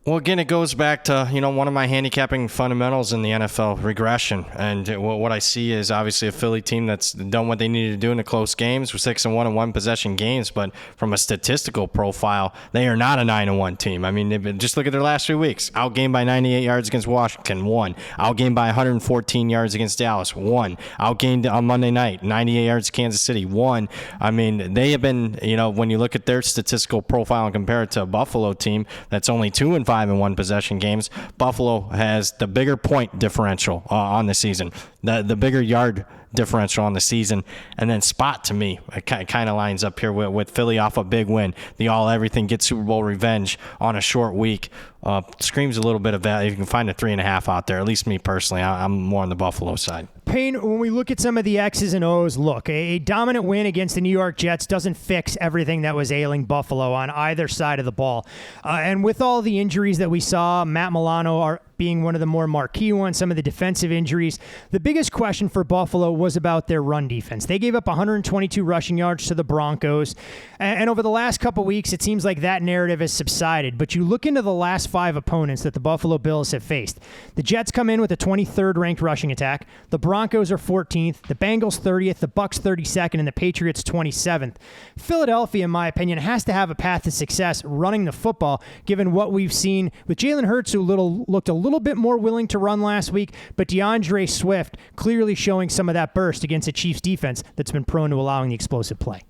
S8: Well, again, it goes back to, one of my handicapping fundamentals in the NFL, regression. And what I see is obviously a Philly team that's done what they needed to do in the close games with 6-1 and 1-possession games. But from a statistical profile, they are not a 9-1 team. Just look at their last 3 weeks. Outgained by 98 yards against Washington, 1. Outgained by 114 yards against Dallas, 1. Outgained on Monday night, 98 yards Kansas City, 1. They have been, when you look at their statistical profile and compare it to a Buffalo team that's only 2-5 in 1-possession games, Buffalo has the bigger point differential on the season, the bigger yard differential on the season. And then spot, to me, it kind of lines up here with Philly off a big win. The all-everything get Super Bowl revenge on a short week. Screams a little bit of value. You can find a 3.5 out there. At least me personally, I'm more on the Buffalo side.
S7: Payne, when we look at some of the X's and O's, look, a dominant win against the New York Jets doesn't fix everything that was ailing Buffalo on either side of the ball. And with all the injuries that we saw, Matt Milano being one of the more marquee ones, some of the defensive injuries, the biggest question for Buffalo was about their run defense. They gave up 122 rushing yards to the Broncos. And over the last couple weeks, it seems like that narrative has subsided. But you look into the last 5 opponents that the Buffalo Bills have faced. The Jets come in with a 23rd ranked rushing attack. The Broncos are 14th, the Bengals 30th, the Bucs 32nd, and the Patriots 27th. Philadelphia, in my opinion, has to have a path to success running the football, given what we've seen with Jalen Hurts, who looked a little bit more willing to run last week, but DeAndre Swift clearly showing some of that burst against a Chiefs defense that's been prone to allowing the explosive play.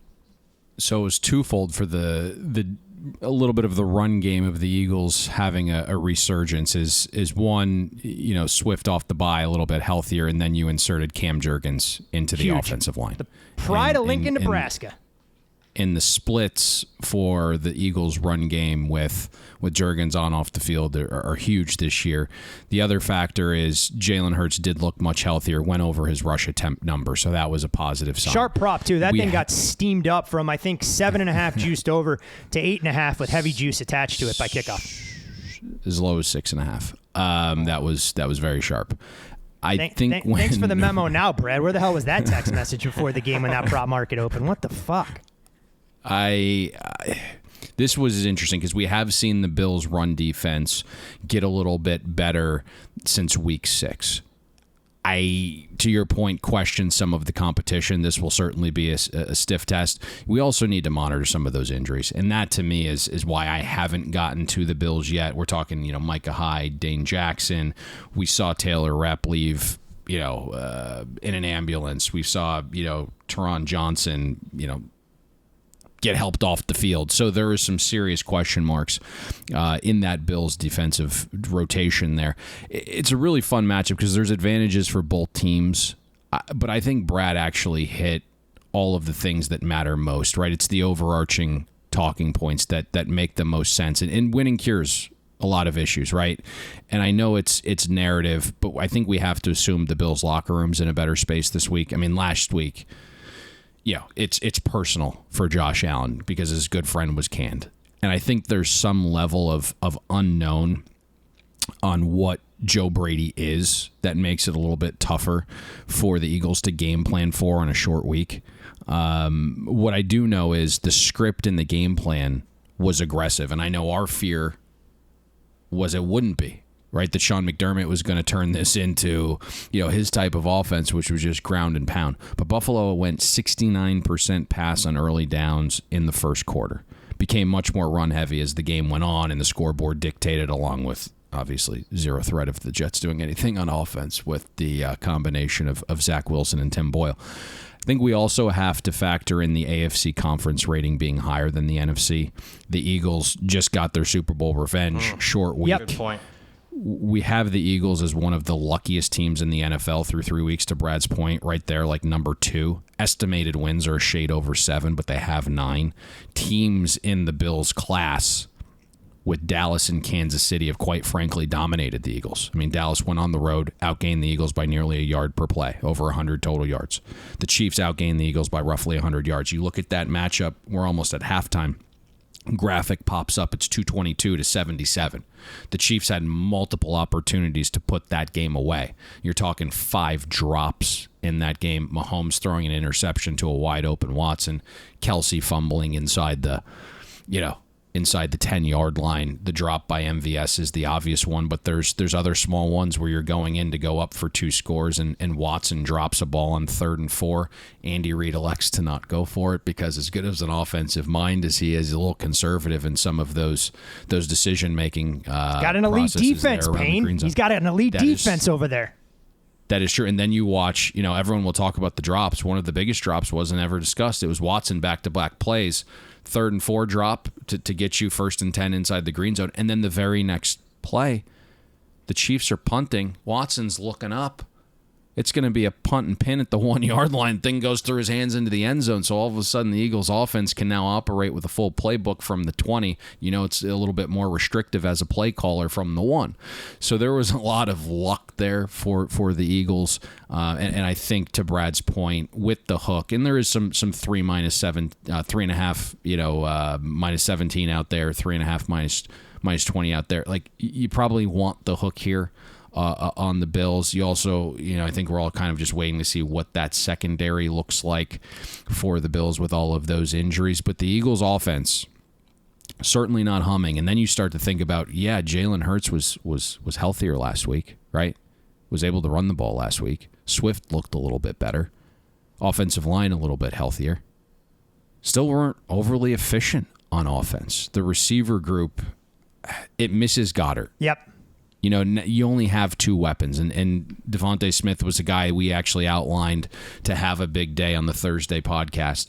S9: So it was twofold for a little bit of the run game of the Eagles having a resurgence is one, Swift off the bye a little bit healthier, and then you inserted Cam Jurgens into the offensive line.
S7: The pride of Lincoln, Nebraska.
S9: in the splits for the Eagles' run game with Juergens on off the field are huge this year. The other factor is Jalen Hurts did look much healthier, went over his rush attempt number, so that was a positive sign.
S7: Sharp prop, too. That thing got steamed up from, I think, 7.5 juiced over to 8.5 with heavy juice attached to it by kickoff.
S9: As low as 6.5. That was very sharp.
S7: Thanks for the memo now, Brad. Where the hell was that text message before the game when that prop market opened? What the fuck?
S9: This was interesting because we have seen the Bills' run defense get a little bit better since week 6. To your point, question some of the competition. This will certainly be a stiff test. We also need to monitor some of those injuries, and that to me is why I haven't gotten to the Bills yet. We're talking, Micah Hyde, Dane Jackson. We saw Taylor Rapp leave, in an ambulance. We saw, Teron Johnson, get helped off the field. So there is some serious question marks in that Bills defensive rotation there. It's a really fun matchup because there's advantages for both teams, but I think Brad actually hit all of the things that matter most, right? It's the overarching talking points that make the most sense. And winning cures a lot of issues, right? And I know it's narrative, but I think we have to assume the Bills locker room's in a better space this week. I mean, last week, it's personal for Josh Allen because his good friend was canned. And I think there's some level of unknown on what Joe Brady is that makes it a little bit tougher for the Eagles to game plan for on a short week. What I do know is the script in the game plan was aggressive, and I know our fear was it wouldn't be. Right, that Sean McDermott was going to turn this into, his type of offense, which was just ground and pound. But Buffalo went 69% pass on early downs in the first quarter. Became much more run heavy as the game went on, and the scoreboard dictated, along with obviously zero threat of the Jets doing anything on offense with the combination of Zach Wilson and Tim Boyle. I think we also have to factor in the AFC conference rating being higher than the NFC. The Eagles just got their Super Bowl revenge. Short week.
S8: Good point.
S9: We have the Eagles as one of the luckiest teams in the NFL through 3 weeks, to Brad's point, right there, like number 2. Estimated wins are a shade over 7, but they have 9. Teams in the Bills class with Dallas and Kansas City have quite frankly dominated the Eagles. I mean, Dallas went on the road, outgained the Eagles by nearly a yard per play, over 100 total yards. The Chiefs outgained the Eagles by roughly 100 yards. You look at that matchup, we're almost at halftime. Graphic pops up, it's 222-77. The Chiefs had multiple opportunities to put that game away. You're talking 5 drops in that game. Mahomes throwing an interception to a wide open Watson, Kelsey fumbling inside the 10-yard line. The drop by MVS is the obvious one, but there's other small ones where you're going in to go up for 2 scores, and Watson drops a ball on 3rd and 4. Andy Reid elects to not go for it because, as good as an offensive mind as he is, he's a little conservative in some of those decision-making
S7: got an elite defense, Payne. He's got an elite defense over there.
S9: That is true. And then you watch, everyone will talk about the drops. One of the biggest drops wasn't ever discussed. It was Watson back-to-back plays. 3rd and 4 drop to get you 1st and 10 inside the green zone. And then the very next play, the Chiefs are punting. Watson's looking up. It's going to be a punt and pin at the 1-yard line. Thing goes through his hands into the end zone. So all of a sudden the Eagles offense can now operate with a full playbook from the 20. It's a little bit more restrictive as a play caller from the 1. So there was a lot of luck there for the Eagles. And I think, to Brad's point, with the hook, and there is some 3 -7, 3.5, minus 17 out there, 3.5 minus 20 out there. Like, you probably want the hook here. On the Bills. You also, I think we're all kind of just waiting to see what that secondary looks like for the Bills with all of those injuries. But the Eagles offense, certainly not humming. And then you start to think about, Jalen Hurts was healthier last week, right? Was able to run the ball last week. Swift looked a little bit better. Offensive line a little bit healthier. Still weren't overly efficient on offense. The receiver group, it misses Goddard.
S7: Yep.
S9: You only have 2 weapons, and Devontae Smith was a guy we actually outlined to have a big day on the Thursday podcast,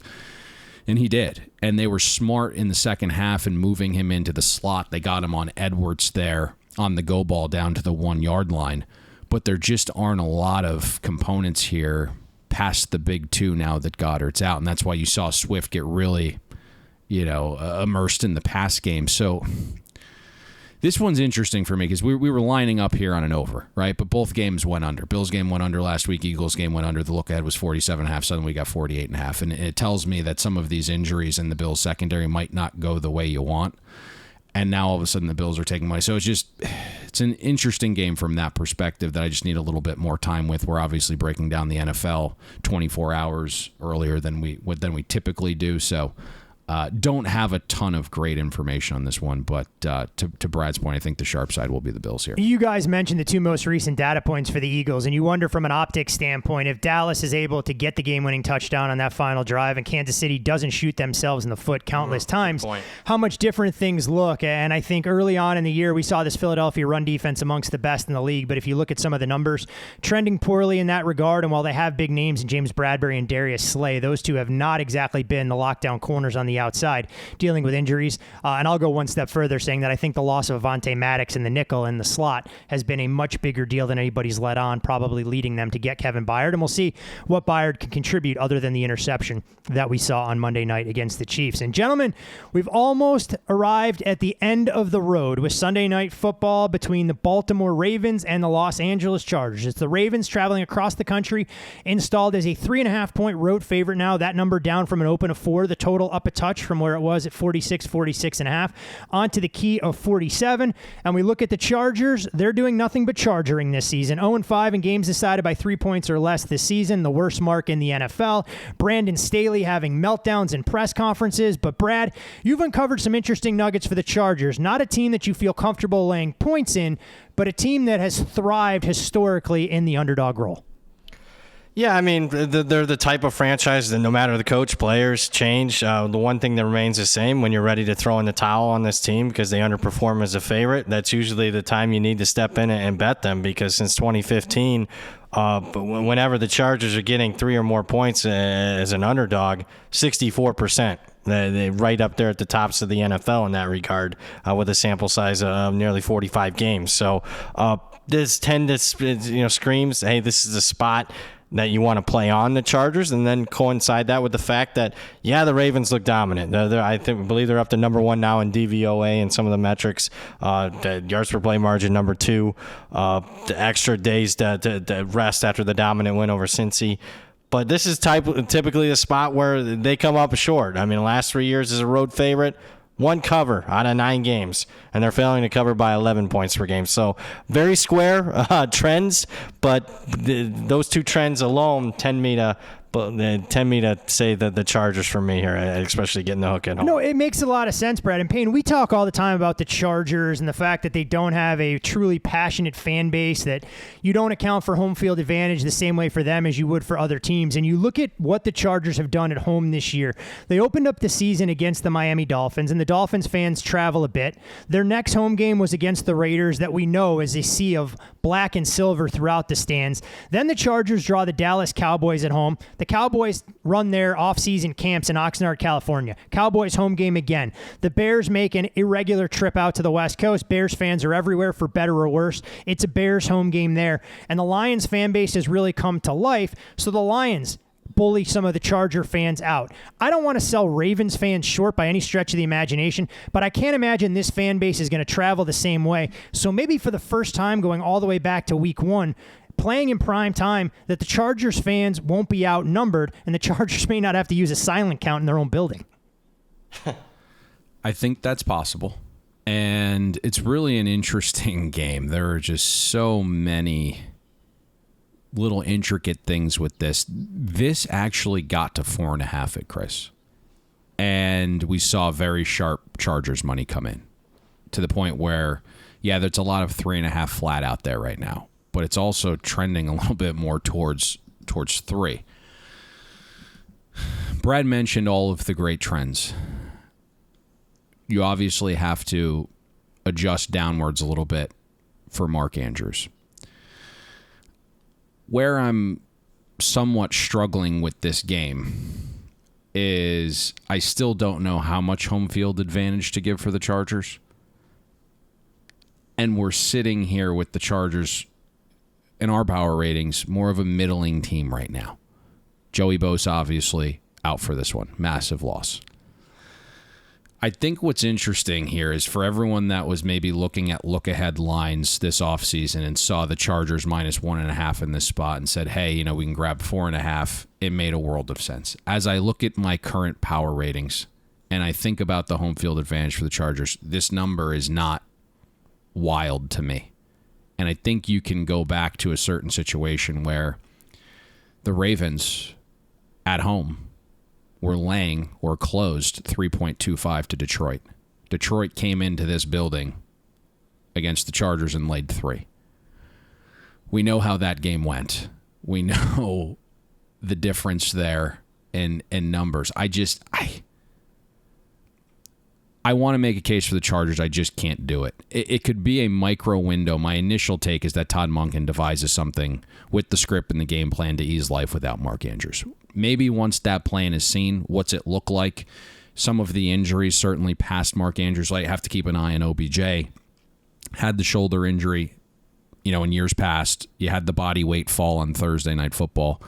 S9: and he did. And they were smart in the second half in moving him into the slot. They got him on Edwards there on the go ball down to the 1-yard line, but there just aren't a lot of components here past the big 2 now that Goddard's out, and that's why you saw Swift get really immersed in the pass game. So this one's interesting for me because we were lining up here on an over, right? But both games went under. Bills game went under last week. Eagles game went under. The look ahead was 47.5. Suddenly we got 48.5. And it tells me that some of these injuries in the Bills secondary might not go the way you want. And now all of a sudden the Bills are taking money. So it's an interesting game from that perspective that I just need a little bit more time with. We're obviously breaking down the NFL 24 hours earlier than we typically do. So don't have a ton of great information on this one, but to Brad's point, I think the sharp side will be the Bills here.
S7: You guys mentioned the two most recent data points for the Eagles, and you wonder from an optics standpoint if Dallas is able to get the game-winning touchdown on that final drive and Kansas City doesn't shoot themselves in the foot countless times, how much different things look. And I think early on in the year, we saw this Philadelphia run defense amongst the best in the league, but if you look at some of the numbers, trending poorly in that regard, and while they have big names in James Bradbury and Darius Slay, those two have not exactly been the lockdown corners on the outside, dealing with injuries. And I'll go one step further, saying that I think the loss of Avonte Maddox in the nickel and the slot has been a much bigger deal than anybody's let on, probably leading them to get Kevin Byard. And we'll see what Byard can contribute other than the interception that we saw on Monday night against the Chiefs. And gentlemen, we've almost arrived at the end of the road with Sunday night football between the Baltimore Ravens and the Los Angeles Chargers. It's the Ravens traveling across the country, installed as a 3.5-point road favorite now. That number down from an open of 4, the total up a touch from where it was at 46.5, onto the key of 47. And we look at the Chargers. They're doing nothing but chargering this season. 0-5 in games decided by 3 points or less this season, the worst mark in the NFL. Brandon Staley having meltdowns in press conferences. But Brad, you've uncovered some interesting nuggets for the Chargers. Not a team that you feel comfortable laying points in, but a team that has thrived historically in the underdog role.
S8: Yeah, I mean, they're the type of franchise that no matter the coach, players change. The one thing that remains the same when you're ready to throw in the towel on this team because they underperform as a favorite, that's usually the time you need to step in and bet them because since 2015, whenever the Chargers are getting 3 or more points as an underdog, 64%. They're right up there at the tops of the NFL in that regard with a sample size of nearly 45 games. So this screams, hey, this is a spot that you want to play on the Chargers, and then coincide that with the fact that, yeah, the Ravens look dominant. I believe they're up to number 1 now in DVOA and some of the metrics. The yards per play margin, number 2. The extra days to rest after the dominant win over Cincy. But this is typically a spot where they come up short. I mean, the last 3 years as a road favorite, 1 cover out of 9 games, and they're failing to cover by 11 points per game. So very square trends, but those 2 trends alone tend me to say that the Chargers for me here, especially getting the hook at home.
S7: No, it makes a lot of sense, Brad. And Payne, we talk all the time about the Chargers and the fact that they don't have a truly passionate fan base, that you don't account for home field advantage the same way for them as you would for other teams. And you look at what the Chargers have done at home this year. They opened up the season against the Miami Dolphins, and the Dolphins fans travel a bit. Their next home game was against the Raiders, that we know is a sea of black and silver throughout the stands. Then the Chargers draw the Dallas Cowboys at home. The Cowboys run their off-season camps in Oxnard, California. Cowboys home game again. The Bears make an irregular trip out to the West Coast. Bears fans are everywhere for better or worse. It's a Bears home game there. And the Lions fan base has really come to life. So the Lions bully some of the Charger fans out. I don't want to sell Ravens fans short by any stretch of the imagination, but I can't imagine this fan base is going to travel the same way. So maybe for the first time going all the way back to week 1, playing in prime time, that the Chargers fans won't be outnumbered and the Chargers may not have to use a silent count in their own building.
S9: I think that's possible. And it's really an interesting game. There are just so many little intricate things with this. This actually got to 4.5 at Chris. And we saw very sharp Chargers money come in to the point where, yeah, there's a lot of 3.5 flat out there right now. But it's also trending a little bit more towards 3. Brad mentioned all of the great trends. You obviously have to adjust downwards a little bit for Mark Andrews. Where I'm somewhat struggling with this game is I still don't know how much home field advantage to give for the Chargers. And we're sitting here with the Chargers in our power ratings, more of a middling team right now. Joey Bosa obviously out for this one. Massive loss. I think what's interesting here is for everyone that was maybe looking at look-ahead lines this offseason and saw the Chargers minus 1.5 in this spot and said, hey, we can grab 4.5, it made a world of sense. As I look at my current power ratings and I think about the home field advantage for the Chargers, this number is not wild to me. And I think you can go back to a certain situation where the Ravens at home were laying or closed 3.25 to Detroit. Detroit came into this building against the Chargers and laid 3. We know how that game went. We know the difference there in numbers. I want to make a case for the Chargers. I just can't do it. It could be a micro window. My initial take is that Todd Monken devises something with the script and the game plan to ease life without Mark Andrews. Maybe once that plan is seen, what's it look like? Some of the injuries, certainly past Mark Andrews, I have to keep an eye on OBJ. Had the shoulder injury, in years past. You had the body weight fall on Thursday Night Football.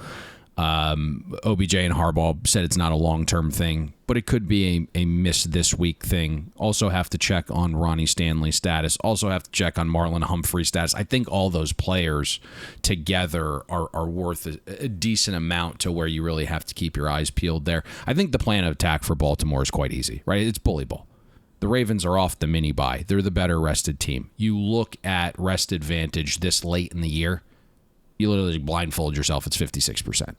S9: OBJ and Harbaugh said it's not a long-term thing, but it could be a miss this week thing. Also have to check on Ronnie Stanley's status. Also have to check on Marlon Humphrey's status. I think all those players together are worth a decent amount to where you really have to keep your eyes peeled there. I think the plan of attack for Baltimore is quite easy, right? It's bully ball. The Ravens are off the mini bye. They're the better rested team. You look at rest advantage this late in the year, you literally blindfold yourself, it's 56%.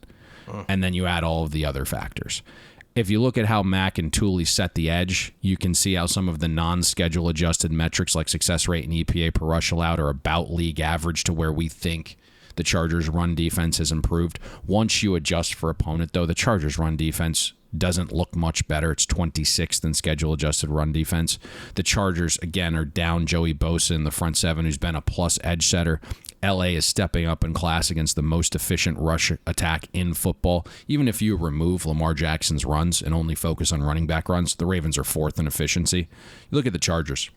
S9: And then you add all of the other factors. If you look at how Mack and Tooley set the edge, you can see how some of the non-schedule adjusted metrics like success rate and EPA per rush allowed are about league average to where we think the Chargers' run defense has improved. Once you adjust for opponent, though, the Chargers' run defense doesn't look much better. It's 26th in schedule-adjusted run defense. The Chargers, again, are down Joey Bosa in the front seven, who's been a plus edge setter. LA is stepping up in class against the most efficient rush attack in football. Even if you remove Lamar Jackson's runs and only focus on running back runs, the Ravens are 4th in efficiency. You look at the Chargers.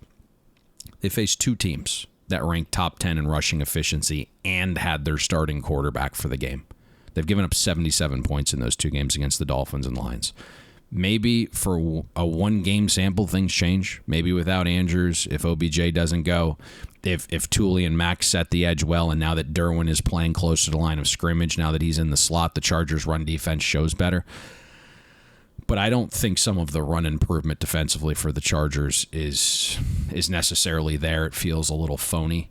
S9: They faced 2 teams that ranked top 10 in rushing efficiency and had their starting quarterback for the game. They've given up 77 points in those 2 games against the Dolphins and Lions. Maybe for a one-game sample, things change. Maybe without Andrews, if OBJ doesn't go, if Tooley and Max set the edge well, and now that Derwin is playing close to the line of scrimmage, now that he's in the slot, the Chargers' run defense shows better. But I don't think some of the run improvement defensively for the Chargers is necessarily there. It feels a little phony.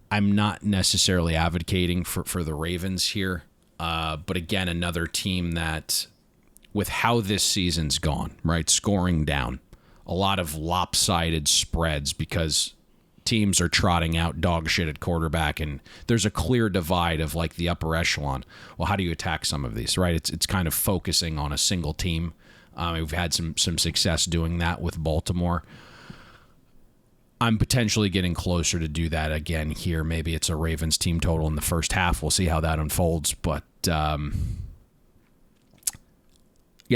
S9: I'm not necessarily advocating for the Ravens here. But again, another team that, with how this season's gone, right, scoring down, a lot of lopsided spreads because teams are trotting out dog shit at quarterback, and there's a clear divide of like the upper echelon. Well, how do you attack some of these, right? It's kind of focusing on a single team. We've had some success doing that with Baltimore. I'm potentially getting closer to do that again here. Maybe it's a Ravens team total in the first half. We'll see how that unfolds. But, yeah,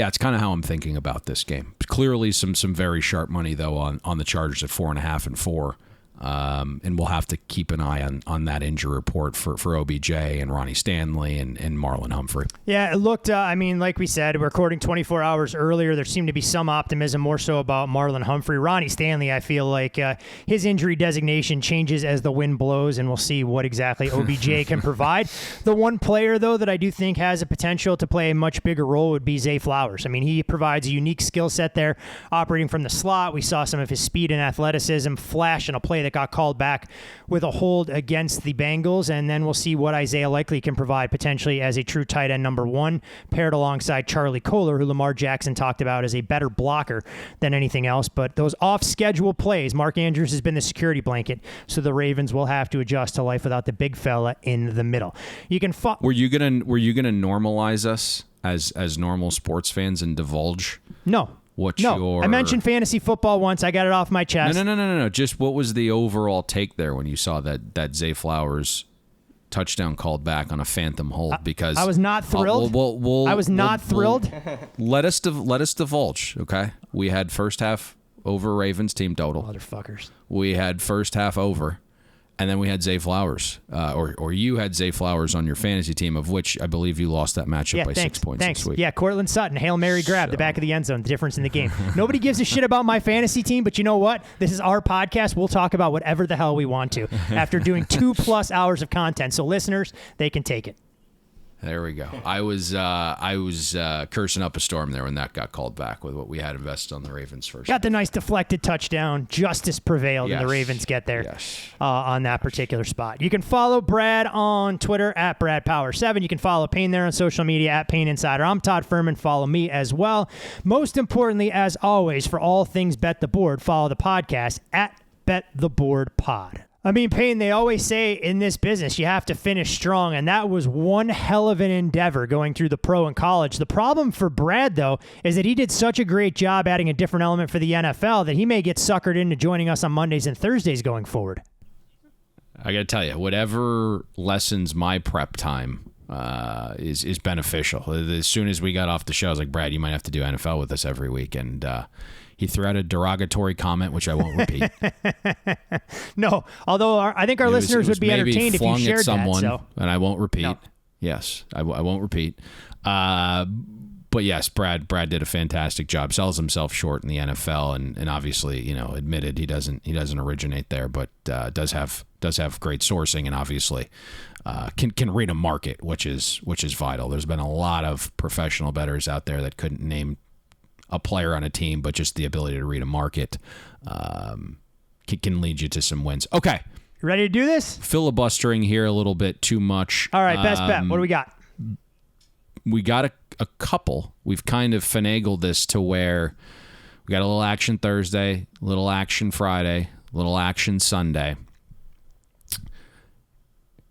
S9: it's kind of how I'm thinking about this game. Clearly some very sharp money, though, on the Chargers at 4.5 and 4. And we'll have to keep an eye on that injury report for OBJ and Ronnie Stanley and Marlon Humphrey.
S7: Yeah, it looked, like we said, we're recording 24 hours earlier. There seemed to be some optimism, more so about Marlon Humphrey. Ronnie Stanley, I feel like his injury designation changes as the wind blows, and we'll see what exactly OBJ can provide. The one player, though, that I do think has a potential to play a much bigger role would be Zay Flowers. I mean, he provides a unique skill set there, operating from the slot. We saw some of his speed and athleticism flash in a play that got called back with a hold against the Bengals, and then we'll see what Isaiah Likely can provide potentially as a true tight end number 1, paired alongside Charlie Kohler, who Lamar Jackson talked about as a better blocker than anything else. But those off-schedule plays, Mark Andrews has been the security blanket, so the Ravens will have to adjust to life without the big fella in the middle. You can
S9: Were you gonna normalize us as normal sports fans and divulge?
S7: No. I mentioned fantasy football once. I got it off my chest.
S9: No. Just what was the overall take there when you saw that Zay Flowers touchdown called back on a phantom hold? Because
S7: I was not thrilled. I was not thrilled.
S9: Let us divulge, okay? We had first half over Ravens team total.
S7: Motherfuckers.
S9: We had first half over. And then we had Zay Flowers, or you had Zay Flowers on your fantasy team, of which I believe you lost that matchup by 6 points this week.
S7: Yeah, Cortland Sutton, Hail Mary grab, the back of the end zone, the difference in the game. Nobody gives a shit about my fantasy team, but you know what? This is our podcast. We'll talk about whatever the hell we want to after doing 2+ hours of content. So listeners, they can take it.
S9: There we go. I was cursing up a storm there when that got called back with what we had invested on the Ravens first.
S7: Got the nice deflected touchdown. Justice prevailed, and the Ravens get there on that particular spot. You can follow Brad on Twitter at BradPower7. You can follow Payne there on social media at Payne Insider. I'm Todd Fuhrman. Follow me as well. Most importantly, as always, for all things Bet the Board, follow the podcast at Bet the Board Pod. I mean, Payne, they always say in this business you have to finish strong, and that was one hell of an endeavor going through the pro and college. The problem for Brad, though, is that he did such a great job adding a different element for the NFL that he may get suckered into joining us on Mondays and Thursdays going forward.
S9: I got to tell you, whatever lessens my prep time is beneficial. As soon as we got off the show, I was like, Brad, you might have to do NFL with us every week, and he threw out a derogatory comment, which I won't repeat.
S7: No, although I think our listeners would be entertained if you shared
S9: someone,
S7: that. So.
S9: And I won't repeat.
S7: No.
S9: Yes, I won't repeat. But yes, Brad did a fantastic job. Sells himself short in the NFL, and obviously, admitted he doesn't originate there, but does have great sourcing, and obviously can read a market, which is vital. There's been a lot of professional bettors out there that couldn't name a player on a team, but just the ability to read a market can lead you to some wins. Okay.
S7: Ready to do this?
S9: Filibustering here a little bit too much.
S7: All right, best bet. What do we got?
S9: We got a couple. We've kind of finagled this to where we got a little action Thursday, a little action Friday, a little action Sunday.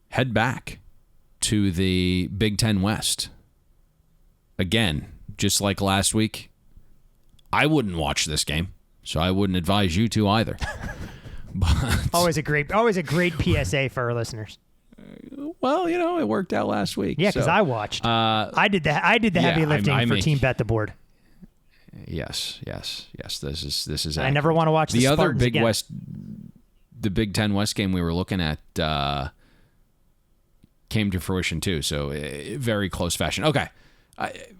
S9: Head back to the Big Ten West. Again, just like last week, I wouldn't watch this game, so I wouldn't advise you to either. But
S7: always a great PSA for our listeners.
S9: Well, it worked out last week.
S7: Yeah, because I watched. I did the heavy lifting for Team Bet the Board.
S9: Yes. This is.
S7: I never want to watch
S9: the other
S7: Spartans
S9: Big
S7: again.
S9: West, the Big Ten West game we were looking at came to fruition too. So very close fashion. Okay.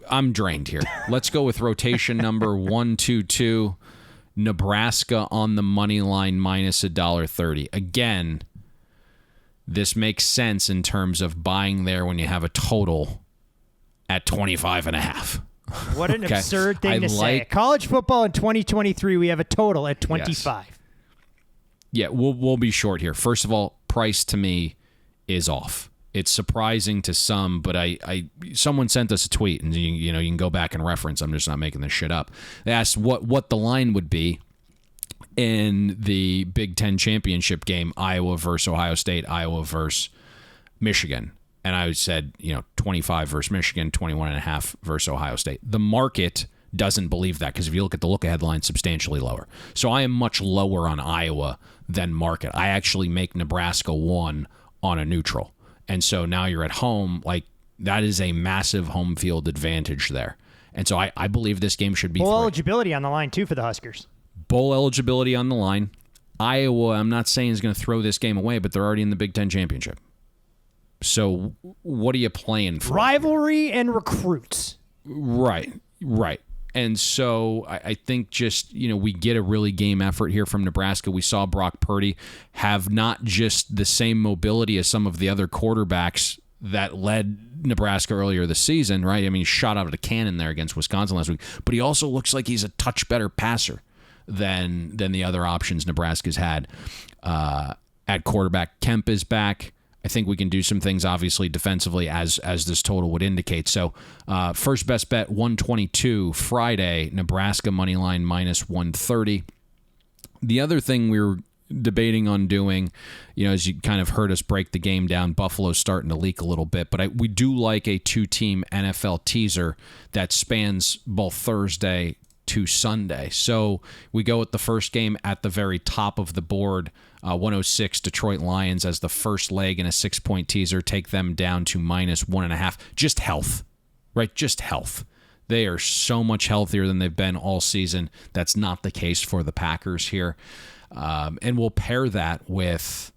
S9: I'm drained here. Let's go with rotation number 122. Nebraska on the money line minus $1.30. Again, this makes sense in terms of buying there when you have a total at 25.5.
S7: What an absurd thing to say. College football in 2023, we have a total at 25.
S9: Yes. Yeah, we'll be short here. First of all, price to me is off. It's surprising to some, but someone sent us a tweet, and you can go back and reference. I'm just not making this shit up. They asked what the line would be in the Big Ten championship game, Iowa versus Ohio State, Iowa versus Michigan, and I said 25 versus Michigan, 21.5 versus Ohio State. The market doesn't believe that because if you look at the look-ahead line, substantially lower. So I am much lower on Iowa than market. I actually make Nebraska 1 on a neutral. And so now you're at home, like that is a massive home field advantage there. And so I believe this game should be
S7: bowl eligibility on the line too for the Huskers.
S9: Bowl eligibility on the line. Iowa, I'm not saying is going to throw this game away, but they're already in the Big Ten championship. So what are you playing for?
S7: Rivalry and recruits.
S9: Right. And so I think just, we get a really game effort here from Nebraska. We saw Brock Purdy have not just the same mobility as some of the other quarterbacks that led Nebraska earlier this season, right? I mean, he shot out of a cannon there against Wisconsin last week, but he also looks like he's a touch better passer than the other options Nebraska's had. At quarterback, Kemp is back. I think we can do some things, obviously, defensively, as this total would indicate. So, first best bet, 122, Friday, Nebraska money line minus 130. The other thing we were debating on doing, as you kind of heard us break the game down, Buffalo's starting to leak a little bit, but we do like a 2-team NFL teaser that spans both Thursday to Sunday. So we go with the first game at the very top of the board, 106 Detroit Lions as the first leg in a 6-point teaser, take them down to minus 1.5. Just health, right? Just health. They are so much healthier than they've been all season. That's not the case for the Packers here. And we'll pair that with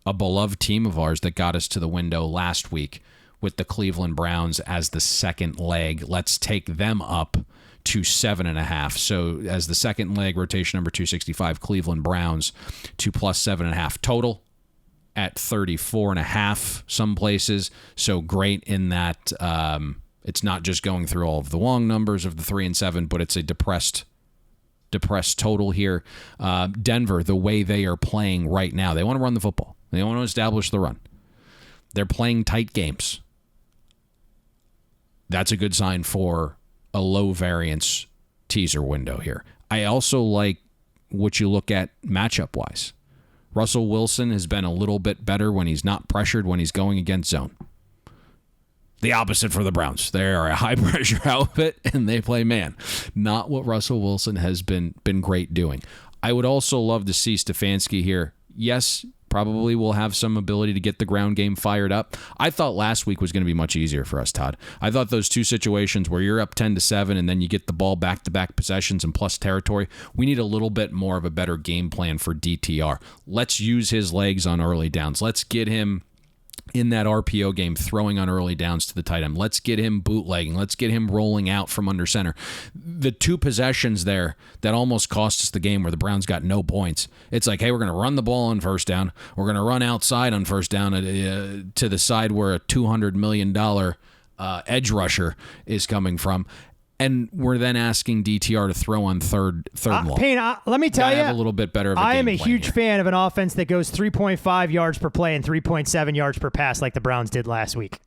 S9: a beloved team of ours that got us to the window last week with the Cleveland Browns as the second leg. Let's take them up to 7.5. So as the second leg, rotation number 265, Cleveland Browns to plus 7.5 total at 34.5 some places. So great in that it's not just going through all of the long numbers of the 3 and 7, but it's a depressed total here. Denver, the way they are playing right now, they want to run the football. They want to establish the run. They're playing tight games. That's a good sign for a low variance teaser window here. I also like what you look at matchup wise. Russell Wilson has been a little bit better when he's not pressured, when he's going against zone. The opposite for the Browns. They are a high-pressure outfit, and they play man. Not what Russell Wilson has been great doing. I would also love to see Stefanski here. Yes, probably will have some ability to get the ground game fired up. I thought last week was going to be much easier for us, Todd. I thought those two situations where you're up 10-7 and then you get the ball back-to-back possessions and plus territory, we need a little bit more of a better game plan for DTR. Let's use his legs on early downs. Let's get him in that RPO game, throwing on early downs to the tight end. Let's get him bootlegging. Let's get him rolling out from under center. The two possessions there that almost cost us the game where the Browns got no points. It's like, hey, we're going to run the ball on first down. We're going to run outside on first down to the side where a $200 million edge rusher is coming from. And we're then asking DTR to throw on third and long.
S7: Payne, let me tell you,
S9: have a little bit better of a
S7: I am
S9: game
S7: a
S9: plan
S7: huge
S9: here.
S7: fan of an offense that goes 3.5 yards per play and 3.7 yards per pass like the Browns did last week.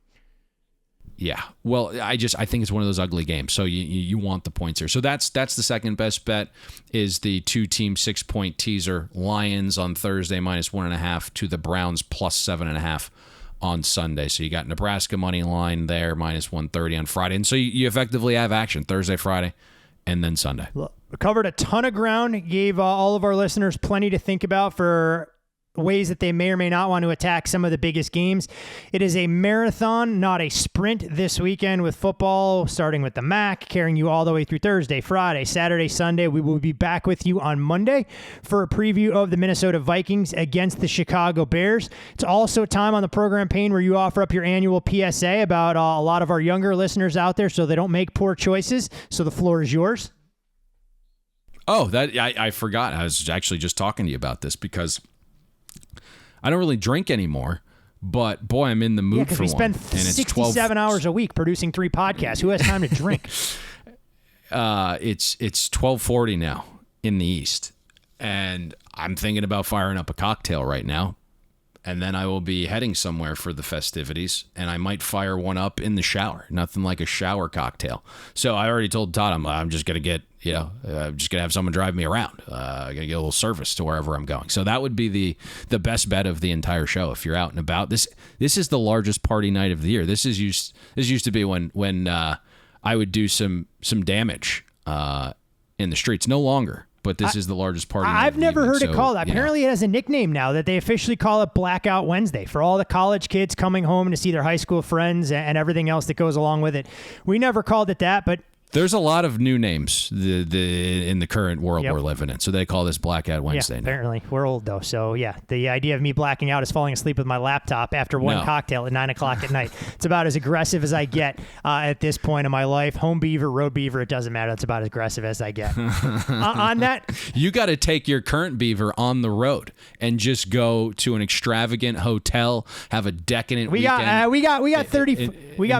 S9: Yeah. Well, I think it's one of those ugly games. So you want the points here. So that's the second best bet is the 2-team 6-point teaser. Lions on Thursday -1.5 to the Browns +7.5 on Sunday. So you got Nebraska money line there -130 on Friday. And so you effectively have action Thursday, Friday, and then Sunday.
S7: We covered a ton of ground, gave all of our listeners plenty to think about for ways that they may or may not want to attack some of the biggest games. It is a marathon, not a sprint this weekend with football, starting with the MAC, carrying you all the way through Thursday, Friday, Saturday, Sunday. We will be back with you on Monday for a preview of the Minnesota Vikings against the Chicago Bears. It's also time on the program, Payne, where you offer up your annual PSA about a lot of our younger listeners out there so they don't make poor choices. So the floor is yours.
S9: Oh, that I forgot. I was actually just talking to you about this because I don't really drink anymore, but boy, I'm in the mood for one.
S7: We spend 67 hours a week producing 3 podcasts. Who has time to drink?
S9: It's 12:40 now in the East, and I'm thinking about firing up a cocktail right now, and then I will be heading somewhere for the festivities, and I might fire one up in the shower. Nothing like a shower cocktail. So I already told Todd I'm just gonna get. I'm just going to have someone drive me around. I'm going to get a little service to wherever I'm going. So that would be the best bet of the entire show if you're out and about. This is the largest party night of the year. This used to be when I would do some damage in the streets. No longer, but this is the largest party night.
S7: I've never heard it called.
S9: that.
S7: Apparently it has a nickname now that they officially call it Blackout Wednesday for all the college kids coming home to see their high school friends and everything else that goes along with it. We never called it that, but
S9: there's a lot of new names in the current world we're living in. So they call this Blackout Wednesday now.
S7: Apparently. We're old, though. So, yeah, the idea of me blacking out is falling asleep with my laptop after one cocktail at 9 o'clock at night. It's about as aggressive as I get at this point in my life. Home beaver, road beaver, it doesn't matter. That's about as aggressive as I get. On that,
S9: you got to take your current beaver on the road and just go to an extravagant hotel, have a decadent weekend.
S7: We got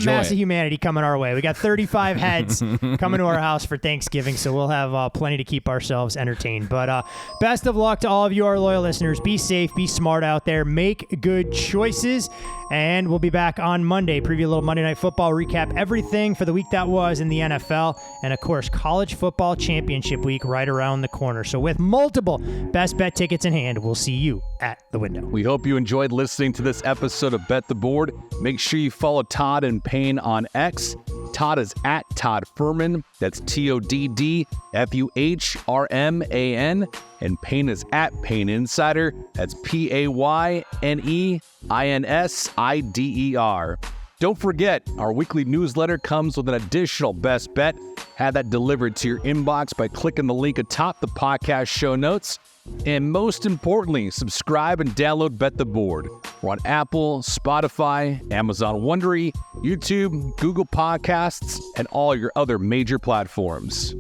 S7: massive humanity coming our way. We got 35 heads coming to our house for Thanksgiving, so we'll have plenty to keep ourselves entertained. But best of luck to all of you, our loyal listeners. Be safe, be smart out there, make good choices, and we'll be back on Monday. Preview a little Monday Night Football, recap everything for the week that was in the NFL, and of course, College Football Championship Week right around the corner. So with multiple best bet tickets in hand, we'll see you at the window.
S13: We hope you enjoyed listening to this episode of Bet the Board. Make sure you follow Todd and Payne on X. Todd is at Todd Fuhrman. That's TODDFUHRMAN. And Payne is at Payne Insider. That's PAYNEINSIDER. Don't forget, our weekly newsletter comes with an additional best bet. Have that delivered to your inbox by clicking the link atop the podcast show notes. And most importantly, subscribe and download Bet the Board. We're on Apple, Spotify, Amazon Wondery, YouTube, Google Podcasts, and all your other major platforms.